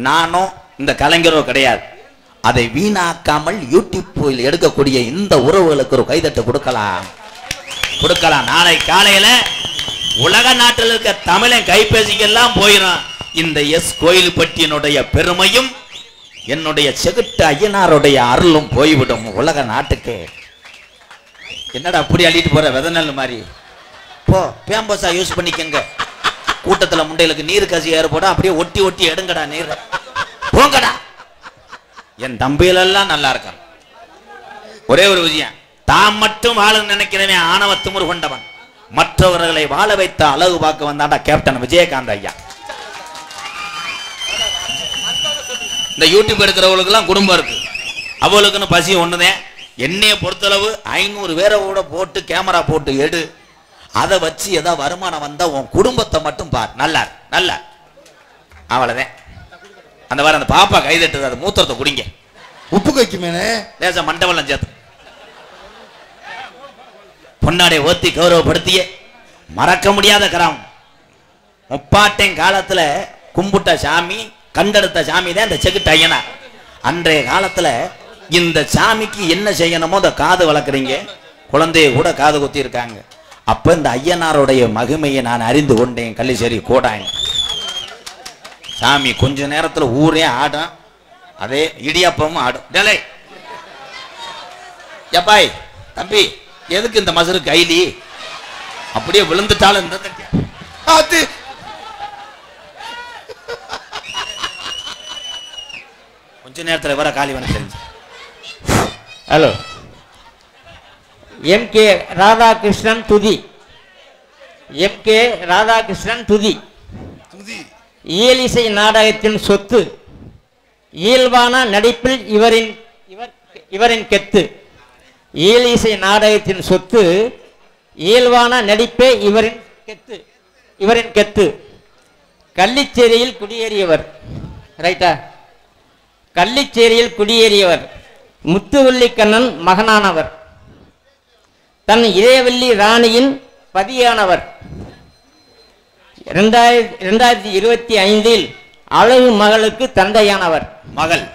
[SPEAKER 4] நானும் இந்த கலைஞரோ கிடையாது. அதை வீணாக்காமல் யூடியூப்பில் எடுக்கக்கூடிய இந்த உறவுகளுக்கு ஒரு கைதட்டை கொடுக்கலாம். நாளை காலையில உலக நாட்டில் இருக்க தமிழன் கைபேசிக்கெல்லாம் போயிடும். இந்த எஸ் கோயில்பட்டியினுடைய பெருமையும் என்னுடைய செகுட்டு ஐயனாருடைய அருளும் போய்விடும் உலக நாட்டுக்கு. என்னடா அப்படி அள்ளிட்டு போற வெதநெல் மாதிரி? போ பேம்பஸா யூஸ் பண்ணிக்கங்க. கூட்டத்துல முண்டைகளுக்கு நீர் கசி ஏற்பட அப்படியே ஒட்டி ஒட்டி எடுங்கடா நீர். போங்கடா. என் தம்பிகளெல்லாம் நல்லா இருக்கான். ஒரே ஒரு விஷயம், தான் மட்டும் வாழ நினைக்கிறவன் ஆணவ திமிரு கொண்டவன். மற்றவர்களை வாழ வைத்த அழகு பார்க்க வந்தாண்டா கேப்டன் விஜயகாந்த் ஐயா. இந்த யூடியூப் எடுக்கிறவங்களுக்கு எல்லாம் குடும்பம் இருக்கு, அவளுக்குன்னு பசி ஒண்ணுதான். என்னைய பொறுத்தளவு 500 பேரை கூட போட்டு கேமரா போட்டு எடு, அதை வச்சு ஏதாவது வருமானம் வந்தா உன் குடும்பத்தை மட்டும் பார். நல்லா நல்லா அவ்வளவுதான். அந்த வாரம் அந்த பாப்பா கைதட்டுது, அது மூத்திரத்தை குடிங்க.
[SPEAKER 5] உப்பு கைக்குமேனே
[SPEAKER 4] லேசா மண்டவெல்லாம் சேர்த்து பொன்னாடை ஓத்தி கௌரவப்படுத்திய மறக்க முடியாத கிராமம். முப்பாட்டன் காலத்துல கும்பிட்ட சாமி, கண்டெடுத்த சாமி தான் இந்த செகுட்டு ஐயனார். அன்றைய காலத்துல இந்த சாமிக்கு என்ன செய்யணுமோ அந்த காது வளர்க்குறீங்க, குழந்தைய கூட காது குத்தி இருக்காங்க. அப்ப இந்த ஐயனாருடைய மகிமையை நான் அறிந்து கொண்டேன். கள்ளிச்சேரி கோடாங்க சாமி கொஞ்ச நேரத்துல ஊரே ஆடும், அதே இடியாப்பமும் ஆடும். டேலே எப்பாய் தம்பி, எதுக்கு இந்த மசரு கைலி அப்படியே விழுந்துட்டாலும் அது கொஞ்ச நேரத்தில் வர காலி வந்து தெரிஞ்சு.
[SPEAKER 6] Hello, MK. ராதாகிருஷ்ணன் துதி. எம்.கே. ராதாகிருஷ்ணன் துதி இயலிசை நாடகத்தின் சொத்து. இயல்பான நடிப்பில் இவரின் கெத்து. இயலிசை நாடகத்தின் சொத்து, இயல்பான நடிப்பே இவரின் கெத்து. கள்ளிச்சேரியில் குடியேறியவர். ரைட்டா? கள்ளிச்சேரியில் குடியேறியவர். முத்துவல்லிக்கண்ணன் மகனானவர். தன் இதயவல்லி ராணியின் பதியானவர். 2025 அழகு மகளுக்கு தந்தையானவர்.
[SPEAKER 4] மகள்.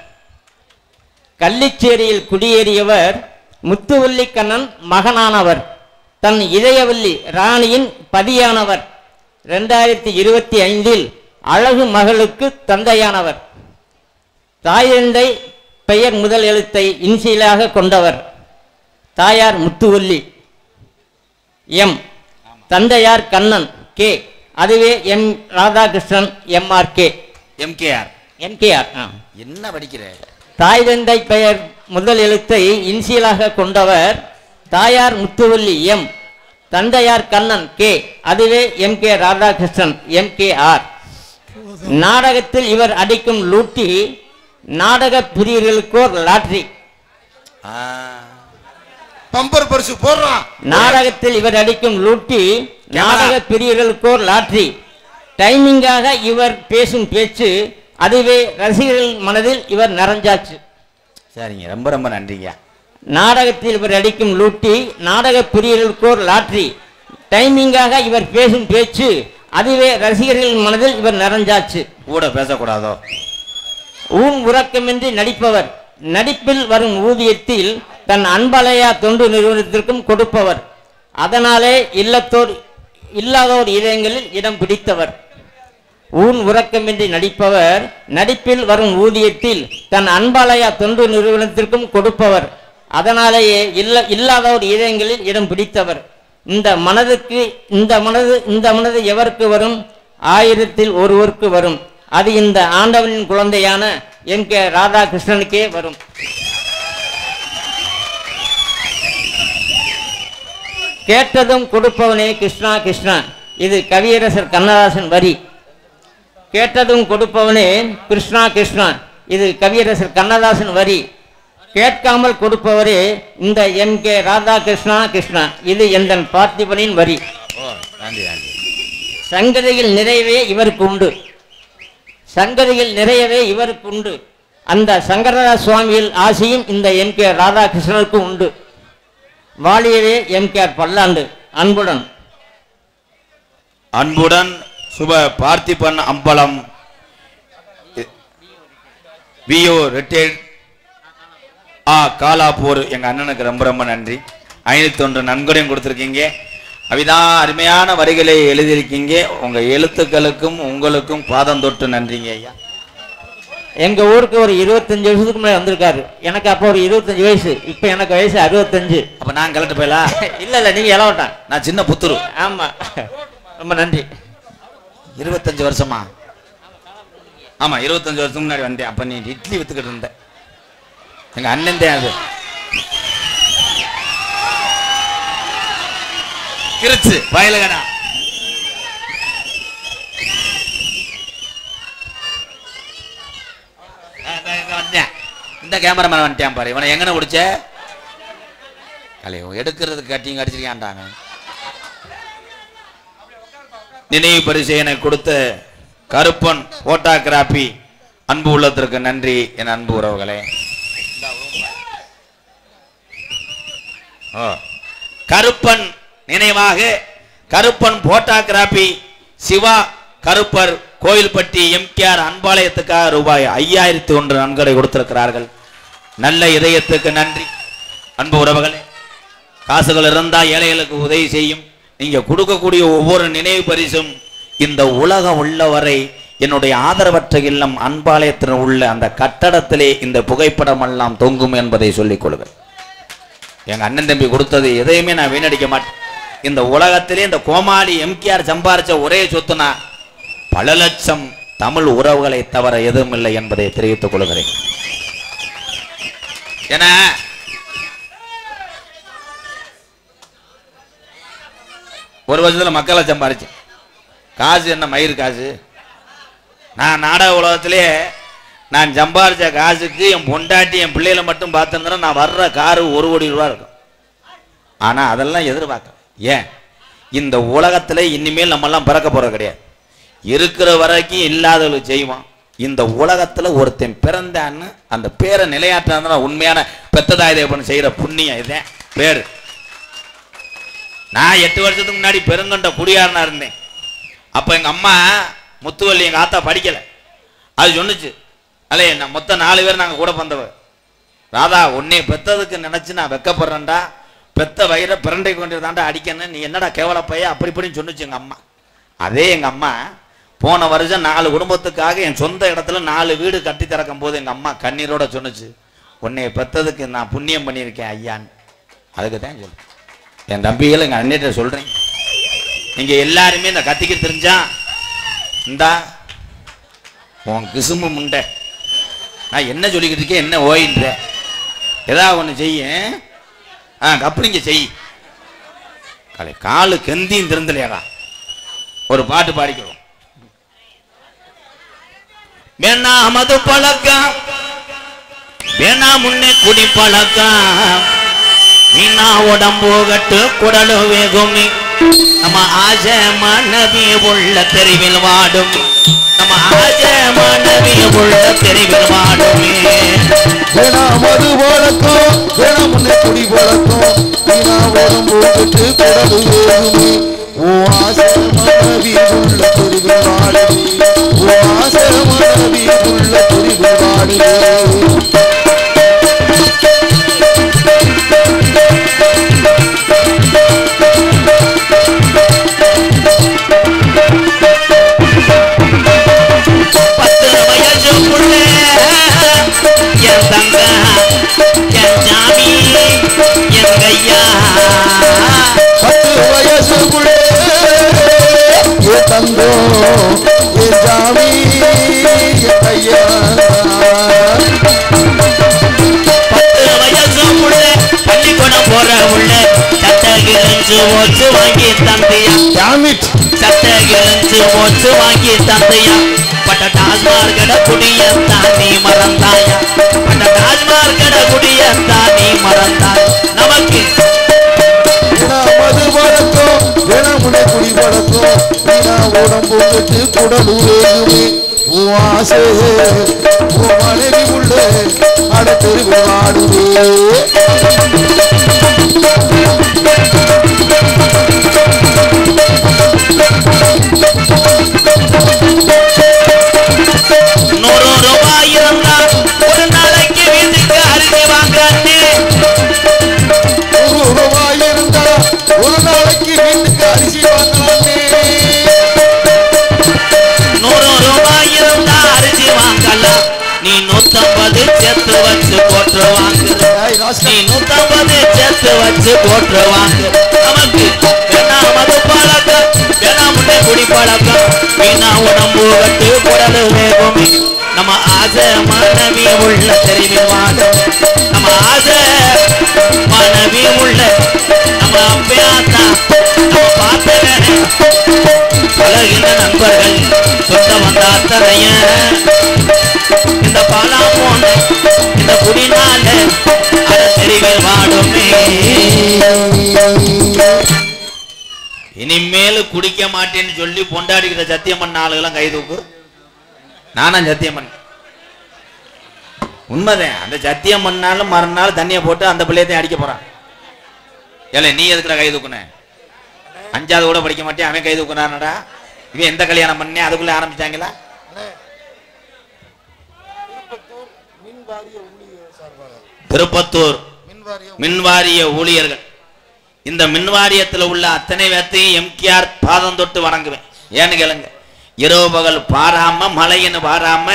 [SPEAKER 6] கள்ளிச்சேரியில் குடியேறியவர், முத்துவல்லிக்கண்ணன் மகனானவர், தன் இதயவல்லி ராணியின் பதியானவர். 2025 அழகு மகளுக்கு தந்தையானவர். தாயந்தை பெயர் முதல் எழுத்தை இன்சியலாக கொண்டவர். தாயார் முத்துவல்லி எம், தந்தையார் கண்ணன் கே, அதுவே எம் ராதாகிருஷ்ணன் எம்ஆர்கே
[SPEAKER 4] எம்கேஆர். என்ன படிக்கிற?
[SPEAKER 6] தாய் தந்தை பெயர் முதல் எழுத்தை இன்சியலாக கொண்டவர். தாயார் முத்துவல்லி எம், தந்தையார் கண்ணன் கே, அதுவே எம்.கே. ராதாகிருஷ்ணன் எம்கேஆர். நாடகத்தில் இவர் அடிக்கும் லூட்டி நாடக பிரியர்களுக்கோர் லாட்ரி.
[SPEAKER 5] பம்பர் பரிசு போடுறான்.
[SPEAKER 6] நாடகத்தில் இவர் அடிக்கும் லூட்டி நாடக பிரியர்களுக்கோர் லாட்ரி. டைமிங்காக இவர் பேசும் பேச்சு, அதுவே ரசிகர்கள் மனதில் இவர் நிறைஞ்சாச்சு.
[SPEAKER 4] சரிங்க, ரொம்ப ரொம்ப நன்றிங்க.
[SPEAKER 6] நாடகத்தில் இவர் அடிக்கும் லூட்டி நாடக பிரியர்களுக்கோர் லாட்ரி. டைமிங்காக இவர் பேசும் பேச்சு, அதுவே ரசிகர்கள் மனதில் இவர் நிறைஞ்சாச்சு.
[SPEAKER 4] கூட பேசக்கூடாதோ?
[SPEAKER 6] ஊன் உறக்கமின்றி நடிப்பவர். நடிப்பில் வரும் ஊதியத்தில் தன் அன்பலையா தொண்டு நிறுவனத்திற்கும் கொடுப்பவர். அதனாலே இல்லாதோர் இதயங்களில் இடம் பிடித்தவர். ஊன் உறக்கமின்றி நடிப்பவர். நடிப்பில் வரும் ஊதியத்தில் தன் அன்பலையா தொண்டு நிறுவனத்திற்கும் கொடுப்பவர். அதனாலேயே இல்லாதோர் இதயங்களில் இடம் பிடித்தவர். இந்த மனது எவருக்கு வரும்? 1000ல் ஒருவருக்கு வரும். அது இந்த ஆண்டவனின் குழந்தையான என் கே ராதாகிருஷ்ணனுக்கே வரும். கேட்டதும் கொடுப்பவனே கிருஷ்ணா கிருஷ்ணா, இது கவியரசர் கண்ணதாசன் வரி. கேட்டதும் கொடுப்பவனே கிருஷ்ணா கிருஷ்ணா, இது கவியரசர் கண்ணதாசன் வரி. கேட்காமல் கொடுப்பவரே இந்த என் கே ராதாகிருஷ்ணா கிருஷ்ணா, இது எந்தன் பார்த்திபனின் வரி. சங்கதியில் நிறையவே இவருக்கு உண்டு, சங்கதியில் நிறையவே இவருக்கு உண்டு. அந்த சங்கரதாஸ் சுவாமியில் ஆசையும் இந்த என் கே ராதாகிருஷ்ணனுக்கு உண்டு. வாழியவே எம் கே பல்லாண்டு. அன்புடன்
[SPEAKER 4] அன்புடன் சுப பார்த்திபன் அம்பலம் விஓ ரிட்டையர்ட் காலாப்பூர் எங்க அண்ணனுக்கு ரொம்ப ரொம்ப நன்றி. 501 நன்கொடையும் கொடுத்துருக்கீங்க. அவிதான் அருமையான வரிகளை எழுதியிருக்கீங்க. உங்க எழுத்துக்களுக்கும் உங்களுக்கும் பாதம் தொட்டு நன்றிங்க ஐயா.
[SPEAKER 6] எங்க ஊருக்கு ஒரு 25 வருஷத்துக்கு முன்னாடி வந்திருக்காரு. எனக்கு அப்போ ஒரு 25 வயசு, இப்ப எனக்கு வயசு 65.
[SPEAKER 4] அப்ப நான் கலட்டு போயலாம்.
[SPEAKER 6] இல்ல இல்ல, நீங்க இளவட்டான்,
[SPEAKER 4] நான் சின்ன புத்துரு.
[SPEAKER 6] ஆமா, ரொம்ப நன்றி.
[SPEAKER 4] 25 வருஷமா? ஆமா, 25 வருஷத்துக்கு முன்னாடி வந்தேன். அப்ப நீ இட்லி வித்துக்கிட்டு இருந்த எங்க அண்ணன் தான். அது கிருச்சு வயலுகடா. இந்த கேமராமேன் வந்துட்டான் பாரு. இவனை எங்கன குடிச்ச கலையோ எடுக்கிறதுக்கு கட்டியும் கடிச்சிருக்கான்டாங்க. நினைவு பரிசை எனக்கு கொடுத்த கருப்பன் போட்டோகிராபி அன்பு உள்ளத்திற்கு நன்றி என் அன்பு உறவுகளே. கருப்பன் நினைவாக கருப்பன் போட்டோகிராபி சிவா கருப்பர் கோயில்பட்டி எம்கேஆர் அன்பாலயத்துக்காக ரூபாய் 5001 நன்கொடை கொடுத்திருக்கிறார்கள். நல்ல இதயத்துக்கு நன்றி. அன்பு உறவுகளே, காசுகள் இருந்தா ஏழைகளுக்கு உதவி செய்யும். நீங்க கொடுக்கக்கூடிய ஒவ்வொரு நினைவு பரிசும் இந்த உலகம் உள்ளவரை என்னுடைய ஆதரவற்ற இல்லம் அன்பாலயத்தில் உள்ள அந்த கட்டடத்திலே இந்த புகைப்படம் எல்லாம் தொங்கும் என்பதை சொல்லிக் கொள்கிறேன். எங்க அண்ணன் தம்பி கொடுத்தது எதையுமே நான் வீணடிக்க மாட்டேன். இந்த உலகத்திலே இந்த கோமாளி எம்கேஆர் சம்பாரிச்ச ஒரே சொத்துனா பல லட்சம் தமிழ் உறவுகளை தவிர எதுவும் இல்லை என்பதை தெரிவித்துக் கொள்கிறேன். என ஒரு வருஷத்துல மக்களை சம்பாரிச்சேன். காசு என்ன மயிர் காசு? நான் நாடக உலகத்திலே நான் சம்பாரிச்ச காசுக்கு என் பொண்டாட்டி என் பிள்ளைகளை மட்டும் பார்த்துருந்தேன்னா நான் வர்ற காரு 1 கோடி ரூபா இருக்கும். ஆனா அதெல்லாம் எதிர்பார்க்க. ஏன் இந்த உலகத்துல இனிமேல் நம்மெல்லாம் பிறக்க போறது கிடையாது. இருக்கிற வரைக்கும் இல்லாதவங்களுக்கு செய்வான். இந்த உலகத்துல ஒருத்தன் பிறந்தான்னு அந்த பேரை நிலையாற்ற உண்மையான பெத்ததாய் தேவன் செய்யற புண்ணியம் இதுதான் பேரு. நான் 8 வருஷத்துக்கு முன்னாடி பெருங்கொண்ட குடியாரனா இருந்தேன். அப்ப எங்க அம்மா முத்துவள்ளி எங்க ஆத்தா படிக்கல. அது சொன்னுச்சு, அல்ல என்ன மொத்தம் 4 பேர் நாங்க கூட வந்தவ. ராதா, உன்னை பெத்ததுக்கு நினைச்சு நான் வெக்கப்படுறேன்டா. பெத்த வயிறை பிரண்டை கொண்டு தாண்டா அடிக்கணும். நீ என்னடா கேவலப்பையா அப்படி இப்படின்னு சொன்னுச்சு எங்க அம்மா. அதே எங்க அம்மா போன வருஷம் 4 குடும்பத்துக்காக என் சொந்த இடத்துல 4 வீடு கட்டி திறக்கும் போது எங்க அம்மா கண்ணீரோட சொன்னுச்சு, உன்னை பெத்ததுக்கு நான் புண்ணியம் பண்ணியிருக்கேன் ஐயான்னு. அதுக்கு தான் சொல்லு என் தம்பிகள் எங்க அண்ணிட்ட சொல்றேன். நீங்க எல்லாருமே இந்த கத்திக்கு தெரிஞ்சா இந்தா உன் கிசும்பு முண்டை நான் என்ன சொல்லிக்கிட்டு இருக்கேன், என்ன ஓயின்ற ஏதாவது ஒன்று செய்ய கப்பலிங்க செய். காலு கெந்தியும் திறந்தலையாடா. ஒரு பாட்டு பாடிக்கிறோம். வேணா மது பழக்கம், வேணா முன்னே குடி பழக்கம், வீணா உடம்பு கட்டு குடலு வேகுமி, நம்ம ஆசை மனைவி உள்ள தெருவில் வாடும், நம்ம ஆசை மனைவி உள்ள தெருவில் வாடுமே.
[SPEAKER 5] வேணா மது பழக்கம், வேணா முன்னே குடி பழக்கம், வீணா உடம்பு கட்டு குடலு வேகுமி, ஓ ஆசை மனைவி உள்ள தெருவில் வாடுமே, ஓ ஆசை மனைவி உள்ள தெருவில் வாடுமே. தங்கோ என் ஜாமி
[SPEAKER 4] கிழிஞ்சு போச்சு வாங்கி தந்தையா சட்டை கிழிஞ்சு போச்சு வாங்கி தந்தையா பட்ட டாஸ்மார் கட குடிய தானி மறந்தாயா பட்ட டாஸ்மார் கட குடிய தானி மறந்தாய் நமக்கு
[SPEAKER 5] மது பழக்கம் தினமுனை குடி பழக்கம் உடம்பு கட்டு குடலு வேகுமே ஆசை மனைவி உள்ள அடுத்தெருவு வாடுவே
[SPEAKER 4] ₹100 இருந்தா ஒரு நாளைக்கு வீட்டுக்கு அரிசி வாங்காதே
[SPEAKER 5] ₹100 இருந்தா ஒரு நாளைக்கு வீட்டுக்கு அரிசி வாங்கலாமே
[SPEAKER 4] ₹100 இருந்தா அரிசி வாங்கலாம் நீ 150 சேர்த்து வச்சு போட்டு வாங்கு நீ 150 சேர்த்து வச்சு போட்டு வாங்கு நமக்கு வேணா மது பழக்கம் வேணா முட்டை குடி பழக்கம் வீணா உடம்பு கட்டு குடலு வேகுமே நம்ம ஆசை மனைவி உள்ள தெரிவில் வாடும் நம்ம ஆசை மனைவி உள்ள நம்ம அப்பையாத்தா நம்ம பார்த்த பழகின நண்பர்கள் சொந்த வந்த அத்தனைய இந்த பாலா போன இந்த குடினால அட தெரிவில் வாடுமே இனிமேல் குடிக்க மாட்டேன்னு சொல்லி பொண்டாடிக்கிற சத்தியம் பண்ண ஆளுகெல்லாம் கை தூக்கு நானும் சத்தியம் பண்ண உண்மைதான் அந்த சத்தியம் பண்ணாலும் மறுநாள் தண்ணியை போட்டு அந்த பிள்ளையத்தையும் அடிக்க போறான் ஏல நீ எதுக்குடா கை தூக்குன 5வது கூட படிக்க மாட்டேன் அவன் கை தூக்குனானடா இவன் எந்த கல்யாணம் பண்ணே அதுக்குள்ள ஆரம்பிச்சாங்களா திருப்பத்தூர் மின்வாரிய ஊழியர்கள் இந்த மின்வாரியத்தில் உள்ள அத்தனை பேர்த்தையும் எம்கேஆர் பாதம் தொட்டு வணங்குவேன் ஏன்னு கேளுங்க இரவு பகல் பாராம மழைன்னு பாராம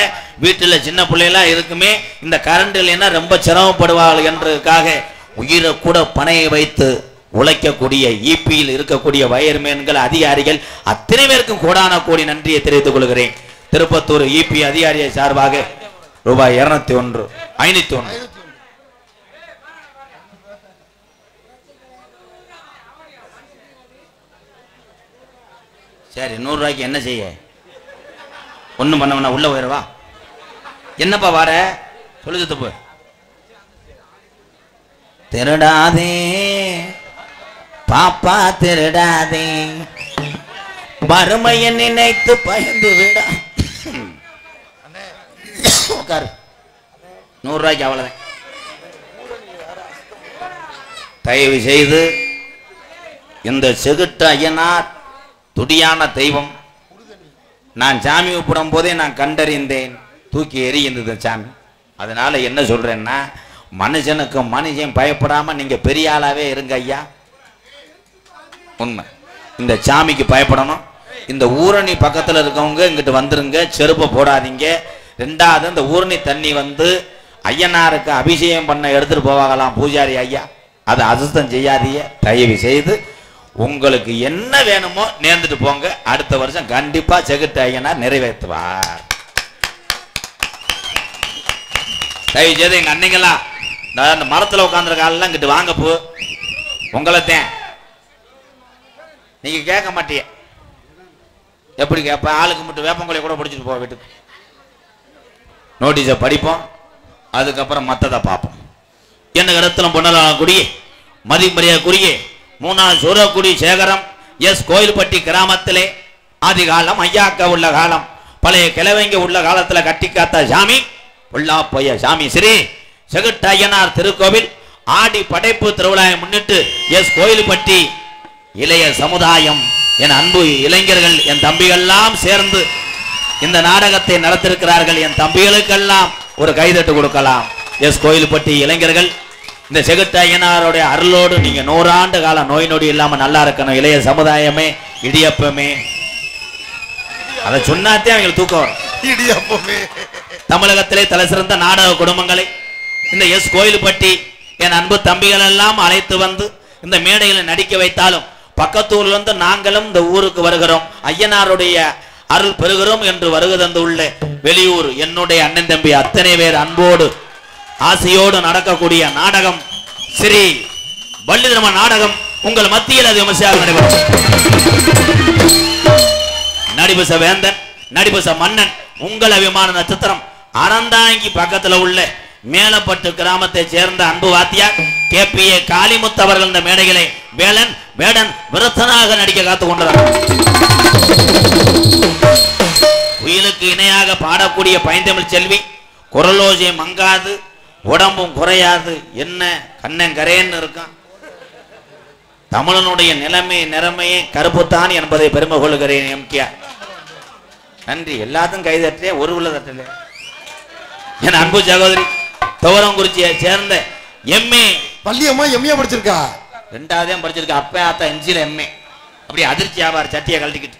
[SPEAKER 4] வீட்டுல சின்ன பிள்ளைகளா இருக்குமே இந்த கரண்ட் இல்லைன்னா ரொம்ப சிரமப்படுவார்கள் என்றதுக்காக உயிரை கூட பணையை வைத்து உழைக்கக்கூடிய ஈபியில் இருக்கக்கூடிய வயர்மேன்கள் அதிகாரிகள் அத்தனை பேருக்கும் கோடான கோடி நன்றியை தெரிவித்துக் கொள்கிறேன் திருப்பத்தூர் ஈபி அதிகாரியை சார்பாக ரூபாய் 201 501 சரி 100 ரூபாய்க்கு என்ன செய்ய ஒன்றும் பண்ண உள்ள போயிடுவா என்னப்பா வார சொல்லு தப்பு திருடாதே பாப்பா திருடாதே வறுமையை நினைத்து பயந்து விட உட்காரு 100 ரூபாய்க்கு அவ்வளவுதான் தயவு செய்து இந்த செகுட்டு ஐயனார் துடியான தெய்வம் நான் சாமி கூப்பிடும் போதே நான் கண்டறிந்தேன் தூக்கி எறிந்தது சாமி அதனால என்ன சொல்றேன்னா மனுஷனுக்கு மனுஷன் பயப்படாம நீங்க பெரிய ஆளாவே இருங்க ஐயா உண்மை இந்த சாமிக்கு பயப்படணும் இந்த ஊரணி பக்கத்துல இருக்கவங்க இங்கிட்டு வந்துருங்க செருப்பை போடாதீங்க 2வது இந்த ஊரணி தண்ணி வந்து ஐயனாருக்கு அபிஷேகம் பண்ண எடுத்துட்டு போவாங்களாம் பூஜாரி ஐயா அதை அசுத்தம் செய்யாதீங்க தயவு செய்து உங்களுக்கு என்ன வேணுமோ நேர்ந்துட்டு போங்க அடுத்த வருஷம் கண்டிப்பா செகுட்டு ஐயனார் நிறைவேற்றுவார் தயவு செய்து எங்க அன்னைங்களா அந்த மரத்துல உட்காந்துருக்காலாம் இங்கிட்டு வாங்க போ உங்களைத்தேன் நீங்க கேட்க மாட்டிய எப்படி கேட்ப ஆளுக்கு மட்டும் வேப்பங்கொலையை கூட பிடிச்சிட்டு போ வீட்டுக்கு நோட்டீஸை படிப்போம் அதுக்கப்புறம் மற்றதை பார்ப்போம் என்ன இடத்துல பொன்னலாக்குடியே மதிமரியாக்குரிய 3வது சூரக்குடி சேகரம் எஸ் கோயில்பட்டி கிராமத்திலே ஆதி காலம் ஐயாக்க உள்ள காலம் பழைய கிழவங்க உள்ள காலத்துல கட்டி காத்த சாமி உள்ளா போய சாமி ஸ்ரீ செகுட்டு ஐயனார் திருக்கோவில் ஆடி படைப்பு திருவிழாவை முன்னிட்டு எஸ் கோயில்பட்டி இளைய சமுதாயம் என் அன்பு இளைஞர்கள் என் தம்பிகள்லாம் சேர்ந்து இந்த நாடகத்தை நடத்திருக்கிறார்கள் என் தம்பிகளுக்கெல்லாம் ஒரு கைதட்டு கொடுக்கலாம் எஸ் கோயில்பட்டி இளைஞர்கள் இந்த செகுட்டு ஐயனாருடைய அருளோடு நீங்க 100 ஆண்டு காலம் நோய் நொடி இல்லாம நல்லா இருக்கணும் இளைய சமுதாயமே இடியப்பமே அதை சொன்னாத்தே அவங்களுக்கு தூக்கம் வரும்
[SPEAKER 5] இடியப்பமே
[SPEAKER 4] தமிழகத்திலே தலை சிறந்த நாடக குடும்பங்களை இந்த எஸ் கோயில்பட்டி என் அன்பு தம்பிகள் எல்லாம் அழைத்து வந்து இந்த மேடையில் நடிக்க வைத்தாலும் பக்கத்தூர்ல இருந்து நாங்களும் இந்த ஊருக்கு வருகிறோம் ஐயனாருடைய அருள் பெறுகிறோம் என்று வருகை தந்து உள்ள வெளியூர் என்னுடைய அண்ணன் தம்பி அத்தனை பேர் அன்போடு ஆசையோடு நடக்கக்கூடிய நாடகம் ஸ்ரீ வள்ளிதர்ம நாடகம் உங்கள் மத்தியில் அது விமர்சையாக நடைபெறும். நடிபச வேந்தன், நடிபச மன்னன், உங்கள் அபிமான நட்சத்திரம் அறந்தாங்கி பக்கத்துல உள்ள மேலப்பட்டு கிராமத்தை சேர்ந்த அன்பு வாத்தியார் KPA காளிமுத்து அவர்கள் இந்த மேடைகளை வேடன் விருத்தனாக நடிக்க காத்து கொண்டார். குயிலுக்கு இணையாக பாடக்கூடிய பைந்தமிழ் செல்வி, குரலோசை மங்காது, உடம்பும் குறையாது, என்ன கண்ணங்கரேன்னு இருக்கான். தமிழனுடைய நிறமையே கருப்புத்தான் என்பதை பெருமை கொள்கிறேன். எம்கேஆர் நன்றி. எல்லாத்துக்கும் கைதட்டே ஒரு உள்ள தட்டல. என் அன்பு சகோதரி துவரங்குறிச்சியை சேர்ந்த MA
[SPEAKER 5] பள்ளியம்மா MA படிச்சிருக்கா,
[SPEAKER 4] 2வது படிச்சிருக்கா. அப்ப ஆத்தா எஞ்சில MA. அப்படி அதிர்ச்சி ஆவார் சட்டியை கழட்டிக்கிட்டு.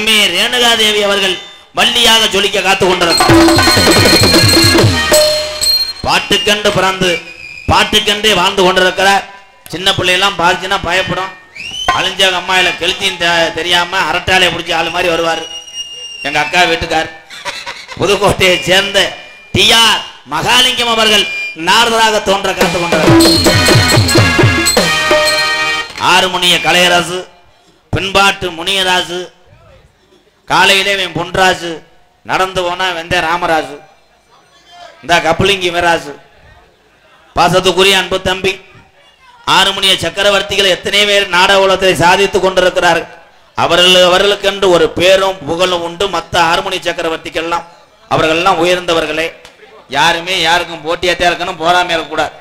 [SPEAKER 4] MA ரேணுகாதேவி அவர்கள் வள்ளியாக ஜொலிக்க காத்து கொண்டிருக்கிறார். பாட்டுக்கண்டு பிறந்து பாட்டுக்கண்டே வாழ்ந்து கொண்டிருக்கிறார். சின்ன பிள்ளையெல்லாம் பாதிச்சுன்னா பயப்படும். அழிஞ்ச அம்மாயில கெளுத்தின்னு தெரியாம அரட்டாலையை பிடிச்சி ஆளு மாதிரி வருவார். எங்க அக்கா வீட்டுக்கார் புதுக்கோட்டையை சேர்ந்த TR மகாலிங்கம் அவர்கள் நாரதராக தோன்ற காத்து கொண்டார். ஆறுமுனிய கலையரசு, பின்பாட்டு முனியராசு, காலையிலே பொன்ராசு, நடந்து போனா வெந்த ராமராசு, இந்த கப்புலிங்கி வீராசு, பாசத்துக்குரிய அன்பு தம்பி ஆறுமுனிய சக்கரவர்த்திகள் எத்தனை பேர் நாடக உலகத்தை சாதித்துக் கொண்டிருக்கிறார்கள். அவர்களுக்கென்று ஒரு பேரும் புகழும் உண்டு. மற்ற ஆறுமுனி சக்கரவர்த்திகள்லாம் அவர்கள்லாம் உயர்ந்தவர்களே. யாருமே யாருக்கும் போட்டியாத்தே இருக்கணும், போராமே இருக்கக்கூடாது.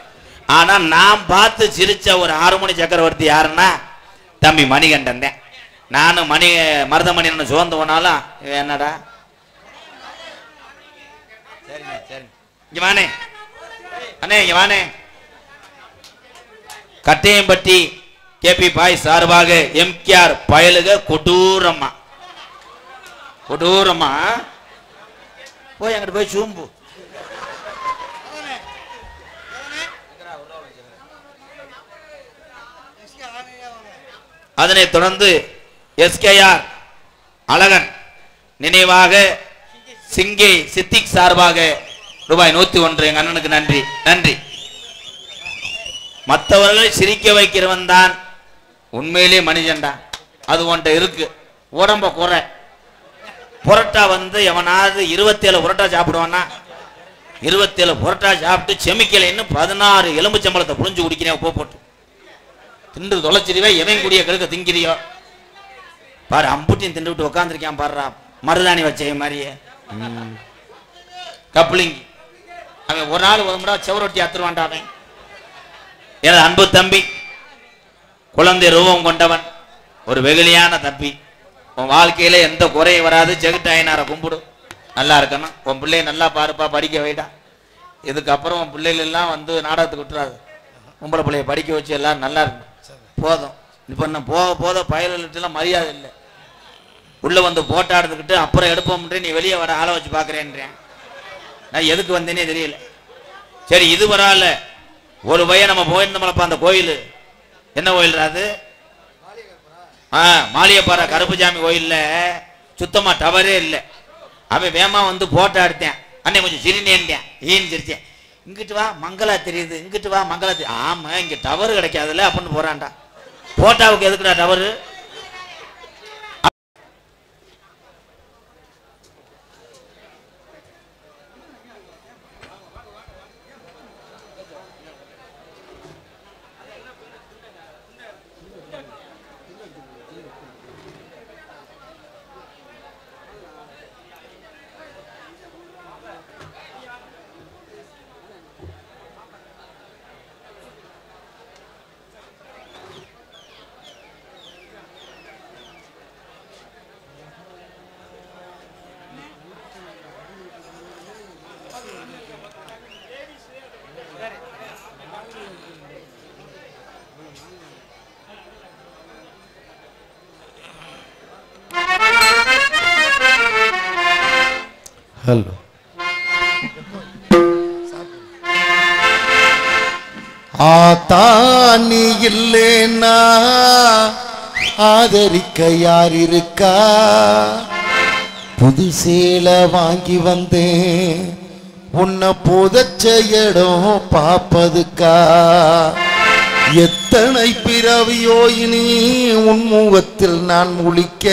[SPEAKER 4] ஆனா நான் பார்த்து சிரிச்ச ஒரு ஆறுமுனி சக்கரவர்த்தி யாருன்னா தம்பி மணிகண்டன் தான். நானும் மருதமணியன் சோர்ந்து போனாலும் என்னடா சரிங்க சரி இங்க வானே அண்ணே, இங்க வானே. கட்டையம்பட்டி KP பாய் சார்பாக MKR பயலுக கொடூரம்மா போய் அங்கிட்டு போய் சூம்பு. அதனைத் தொடர்ந்து SKR அழகன் நினைவாக சிங்கை சித்திக் சார்பாக ரூபாய் 101. எங்க அண்ணனுக்கு நன்றி நன்றி. மற்றவர்களை சிரிக்க வைக்கிறவன் தான் உண்மையிலே மனிதன்டா. அது ஒன்றை இருக்கு. உடம்ப குறை புரோட்டா எவனாவது 27 புரோட்டா சாப்பிடுவானா? 27 புரோட்டா சாப்பிட்டு செமிக்கலைன்னு 16 எலும்புச்சம்பளத்தை புழிஞ்சு குடிக்கிறேன். உப்பு போட்டு திண்டு தொலைச்சிருவே. எவன் கூடிய கெடுக்க திங்கிறியோ பாரு. அம்புட்டியும் திண்டு விட்டு உட்காந்துருக்கான் பாடுறா, மருதாணி வச்ச மாதிரியே. கப்ளிங் அவன் ஒரு நாள் ஒரு முறை செவரொட்டி அத்துருவான்டா அவன். எனது அன்பு தம்பி, குழந்தை ரூபம் கொண்டவன், ஒரு வெகுளியான தம்பி. உன் வாழ்க்கையில எந்த குறையும் வராது. ஜெகட்டாயினார கும்பிடு, நல்லா இருக்கணும். உன் பிள்ளைய நல்லா பாருப்பா, படிக்க வைடா. இதுக்கப்புறம் உன் பிள்ளைகள் எல்லாம் நாடகத்துக்கு விட்டுறாது. உங்களை பிள்ளைய படிக்க வச்சு எல்லாம் நல்லா இருக்கணும். போதும். இப்போ இன்னும் போத பயலுக்கெல்லாம் மரியாதை இல்லை. உள்ள போட்டா எடுத்துக்கிட்டு அப்புறம் எடுப்போம்ன்றே நீ வெளியே வர ஆளை வச்சு பார்க்குறேன்றேன். நான் எதுக்கு வந்தேனே தெரியல. சரி, இது வரால ஒரு பையன் நம்ம போயிருந்தோம்லப்பா அந்த கோயில். என்ன கோயில் அது? மாளிகைப்பாறை கருப்புசாமி கோயில்ல சுத்தமா டவரே இல்லை. அவன் வேமா போட்டோ எடுத்தேன். அன்னை கொஞ்சம் சிரினேன்ட்டேன். ஏன்னு சிரிச்சேன். இங்கிட்டு வா மங்களா தெரியுது, இங்கிட்டு வா மங்களா தெரியுது. ஆமா, இங்க டவர் கிடைக்காதுல்ல அப்படின்னு போறான்டா. போட்டாவுக்கு எதுக்குடா டவரு?
[SPEAKER 5] ஹலோ, ஆத்தானி இல்லேன்னா ஆதரிக்க யார் இருக்கா? புது சேலை வாங்கி வந்தேன் உன்னை புதைச்ச இடம் பாப்பதுக்கா? எத்தனை பிறவியோ இனி உன்முகத்தில் நான் முழிக்க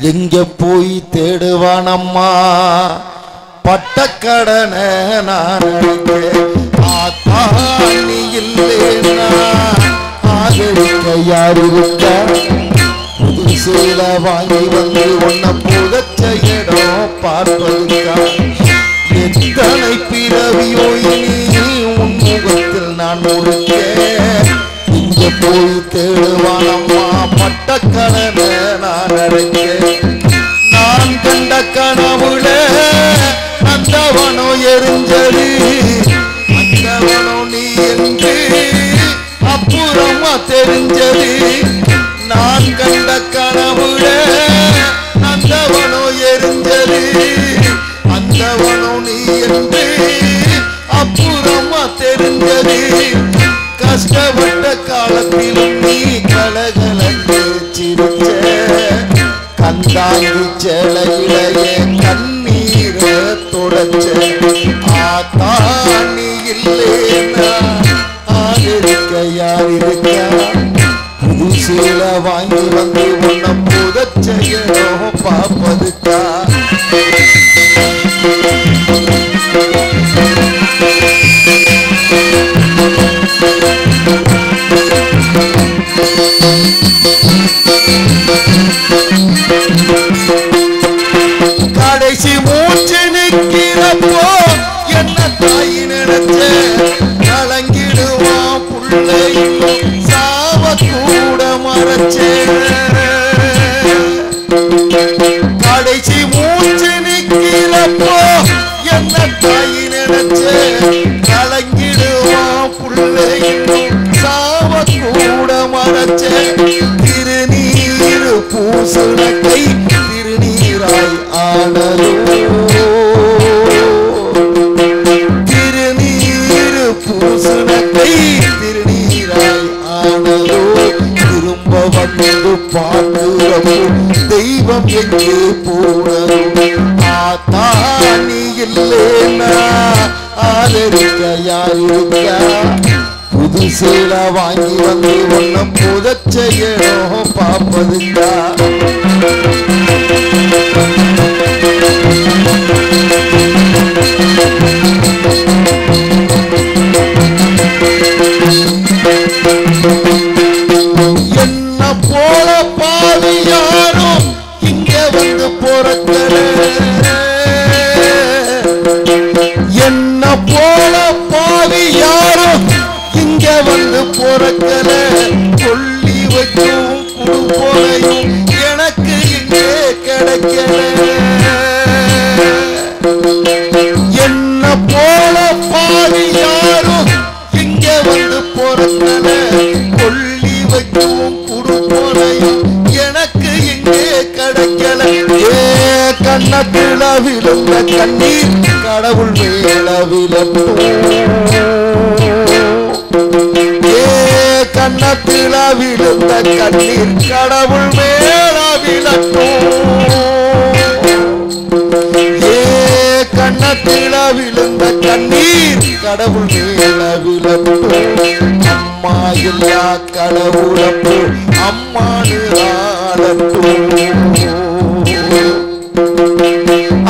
[SPEAKER 5] எங்க போய் தேடுவான் அம்மா பட்டக்கடனை நான் நீ இல்லைன்னா ஆதரிக்க யார் இருக்க புது சேலை வாங்கி வந்து உன்னை புகச்ச இடம் பார்ப்பதுக்கா எத்தனை பிறவியோ இனி உன் முகத்தில் நான் முழுக்க இங்க போய் தேடுவான் அம்மா பட்டக்கடனை நான் அடைக்க நான் கண்ட கனவுல அந்தவனோ எரிஞ்சது அந்தவனோ நீ என்று அப்புறமா தெரிஞ்சது நான் கண்ட கனவுல அந்தவனோ எரிஞ்சது அந்தவனோ நீ என்று அப்புறமா தெரிஞ்சது கஷ்டப்பட்ட காலத்திலும் நீ கலகலந்து சிரிச்ச கந்தாங்கி செலையிலேயே கண்ணீரை தொடச்ச ஆத்தா நீ இல்லைன்னா ஆதரிக்க யார் இருக்கா புது சேலை வாங்கி வந்து உன்னை புதச்ச இடம் பார்ப்பதுக்கா கடைசி மூச்சு நிற்கிறப்போ என்ன தாய் நினைச்ச கலங்கிடுவான் புள்ளையும் சாவ கூட மறைச்சே கடைசி மூச்சு நிற்கிறப்போ என்ன தாய் நினைச்ச கலங்கிடுவான் புள்ளையும் சாவ கூட மறைச்சே திருநீரு பூசுன கை திருநீராய் ஆனதோ திருநீரு பூசுன கை திருநீராய் ஆனதோ திரும்ப வந்து பார்க்கிறப்போ தெய்வம் எங்கே போனதோ ஆத்தா நீ இல்லைன்னா ஆதரிக்க யார் இருக்கா புது சேலை வாங்கி வந்து உன்னை புதச்ச இடம் பார்ப்பதுக்கா என்ன போல பாவி யாரும் இங்க வந்து பொறக்கல என்ன போல பாவி யாரும் இங்க வந்து பொறக்கல சொல்லி வைக்கும் குடும்பனையும் எனக்கு இங்கே கிடைக்கல என்ன போல பாவி யாரும் இங்க வந்து பொறக்கல கொல்லி வைக்கும் குடும்பனையும் எனக்கு இங்கே கிடைக்கல ஏ கண்ணத்துல விழுந்த கண்ணீர் கடவுள் மேல விழட்டும் ஏ கண்ணத்துல விழுந்த கண்ணீர் கடவுள் மேல விழட்டும் ஏ கண்ணத்துல விழுந்த கண்ணீர் கடவுள் மேல விழட்டும் அம்மா இல்லா கடவுளப்போ அம்மானு ஆளட்டும்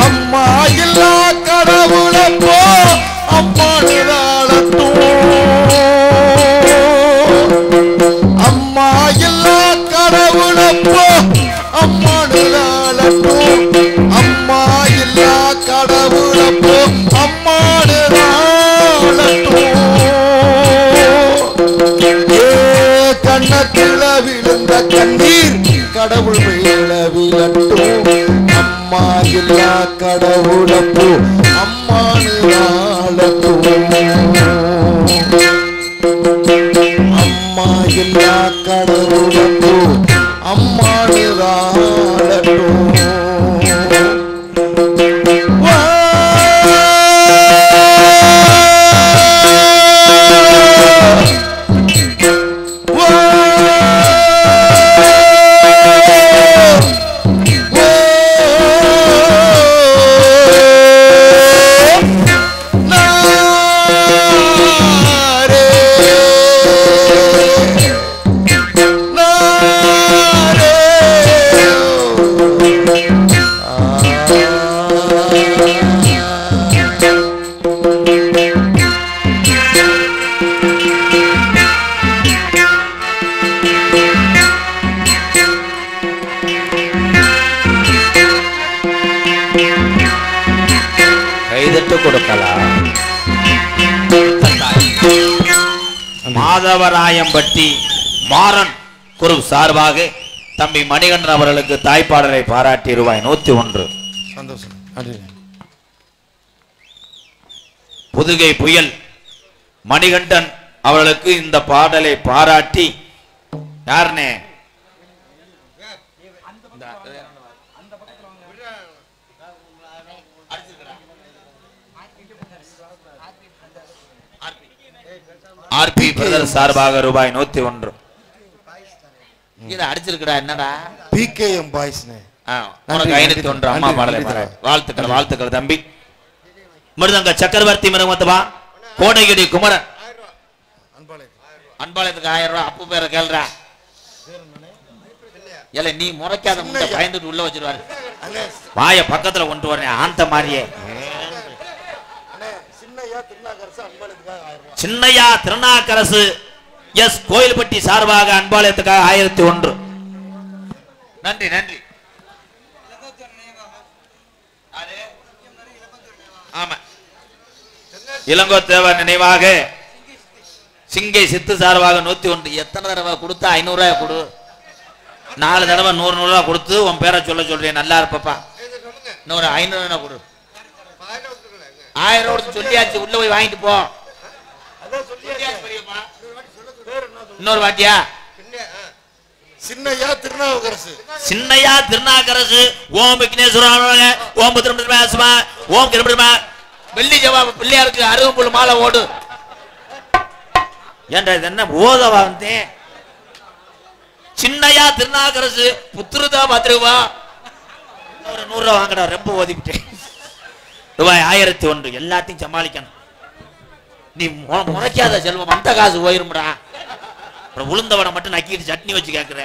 [SPEAKER 5] அம்மா இல்லா கடவுளப்போ அம்மானு ஆளட்டும் அம்மா இல்லா கடவுளப்போ அம்மானு ஆளட்டும் அம்மா இல்லா கடவுளப்போ அம்மானு ஆளட்டும் ஏ கண்ணத்துல விழுந்த கண்ணீர் கடவுள் மேல விழட்டும் அம்மா இல்லா கடவுளப்போ அம்மானு ஆளட்டும் அம்மா இல்லா கடவுளப்போ அம்மானு ஆளட்டும்
[SPEAKER 4] கொடுக்கலாம். மாதவராயம்பட்டி மாறன் குரு சார்பாக தம்பி மணிகண்டன் அவர்களுக்கு தாய்ப்பாடலை பாராட்டி ரூபாய் 101.
[SPEAKER 5] சந்தோஷம்.
[SPEAKER 4] புதுகை புயல் மணிகண்டன் அவர்களுக்கு இந்த பாடலை பாராட்டி யாருனே ஆர்பி பிரதர் சார்பாக ரூபாய் 101. இத அடிச்சிருக்கடா என்னடா
[SPEAKER 5] பிகேஎம் பாய்ஸ்னே.
[SPEAKER 4] உனக்கு 501 அம்மா பாடலை வாழ்த்துக்கள் வாழ்த்துக்கள் தம்பி. மிருதங்க சக்கரவர்த்தி மிருகமத்துவா கோடைகிடி குமரன் அன்பாளையத்துக்கு 1000 ரூபாய். அப்பு பேரை கேள்றா இல்ல நீ முறைக்காத முட்டை பயந்துட்டு உள்ள வச்சிருவாரு. வாய பக்கத்துல கொண்டு வரேன் ஆந்த மாதிரியே. சின்னையா திருநாக்கரசு எஸ் கோயில்பட்டி சார்பாக அன்பாளையத்துக்காக 1001. நன்றி நன்றி. ஆமா இளங்கோ தேவர் நினைவாக சிங்கை சித்து சார்பாக 101. எத்தனை தடவை கொடுத்தா 500 ரூபாய் கொடு. 4 தடவை 100 ரூபாய் கொடுத்து உன் பேரை சொல்றேன். நல்லா இருப்பப்பா. இன்னொரு 500 கொடு. 1000 சொல்லியாச்சு. உள்ள போய் வாங்கிட்டு போ. இன்னொரு வாட்டியா
[SPEAKER 5] சின்னையா திருநாவுக்கரசு.
[SPEAKER 4] சின்னையா திருநாக்கரசு ஓம் விக்னேஸ்வரன் ஓம் புத்திரமா ஓம் கிருபமா வெள்ளி ஜவாப பிள்ளையாருக்கு அருகம்புல் மாலை ஓடு என்ற என்ன ஓதவா வந்தேன். சின்னையா திருநாக்கரசு புத்திரதா பத்திரவா ஒரு 100 ரூபாய் வாங்கடா. ரொம்ப ஓதிவிட்டேன். ரூபாய் 1001. எல்லாத்தையும் சமாளிக்கணும். நீ முறைக்காத செல்வம் அந்த காசு போயிரும்டா. அப்புறம் உளுந்தவனை மட்டும் நக்கிட்டு சட்னி வச்சு கேட்கிற.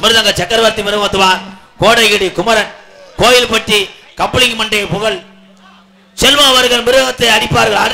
[SPEAKER 4] மிருதங்க சக்கரவர்த்தி மிருகமத்துவான் கோடைகிடி குமரன் கோயில்பட்டி கப்பலிங் மண்டை புகழ் செல்வம் அவர்கள் மிருகத்தை அடிப்பார்கள்.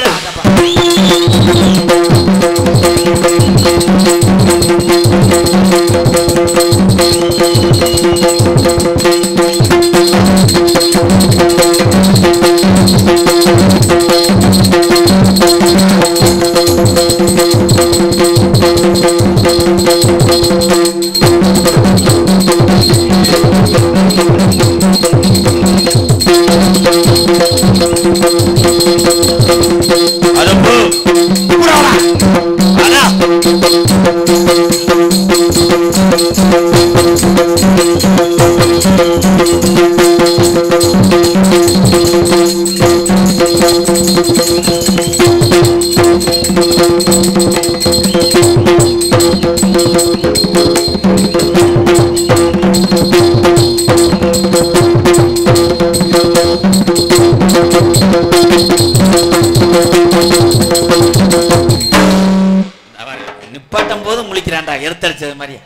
[SPEAKER 4] நிப்பாட்டும் போது முழிக்கிறான்டா எடுத்தடிச்சது மாதிரி.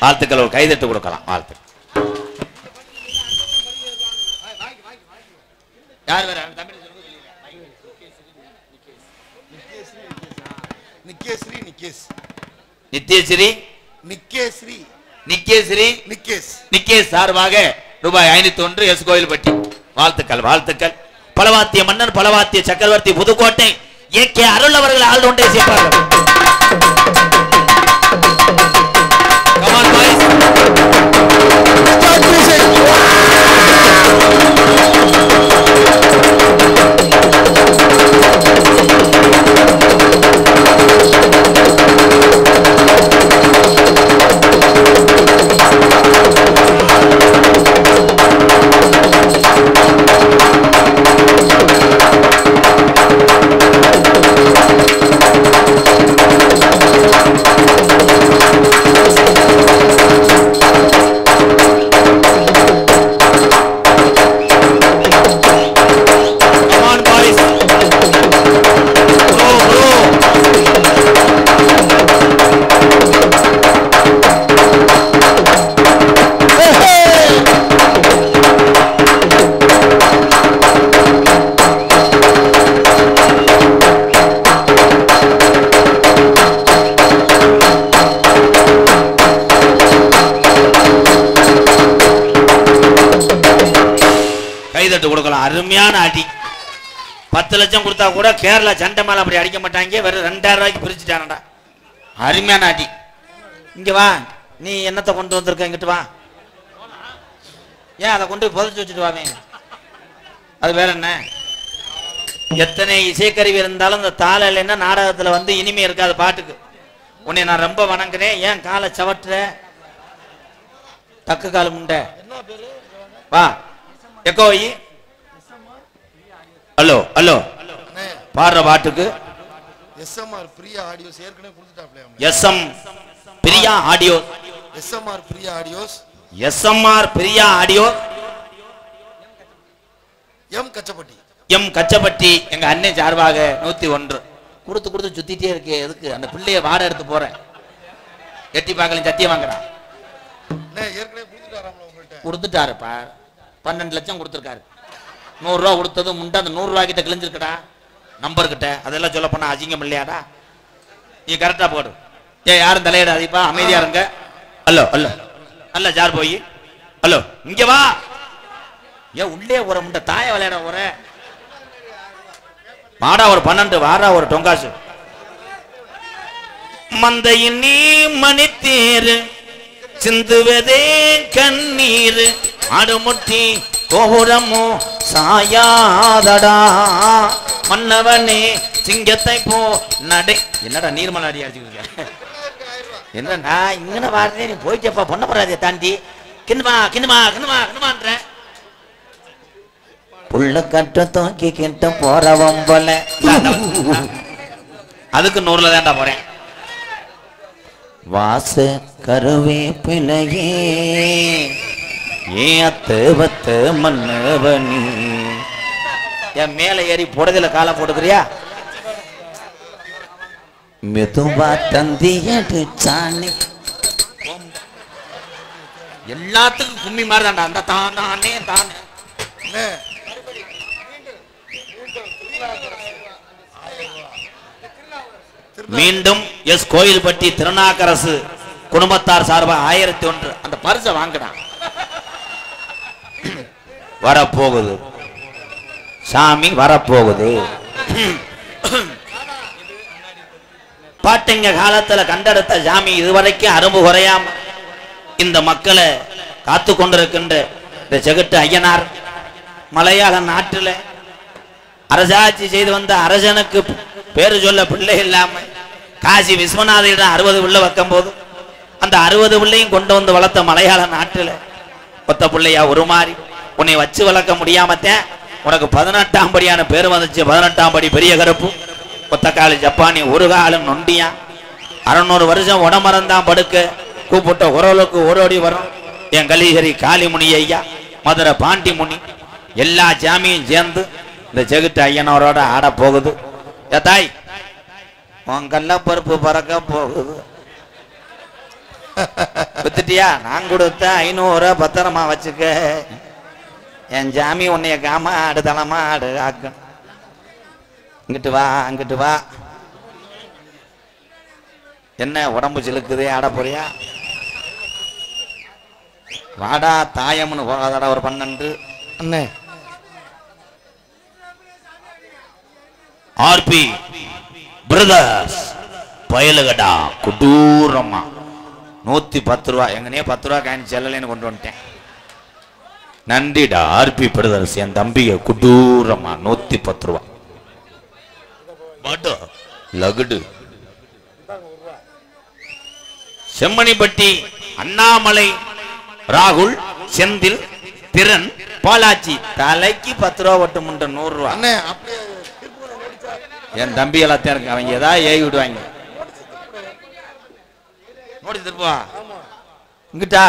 [SPEAKER 4] வாழ்த்துக்கள் ஒரு கைதட்டு கொடுக்கலாம். வாழ்த்து. யார் வேற
[SPEAKER 5] நிக்கேஸ்ரீ நிக்கேஸ்
[SPEAKER 4] நித்யஸ்ரீ
[SPEAKER 5] நிக்கேஸ்ரீ
[SPEAKER 4] நிக்கேஸ்ரீ
[SPEAKER 5] நிக்கேஸ்
[SPEAKER 4] நிக்கேஸ் சார்பாக ரூபாய் 501. எஸ் கோயில்பட்டி வாழ்த்துக்கள் வாழ்த்துக்கள். பலவாத்திய மன்னன் பலவாத்திய சக்கரவர்த்தி புதுக்கோட்டை ஏகே அருள் அவர்கள் ஆள் ஒன்றை சேர்ப்பார்கள். Come on boys. Start music. கைதட்டு கொடுக்கலாம். அருமையான அடி. 10 லட்சம் கொடுத்தா கூட கேரளா சண்டை மேல அப்படி அடிக்க மாட்டாங்க. வெறும் 2000 ரூபாய்க்கு பிரிச்சுட்டானடா. அருமையான அடி. இங்க வா, நீ என்னத்தை கொண்டு வந்திருக்க, இங்கிட்டு வா. ஏன் அதை கொண்டு புதைச்சு வச்சுட்டு வாவே, அது வேற என்ன? எத்தனை இசைக்கருவி இருந்தாலும் இந்த தாளம் இல்லைன்னா நாடகத்துல வந்து இனிமே இருக்காது பாட்டுக்கு. உன்னை நான் ரொம்ப வணங்குறேன். ஏன் காலை சவட்டுற? தக்கு கால் முண்டை. வா எக்கோ வை. ஹலோ ஹலோ பாடுற பாட்டுக்கு
[SPEAKER 5] எஸ்எம்ஆர் பிரியா ஆடியோஸ் ஏற்கனவே கொடுத்துட்டாப்லையா?
[SPEAKER 4] SM Priya audio,
[SPEAKER 5] SMR Priya audios,
[SPEAKER 4] SMR Priya audio,
[SPEAKER 5] M Kachapatti,
[SPEAKER 4] M Kachapatti எங்க அண்ணன் சார்பாக 101 கொடுத்து கொடுத்து சுத்திட்டே இருக்கே. எதுக்கு? அந்த பிள்ளைய வாட எடுத்து போறேன். எட்டி பார்க்கல சத்தியம் வாங்குறான்.
[SPEAKER 5] ஏற்கனவே கொடுத்துட்டாராம்ல உங்கள்கிட்ட?
[SPEAKER 4] கொடுத்துட்டாருப்பா. 12 லட்சம் கொடுத்துருக்காரு. 100 ரூபா கொடுத்தது முண்டை அந்த 100 ரூபாய் கிட்ட கிழிஞ்சிருக்கடா, நம்பர் கிட்ட. அதெல்லாம் சொல்ல போனா அசிங்கம் இல்லையாடா? நீ கரெக்டா போடு. ஏன் யாரும் தலையிடாதீப்பா, அமைதியா இருங்க. ஹலோ ஹலோ அல்ல ஜார் போய் ஹலோ இங்க வா. ஏன் உள்ளே ஒரு முண்டை தாய விளையாட ஒரு மாடா ஒரு 12 வாரா ஒரு டொங்காசு. மந்தையின் நீ மணித்தேரு சிந்துவதே கண்ணீர் ஆடுமுட்டி கோபுரமோ சாயாதடா மன்னவனே சிங்கத்தை போ நடை. என்னடா நீர்மலை அடி அடிச்சுக்க? என்னடா இங்கன வாரதே நீ போயிட்டப்பா பொண்ண போறாதே தாண்டி கிண்டுமா கிண்டுமா கிண்டுமா கிண்டுமான்ற புள்ள கட்ட தூக்கி கிட்ட போறவன் போல. அதுக்கு 100ல தான்டா போறேன். வாச கருவேப்பிலையே ஏத்து வத்து மன்னவனி. என் மேல ஏறி புடதில காலை போட்டுக்கிறியா? மெதுவா தந்தியடு சாணி. எல்லாத்துக்கும் கும்மி மாதிரி தான்டா அந்த தானே தானே. மீண்டும் எஸ் கோயில்பட்டி திருநாக்கரசு குடும்பத்தார் சார்பாக 1001 அந்த பரிசை வாங்கினான். வரப்போகுது சாமி, வரப்போகுது. பாட்டிங்க காலத்துல கண்டெடுத்த சாமி இதுவரைக்கும் அரும்பு குறையாம இந்த மக்களை காத்து கொண்டிருக்கின்ற இந்த செகுட்டு ஐயனார் மலையாள நாட்டுல அரசாட்சி செய்து வந்த அரசனுக்கு பேரு சொல்ல பிள்ளை இல்லாம காசி விஸ்வநாதிடம் 60 பிள்ளை வைக்கும் போது அந்த 60 பிள்ளையும் கொண்டு வந்து வளர்த்த மலையாள நாட்டுல கொத்த பிள்ளையா உருமாறி உன்னை வச்சு வளர்க்க முடியாமத்தேன் உனக்கு 18ஆம் படியான பேர் வந்துச்சு. 18ஆம் படி பெரிய கருப்பு, கொத்தக்காளி ஜப்பானி, ஒரு காலம் நொண்டியா, 600 வருஷம் உடமரந்தான் படுக்க, கூப்பிட்ட உறவுக்கு ஓரோடி வரும். என் கலிஹரி காளிமுனி ஐயா, மதுரை பாண்டி முனி, எல்லா ஜாமியும் சேர்ந்து இந்த செகுட்டு ஐயனோரோட ஆட போகுது. தாய் உன் கள்ளப்பருப்பு பறக்க போகுது. வித்துட்டியா? நான் கொடுத்த 500 பத்திரமா வச்சுக்க. என் ஜாமி உன்னைய காம ஆடு தளமா ஆடு ஆக்க. இங்கிட்டு வா அங்கிட்டு வா. என்ன உடம்பு சிலுக்குதே, ஆட போறியா? வாடா தாயம்னு போகாதடா ஒரு 12 அண்ணே. ஆர்பி பிரதர்ஸ் பயலுகடா கொடூரமா 110 ரூபா. எங்கனே 10 ரூபா காயின் செல்லலேன்னு கொண்டு வந்துட்டேன். நன்றிடா ஆர்பி பிரதர்ஸ், என் தம்பிய கொடூரமா 110 ரூபா. லகுடு செம்மணிப்பட்டி அண்ணாமலை ராகுல் செந்தில் திறன் பாலாச்சி தலைக்கு 10 ரூபா ஒட்டு முண்டை 100 ரூபா. என் தம்பி எல்லாத்தையும் இருக்கு. அவங்க ஏதாவது ஏவி விடுவாங்க. நோடி திருப்பா இங்கிட்டா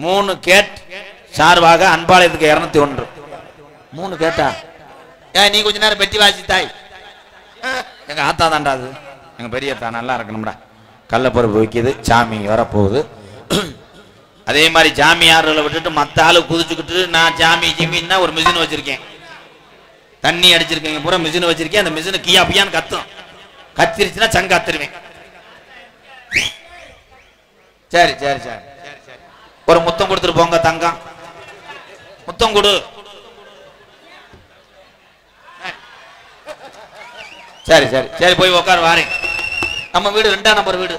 [SPEAKER 4] 3 கேட் சார்பாக அன்பாளையத்துக்கு 201 3 கேட்டா. ஏன் நீ கொஞ்ச நேரம் பெட்டி வாசி தாய். எங்க ஆத்தா தாண்டா அது, எங்க பெரியத்தா நல்லா இருக்கணும்டா. கள்ளப்பருப்பு வைக்கிது, சாமி வரப்போகுது. அதே மாதிரி ஜாமியார்களை விட்டுட்டு மற்ற ஆளு குதிச்சுக்கிட்டு நான் ஜாமி ஜிமின்னா ஒரு மிஷின் வச்சிருக்கேன், தண்ணி அடிச்சிருக்கேன், பூரா மிஷின் வச்சிருக்கேன். அந்த மிஷின் கியா பியான்னு கத்தும், கத்திருச்சுன்னா சங்க கத்துருவேன். சரி சரி சரி ஒரு முத்தம் கொடுத்துட்டு போங்க தங்கம், முத்தம் கொடு. சரி சரி சரி போய் உட்கார வாரேன். நம்ம வீடு 2ஆம் நம்பர் வீடு.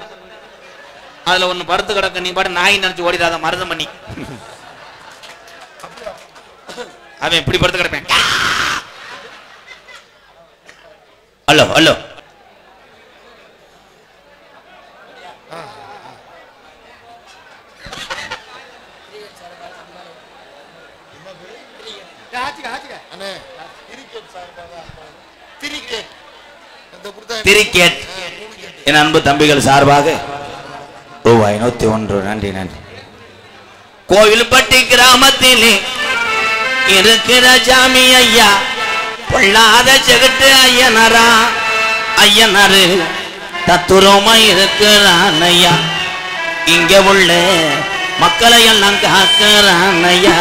[SPEAKER 4] அதுல ஒண்ணு படுத்து கிடக்கு. நீ பாட்டு நாய் நினைச்சு ஓடிடாத மருதம் பண்ணி. அவன் இப்படி படுத்து கிடப்பேன். ஹலோ ஹலோ கிரிக்கெட் என் அன்பு தம்பிகள் சார்பாக ரூபாய் 101. நன்றி நன்றி. கோவில்பட்டி கிராமத்திலே இருக்கிற ஜாமி ஐயா பொல்லாத ஜெகட்டு ஐயனரா. ஐயனரு தத்துரமா இருக்கிறான் ஐயா. இங்க உள்ள மக்களை எல்லாம் காக்கிறான் ஐயா.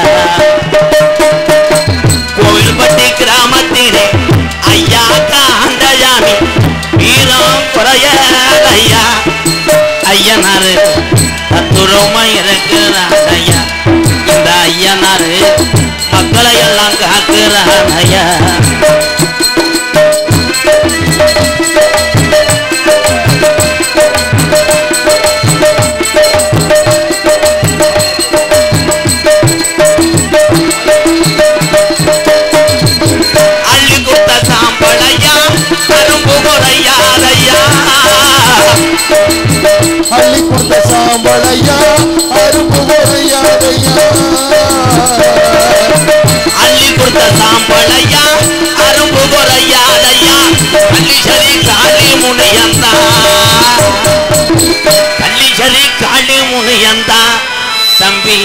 [SPEAKER 4] கோவில்பட்டி கிராமத்திலே ஐயா காந்த ஜாமி வீரம் குறையா. ஐயனாரு தத்துரமா இருக்கிறான் ஐயா. இந்த ஐயனாரு மக்களை எல்லாம் காக்கிறான் ஐயா. அள்ளி குத்த சாம்பளையா கரும்பு குறையாதையா.
[SPEAKER 5] அள்ளி கொடுத்த சாம்பளையா அரும்பு குறையாதையா.
[SPEAKER 4] அள்ளி கொடுத்த சாம்பளையா அரும்பு குறையாதையா. கள்ளிசரி காளி முனையந்தா. கள்ளிசரி காளி முனையந்தா. தம்பி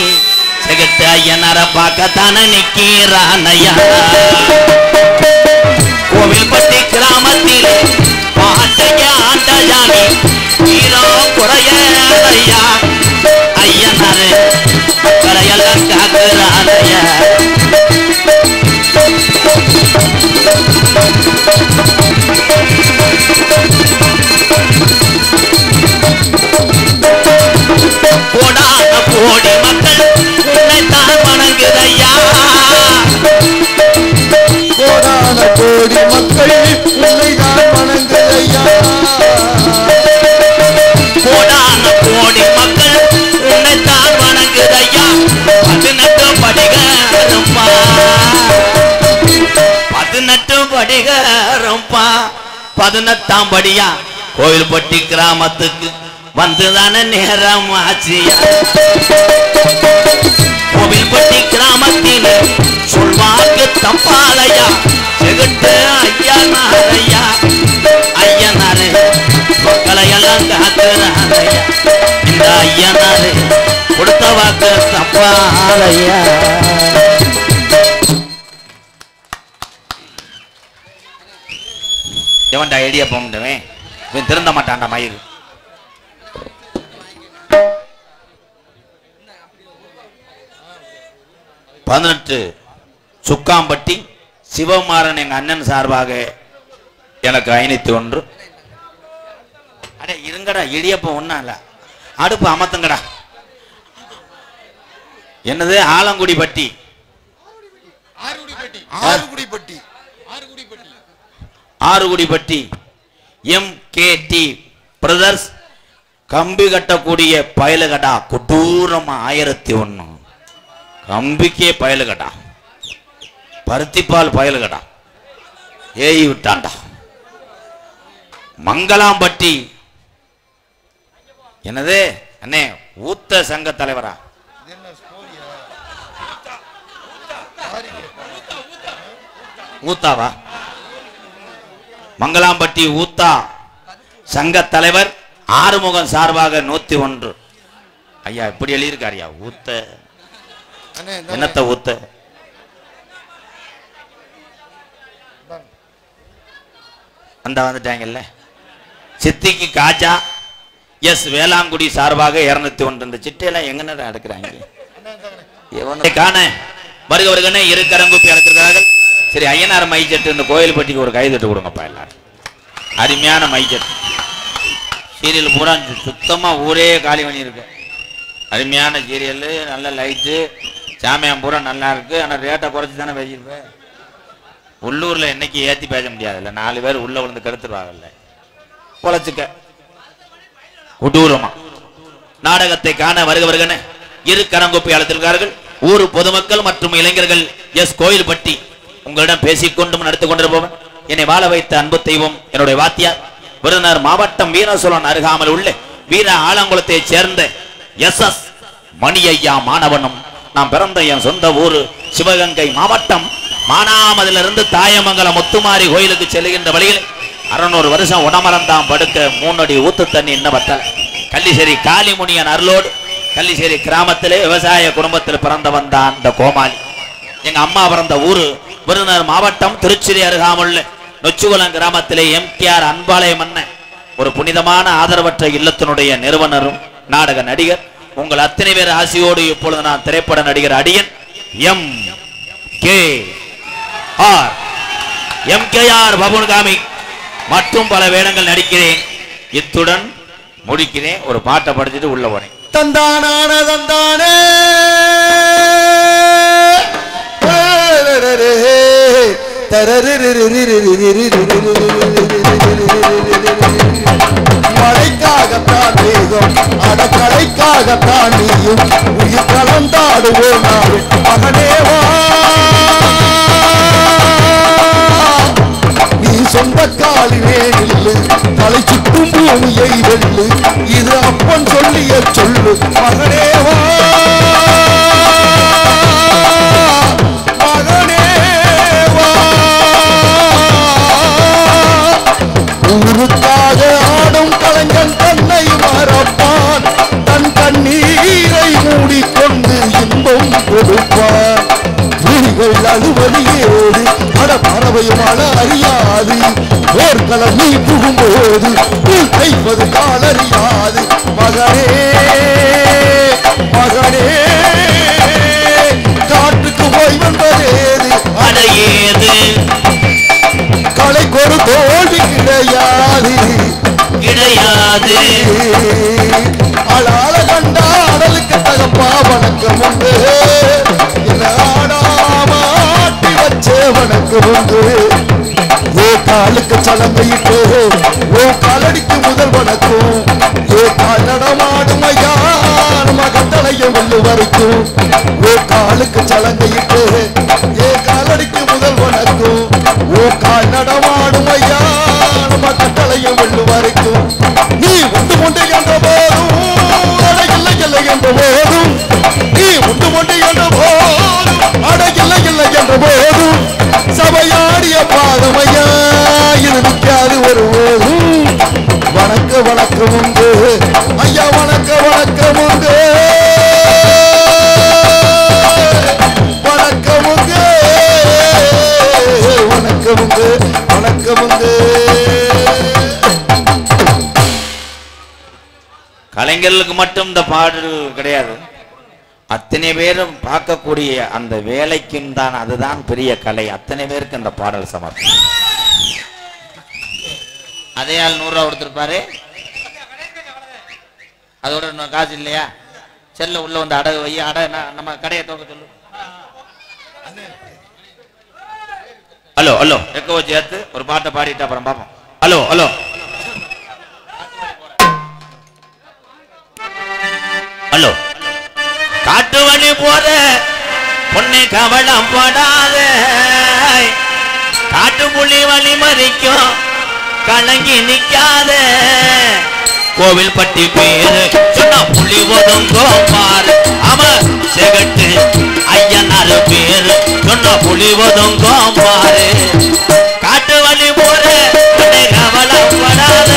[SPEAKER 4] செகட்டு ஐயனார பார்க்கத்தானே நிக்கிறானையா. கோவில்பட்டி கிராமத்திலே பாட்டைய ஆண்டஜாமி வீரம் குறையா. ஐயனாரு மக்களை எல்லாம் காக்கிறானையா. கோடான கோடி மக்கள் உன்னைத்தான் வணங்குதையா.
[SPEAKER 5] கோடான கோடி மக்கள் உன்னைதான் வணங்குதையா.
[SPEAKER 4] கோடான கோடி மக்கள் உன்னைத்தான் வணங்குதையா. 18 படிகாரம்பா. 18 படிகாரம்பா. 18ஆம் படியா கோவில்பட்டி கிராமத்துக்கு வந்துதான நேரம் ஆச்சியா. கோவில்பட்டி கிராமத்தில் சொல்வாக்கு தப்பாலையா. செகுட்டு ஐயனாரையா. ஐயனாரு மக்களை எல்லாம் காக்கிறாரையா. இந்த ஐயனாரு கொடுத்த வாக்கு தப்பாலையா. எவன்டா ஐடியா போண்டவன் இவன் திருந்த மாட்டான்டா மயிறு. பதினெட்டு சுக்காம்பட்டி சிவகுமாரன் எங்க அண்ணன் சார்பாக எனக்கு 501. அடே இருங்கடா இடியப்பம் ஒண்ணா இல்ல அடுப்பு அமத்துங்கடா. என்னது ஆலங்குடிப்பட்டி ஆறுகுடிப்பட்டி MKT பிரதர்ஸ் கம்பி கட்டக்கூடிய பயலுகடா. கொடூரமா 1001 கம்பிக்கே பயலுகடா. பருத்திப்பால் பயலுகடா. ஏய் விட்டான்டா. மங்களாம்பட்டி என்னது அண்ணே ஊத்த சங்க தலைவரா. ஊத்தாவா? மங்களாம்பட்டி ஊத்தா சங்க தலைவர் ஆறுமுகம் சார்பாக 101. ஐயா இப்படி எழுதியிருக்காரியா ஊத்த என்னத்த ஊத்த. அந்த வந்துட்டாங்கல்ல. சித்திக்கு காஜா எஸ் வேளாங்குடி சார்பாக 201. இந்த சிட்டையெல்லாம் எங்க எடுக்கிறாங்க காண வருக வருகனே இரு கரங்குப்பி அழைத்திருக்கிறார்கள். சரி ஐயனார் மைச்சட்டு இந்த கோயில்பட்டிக்கு ஒரு கைதட்டு கொடுங்கப்பா எல்லாரும். அருமையான மைச்சட்டு சீரியல் பூரா சுத்தமா ஊரே காலி பண்ணி இருக்கு. அருமையான சீரியல் நல்ல லைட்டு சாமியாம் பூரா நல்லா இருக்கு. ஆனா ரேட்டை குறைச்சி தானே வச்சிருப்பேன். உள்ளூர்ல என்னைக்கு ஏத்தி பேச முடியாதுல்ல, 4 பேர் உள்ள விழுந்து கெடுத்துருவாங்கல்ல. பொழைச்சுக்க கொடூரமா நாடகத்தை காண வருகவர்கள் இரு கரங்கொப்பி அழைத்திருக்கிறார்கள். ஊர் பொதுமக்கள் மற்றும் இளைஞர்கள். எஸ் கோயில்பட்டி உங்களிடம் பேசிக்கொண்டும் நடத்தி கொண்டிருப்பவன் என்னை வாழ வைத்த அன்பு தெய்வம் என்னுடைய வாத்தியார் விருதுநகர் மாவட்டம் வீரசோழன் அருகாமல் உள்ள வீர ஆலங்குளத்தை சேர்ந்த எஸ் மணியையா மாணவனும். நாம் பிறந்த என் சொந்த ஊர் சிவகங்கை மாவட்டம் மானாமதிலிருந்து தாயமங்கலம் முத்துமாரி கோயிலுக்கு செல்லுகின்ற வழியில் 600 வருஷம் உணமரந்தாம் படுக்க 3 அடி ஊத்து தண்ணி இன்ன வத்தல. கள்ளிசேரி காளிமுனியன் அருளோடு கள்ளிசேரி கிராமத்திலே விவசாய குடும்பத்தில் பிறந்தவன் தான் இந்த கோமாளி. எங்க அம்மா பிறந்த ஊரு விருதுநகர் மாவட்டம் திருச்சிரி அருகாமுள்ள நொச்சிகுளம் கிராமத்திலே எம்கேஆர் அன்பாலயம் அண்ணன் ஒரு புனிதமான ஆதரவற்ற இல்லத்தினுடைய நிறுவனரும் நாடக நடிகர். உங்கள் அத்தனை பேர் ஆசையோடு இப்பொழுது நான் திரைப்பட நடிகர் அடியன் எம்கேஆர் பபுன்காமி மற்றும் பல வேடங்கள் நடிக்கிறேன். இத்துடன் முடிக்கிறேன். ஒரு பாட்டை படிச்சுட்டு உள்ள போறேன்.
[SPEAKER 5] தந்தானான தந்தானே மழைக்காகத்தான் வேகம் அடக்கடைக்காகத்தான் நீயும் உயிர் கலந்தாடுவோம் மகனேவா நீ சொந்த காலிலே நில்லு தலை சுற்றும் பூமியை வெல்லு இது அப்பன் சொல்லிய சொல்லு மகனேவா ஊருக்காக ஆடும் கலைஞன் தன்னை மறப்பான் தன் கண்ணீரை மூடிக்கொண்டு இன்பம் கொடுப்பான் வீடுகள் அலுவலியோடு அட பறவையும் அழ அறியாது போர்க்களம் நீ புகும்போது கைப்பது காலறியாது மகனே மகனே காட்டுக்கு போய் வந்ததேது
[SPEAKER 4] அடையேது
[SPEAKER 5] கலைக்கு ஒரு தோல்வி கிடையாது
[SPEAKER 4] கிடையாது
[SPEAKER 5] அழால கண்டா அடலுக்கு தகப்பா வணக்கம் உண்டு என்ன ஆடாம ஆட்டி வச்சே வணக்கம் உண்டு ஓ காலுக்கு சலங்கையிட்டு ஓ காலடிக்கு முதல் வணக்கம் ஓ கால் நடமாடும் ஐயா நம்ம கட்டளைய வெள்ளு வரைக்கும் ஓ காலுக்கு சலங்கையிட்டு ஏ காலடிக்கு முதல் வணக்கம் ஓ கால் நடமாடும் ஐயா நம்ம கட்டளைய வெள்ளு வரைக்கும் நீ உண்டு கொண்டு என்ற போதும் அடையில்லை இல்லை என்ற போதும் நீ உண்டு கொண்டு என்ற போதும் அடையில்லை இல்லை என்ற போதும் சபையாடிய பாதமையா இது நிற்காது ஒரு போதும் வணக்க வணக்கம் உண்டு ஐயா வணக்க வணக்கம் உண்டு வணக்கம் உண்டு வணக்கம் உண்டு வணக்கம் உண்டு.
[SPEAKER 4] கலைஞர்களுக்கு மட்டும் இந்த பாடல் கிடையாது, அத்தனை பேரும் பார்க்கக்கூடிய அந்த வேலைக்கும் தான் அதுதான் பெரிய கலை. அத்தனை பேருக்கு இந்த பாடல் சமர்ப்பம். அதே ஆள் 100 ரூபா கொடுத்துருப்பாரு. அதோட இன்னும் காசு இல்லையா? செல்ல உள்ள வந்து அடகு வை, அட நம்ம கடையை தோக்க சொல்லு. ஹலோ ஹலோ எக்கோ சேர்த்து ஒரு பாட்டை பாடிட்டு அப்புறம் பார்ப்போம். ஹலோ ஹலோ ஹலோ காட்டு வழி போற பொண்ணை கவலம் படாத காட்டு புலி வழி மறிக்கும் கலங்கி நிக்காத கோவில் பட்டி பேரு சொன்னா புலி ஒதுங்கோ பாரு அவ செகட்டு ஐயனாரு பேரு சொன்னா புலி ஒதுங்கோ பாரு காட்டு வழி போற பொண்ணை கவலம் படாத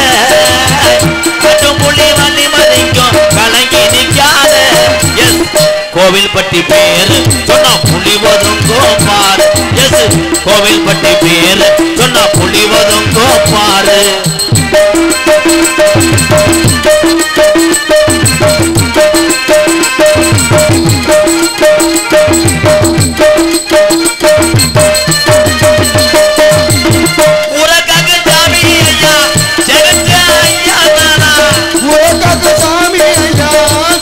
[SPEAKER 4] காட்டு புலி வழி மறிக்கும் கலங்கி நிக்காத கோவில் பட்டி பேரு சொன்னா புலி ஒதுங்கோ பாரு எஸ் கோவில் பட்டி பேரு சொன்னா புலி ஒதுங்கோ பாரு உலகாக சாமி ஐயா ஜெகத்து ஐயா தானா
[SPEAKER 5] உலகாக சாமி ஐயா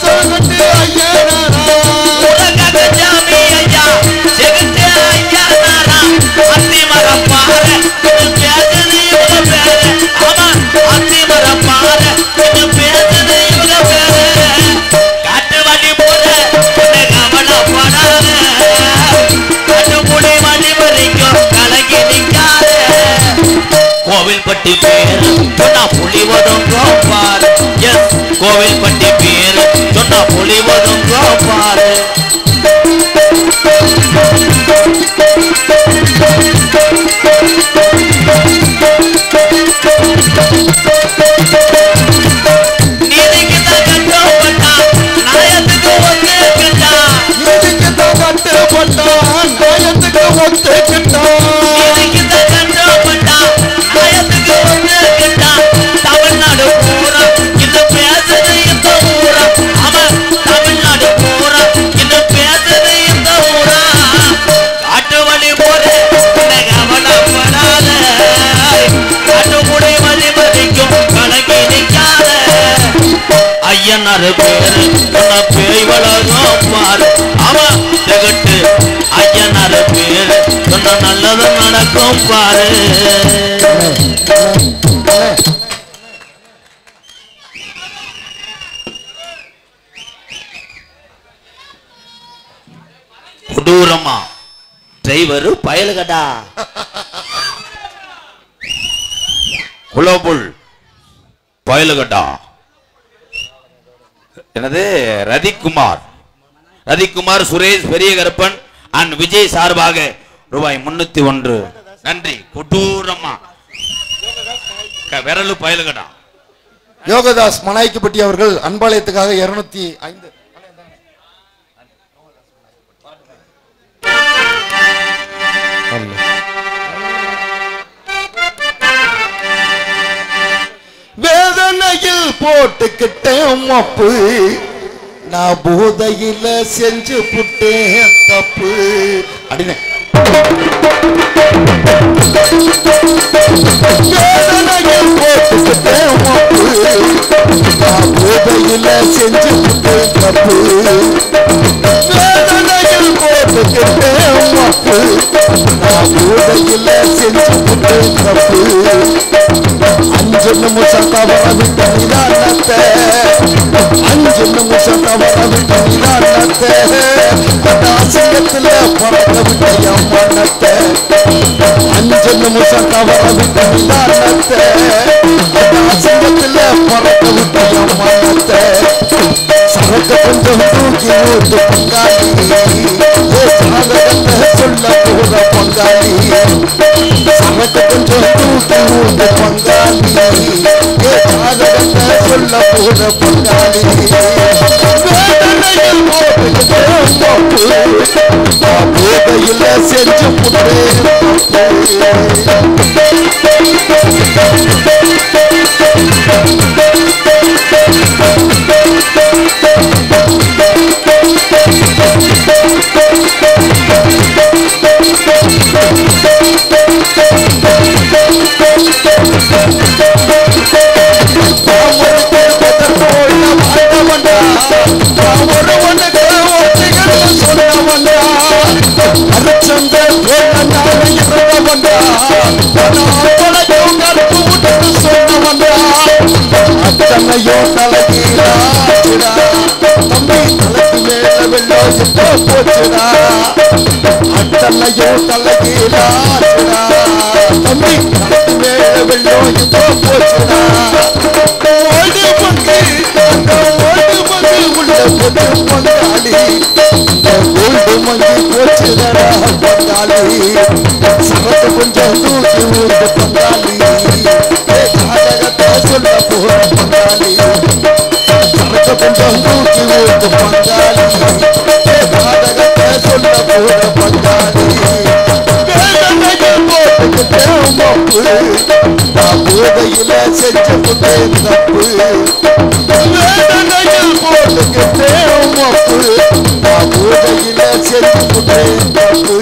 [SPEAKER 5] ஜெகத்து ஐயா தானா
[SPEAKER 4] உலகாக சாமி ஐயா ஜெகத்து ஐயா தானா அத்தி மரம் ஒதுங்கோ பாரு எஸ் கோவில் பட்டி பேரு சொன்னா புலி ஒதுங்கோ பாரு தமிழ்நாடு பூரா இந்த பேசுது இந்த ஊரா அவன் தமிழ்நாடு பூரா இந்த பேசுது இந்த ஊரா காட்டு வழி போற கவலைப்படாத காட்டுமுடி வழி மதிக்கும் கணக்கி நிற்காத ஐயனாரு பேரு உன்ன பேய் வளரும் பாரு அவன் ஜெகட்டு ஐயனாரு பேரு சொன்ன நல்லது நடக்கும் பாரு கொடூரமா டிரைவர் பயலுகடா குலோபுல் பயலுகடா எனது ரதிக்குமார் சுரேஷ் பெரிய கருப்பன் அண்ட் விஜய் சார்பாக ரூபாய் 301 நன்றி கொடூரமா விரலு பயலுகடா
[SPEAKER 5] யோகதாஸ் மலாய்க்குப்பட்டி அவர்கள் அன்பாலயத்துக்காக 205 வேதனையில் போட்டுக்கிட்டேன் மப்பு நான் போதையில செஞ்சு புட்டேன் தப்பு அப்படின்னு வேதனையில் போட்டுக்கிட்டேன் மப்பு நான் போதையில செஞ்சு புட்டேன் தப்பு வேதனையில் போட்டுக்கிட்டேன் மப்பு நான் போதையில செஞ்சு புட்டேன் தப்பு 5 நிமிஷம் தவற விட்ட நிதானத்தை 5 நிமிஷம் தவற விட்ட நிதானத்தை அந்த அசிங்கத்துல பறக்க விட்ட என் மனத்தை 5 நிமிஷம் தவற விட்ட நிதானத்தை அந்த அசிங்கத்துல பறக்க விட்ட என் மனத்தை சரக்கு கொஞ்சம் தூக்கி ஊட்டு பங்காளி சாதகத்தை சொல்ல போற பங்காளி சரக்கு கொஞ்சம் தூக்கி ஊட்டு பங்காளி சாதகத்தை சொல்ல போற பங்காளி வேதனையில் போதையில செஞ்சு புட்டேன் அத்தனையோ தலைகீழாச்சுடா தம்பி தலைக்கு மேல வெள்ளம் போச்சுடா அத்தனையோ தலைகீழாச்சுடா தம்பி தலைக்கு மேல வெள்ளம் போச்சுடா ஓடு பங்கு உள்ள பொது பங்காளி ஓடு மங்கி போச்சுடா பங்காளி சரத்து கொஞ்சம் தூக்கி ஊட்டு பங்காளி சொல்ல போற பங்காளி சரத்து கொஞ்சம் தூக்கி ஊட்டு பங்காளி நாடகத்தை சொல்ல போற பங்காளி போட்டுக்கிட்டேன் மப்பு நான் போதையில செஞ்சு புட்டேன் தப்பு வேதனையில் போட்டுக்கிட்டேன் மப்பு நான் போதையில செஞ்சு புட்டேன் தப்பு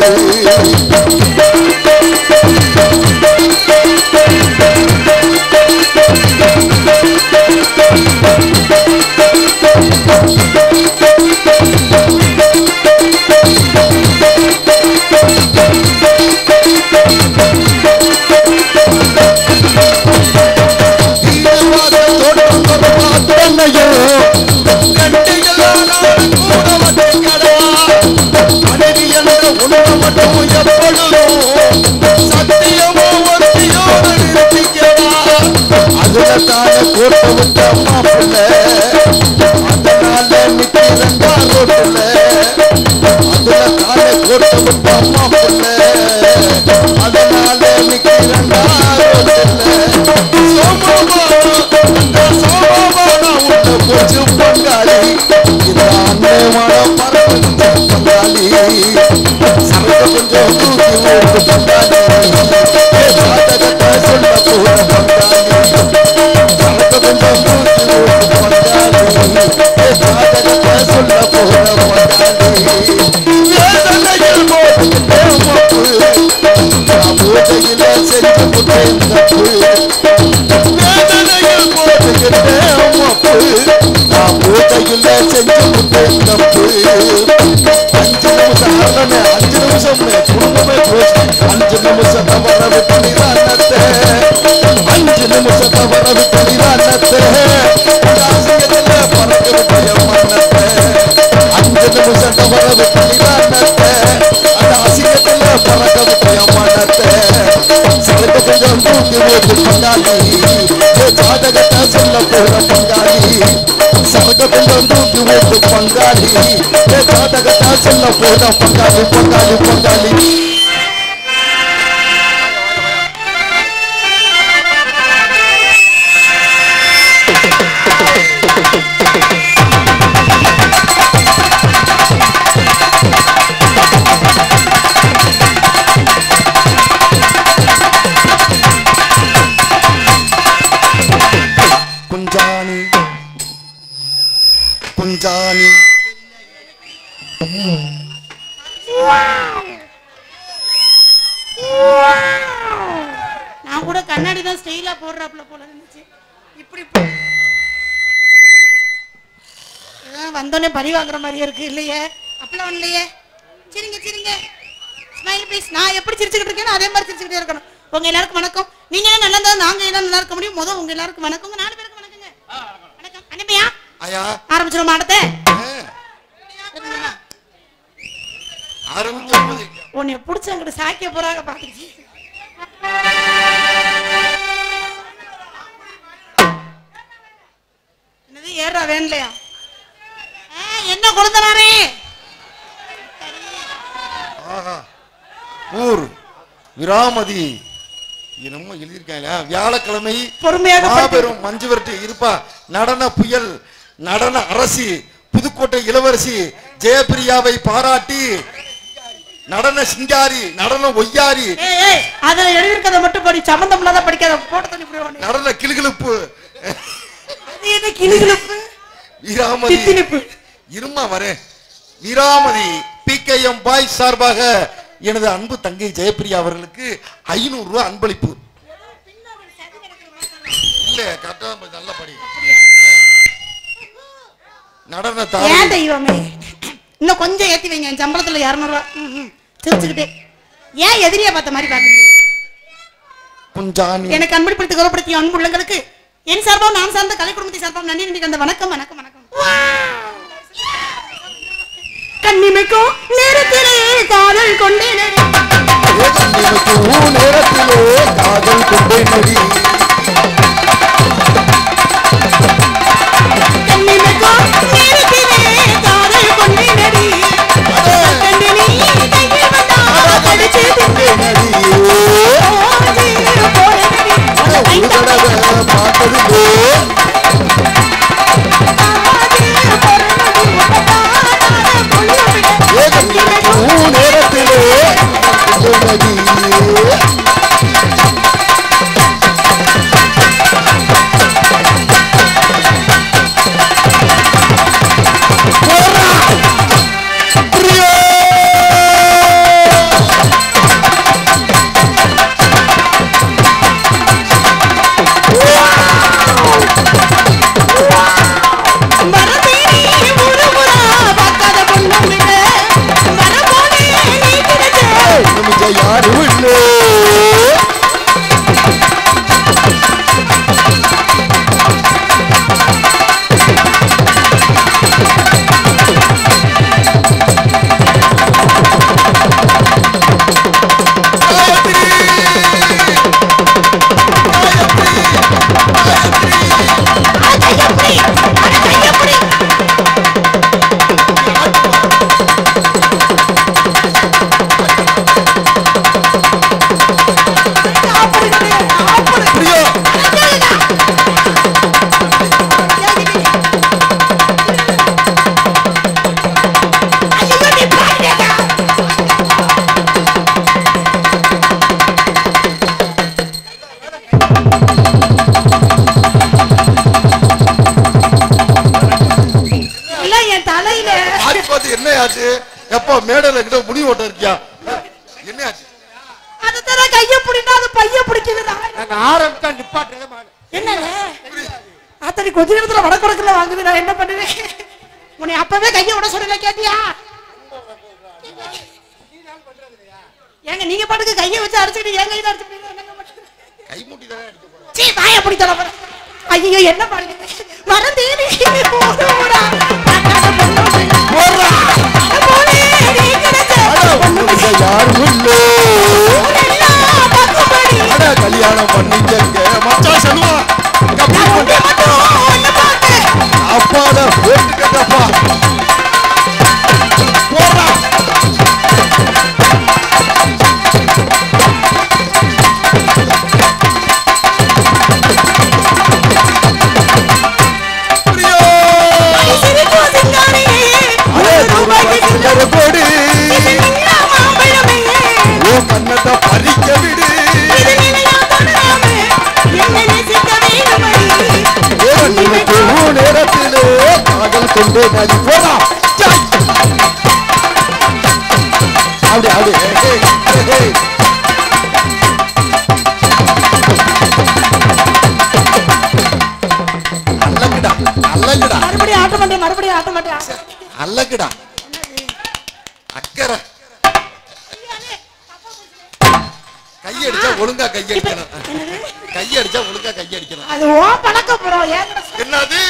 [SPEAKER 5] அதுல தானே கோட்டை விட்ட மாப்பிள்ள அதனால நிக்கிறண்டா ரோட்டுல அதுல தானே கோட்டை விட்ட மாப்பிள்ள அதனால நிக்கிறண்டா ரோட்டுல சோமபானா உள்ள போச்சு பங்காளி இந்த அன்னையமான பரவந்த பங்காளி சரக கொஞ்சம் தூக்கி ஓட்டு பங்காளி ஜாதகத்தை சொல்ல போற பங்காளி சரக கொஞ்சம் தூக்கி ஓட்டு பங்காளி ஜாதகத்தை சொல்ல போற பங்காளி வேதனையில் போட்டுக்கிட்டே மப்பு நான் பூஜையில செஞ்சு விட்டேன் தப்பு வேதனையில் போட்டுக்கிட்டே மப்பு நான் பூஜையில செஞ்சு விட்டேன் தப்பு 5 நிமிஷம் ஆகலன்னு 5 நிமிஷம் குடும்பமே போச்சு 5 நிமிஷத்தை வர விட்டு நிதானத்தை 5 நிமிஷத்தை வர விட்டு நிதானத்தை ஆசிரியத்துல பறக்க விட்டு மன்னத்தை 5 நிமிஷத்தை வர விட்டு நிதானத்தை அந்த ஆசிரியத்துல பறக்க விட்டு மன்னத்தை சிலக்கு கொஞ்சம் தூக்கி ஓட்டு பங்காளி ஜாதகத்தை சொல்ல போற பங்காளி சரக கொஞ்சம் தூக்கி ஓட்டு பங்காளி ஜாதகத்தை சொல்ல போற பங்காளி பங்காளி பங்காளி குஞ்சாணி குஞ்சாணி
[SPEAKER 7] நான் கூட கண்ணாடி தான் ஸ்டைலா போடுறாப்ல போல இருந்துச்சு இப்படி வந்தோடனே பழி வாங்குற மாதிரியே இருக்கு இல்லையே அப்பெல்லாம் இல்லையே சரிங்க சரிங்க ஸ்மைல் ப்ளீஸ் நான் எப்படி சிரிச்சுக்கிட்டு இருக்கேன் அதே மாதிரி சிரிச்சுக்கிட்டே இருக்கணும் உங்க எல்லாருக்கும் வணக்கம் நீங்க என்ன நல்லா இருந்தா நாங்க என்ன நல்லா இருக்க முடியும் முதல் உங்க எல்லாருக்கும் வணக்கம் 4 பேருக்கு வணக்கங்க வணக்கம் அனுப்பியா
[SPEAKER 5] ஐயா
[SPEAKER 7] ஆரம்பிச்சிரும் மாடத்தை
[SPEAKER 5] ஆரம்பிச்சு
[SPEAKER 7] உன்னை பிடிச்ச அங்கிட்ட சாய்க்க போறாங்க பாத்துச்சு என்னது ஏறா வேணலையா என்ன கொடுத்தனாரே
[SPEAKER 5] ஆஹா ஊர் விராமதி என்னமோ எழுதியிருக்காங்க வியாழக்கிழமை
[SPEAKER 7] பொறுமையாக
[SPEAKER 5] மாபெரும் மஞ்சு விரட்டு இருப்பா நடன புயல் நடன அரசி புதுக்கோட்டை இளவரசி ஜெயபிரியாவை பாராட்டி நடன சிங்காரி நடன ஒய்யாரி
[SPEAKER 7] அதுல எழுதிருக்கத மட்டும் படி சம்பந்தம் இல்லாத படிக்காத போட்டு தண்ணி புரியும்
[SPEAKER 5] நடன கிளுகிளுப்பு
[SPEAKER 7] என்ன கிளுகிளுப்பு
[SPEAKER 5] விராமதி இருமா வரேன் விராமதி PKM பாய் சார்பாக எனது அன்பு தங்கை ஜெயபிரியா அவர்களுக்கு 500 ரூபாய் அன்பளிப்பு இல்ல கரெக்டா நல்ல படி நடன
[SPEAKER 7] ஏன் தெய்வமே இன்னும் கொஞ்சம் ஏத்தி வைங்க என் சம்பளத்துல 200 ரூபாய் சிரிச்சுக்கிட்டே ஏன் எதிரியா பார்த்த மாதிரி பாக்குறீங்க
[SPEAKER 5] குஞ்சாணி
[SPEAKER 7] எனக்கு அன்பளிப்படுத்தி கௌரவப்படுத்திய அன்புள்ளங்களுக்கு என் சார்பாக நான் சார்ந்த கலை குடும்பத்தை சார்பாக நன்றி நன்றி கந்த வணக்கம் வணக்கம் வணக்கம் கண்ணிமைக்கும் நேரத்திலே காதல் கொண்டேன்
[SPEAKER 5] நேரத்திலே காதல் கொண்டேன்
[SPEAKER 7] கண்ணிமைக்கும் நேரத்திலே காதல் கொண்டேன் கண்டினி கையில் வந்தா படிச்சு திண்டேன்
[SPEAKER 5] என்ன ஆச்சு? எப்ப மேடையில கிட்ட முடி ஓட்ட இருக்கியா? என்ன ஆச்சு?
[SPEAKER 7] அது தர கைய பிடினா அது பைய பிடிக்குதுடா.
[SPEAKER 2] நான் ஆரம்பிச்சா நிப்பாட்டவே மாட்டேன்.
[SPEAKER 7] என்னல? அத்தனை கொஞ்ச நேரத்துல வடக்குறக்குல வாங்குது, நான் என்ன பண்ணுவேன்? உன்னை அப்பவே கைய விட சொல்லல, கேட்டியா? ஏங்க நீங்க பாட்டுக்கு கைய வச்சு அடிச்சிட்டு ஏன் கையில அடிச்சிட்டு என்னங்க பண்றது? கை மூடி தான அடிக்க போறேன். சீ வாயை பிடிச்சல போற. ஐயோ என்ன பாருங்க. மறந்தேனே போடுடா. போடுடா. போடே நீ கிடச்ச.
[SPEAKER 5] அட யாரும் இல்ல. அட கல்யாணம் பண்ணிக்கங்க மச்சான் செல்வா. அப்பாட போட்டுக்கப்பா. போடா. கண்ணத்தை பறிக்க விடு. நேரத்திலே காதல் கொண்டு நதி போடா. அப்படி அப்படி அல்லங்கடா அல்லங்கடா.
[SPEAKER 7] மறுபடியும் ஆட்ட மாட்டேன், மறுபடியும் ஆட்ட மாட்டேன்.
[SPEAKER 5] அல்லங்கடா அக்கறை. கையடிச்சா ஒழுங்கா கையடிக்கணும். கையடிச்சா ஒழுங்கா கையடிக்கணும்.
[SPEAKER 7] அது ஓ பழக்க போறோம்.
[SPEAKER 5] என்னது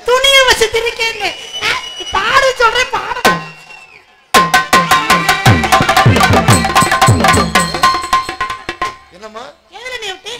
[SPEAKER 7] துணியை வச்சு திரிக்கேன்னு பாடு சொல்றேன். பாடு
[SPEAKER 5] என்னம்மா
[SPEAKER 7] எதுல நீ விட்டு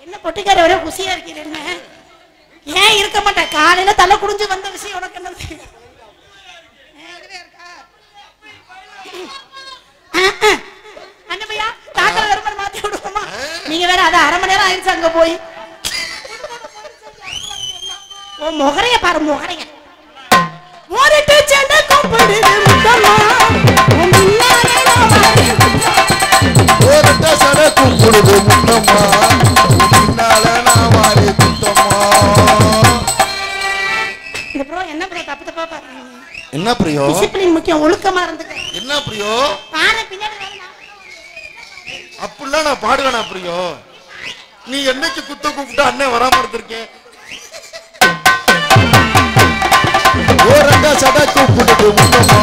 [SPEAKER 7] என்ன பொட்டுக்கார ஒரே குசியா இருக்கிறேன். ஏன் இருக்க மாட்டேன்? காலையில தலை குடிஞ்சு வந்த விஷயம் உனக்கு என்ன? அண்ணபையா தாத்தா வருமானம் மாத்தி விடுவோமா? நீங்க வேற அது அரை மணி நேரம் ஆயிடுச்சு அங்க போய். ஓ முகரைய பாரு, முகரைய ஓடிட்டு சென்னை கூப்பிடுது முத்தம்மா.
[SPEAKER 5] ஓரட்ட சட கூப்பிடுது முத்தம்மா. பின்னால நான் வாரி முத்தம்மா.
[SPEAKER 7] இந்த ப்ரோ என்ன ப்ரோ தப்பு தப்பா பாருங்க.
[SPEAKER 5] என்ன பிரியோ?
[SPEAKER 7] டிசிப்ளின் முக்கியம், ஒழுக்கமா இருந்துக்க.
[SPEAKER 5] என்ன பிரியோ?
[SPEAKER 7] பாரு பின்னாடி வரணும்.
[SPEAKER 5] அப்படிலாம் நான் பாடுவேனா பிரியோ? நீ என்னைக்கு குத்த கூப்பிட்டு அண்ணன் வராம இருந்திருக்கேன். ஓரட்ட சட கூப்பிடுது முத்தம்மா.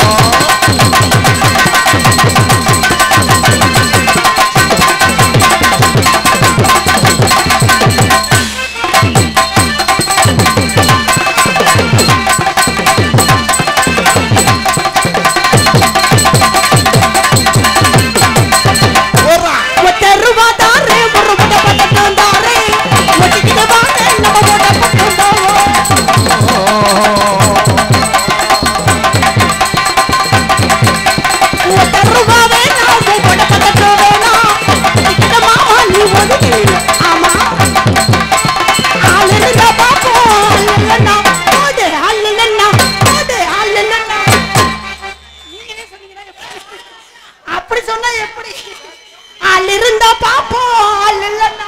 [SPEAKER 7] இருந்தா பாப்போம் ஆள் இல்லன்னா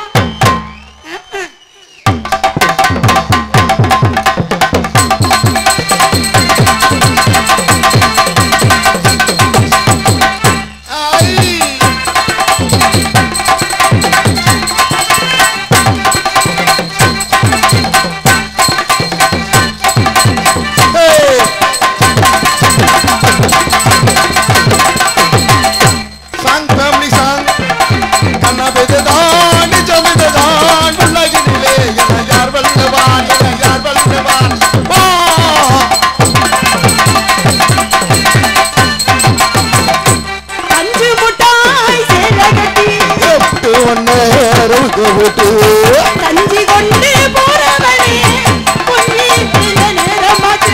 [SPEAKER 7] கஞ்சி கொண்டு போறவனே பொன்னி நேரமாச்சு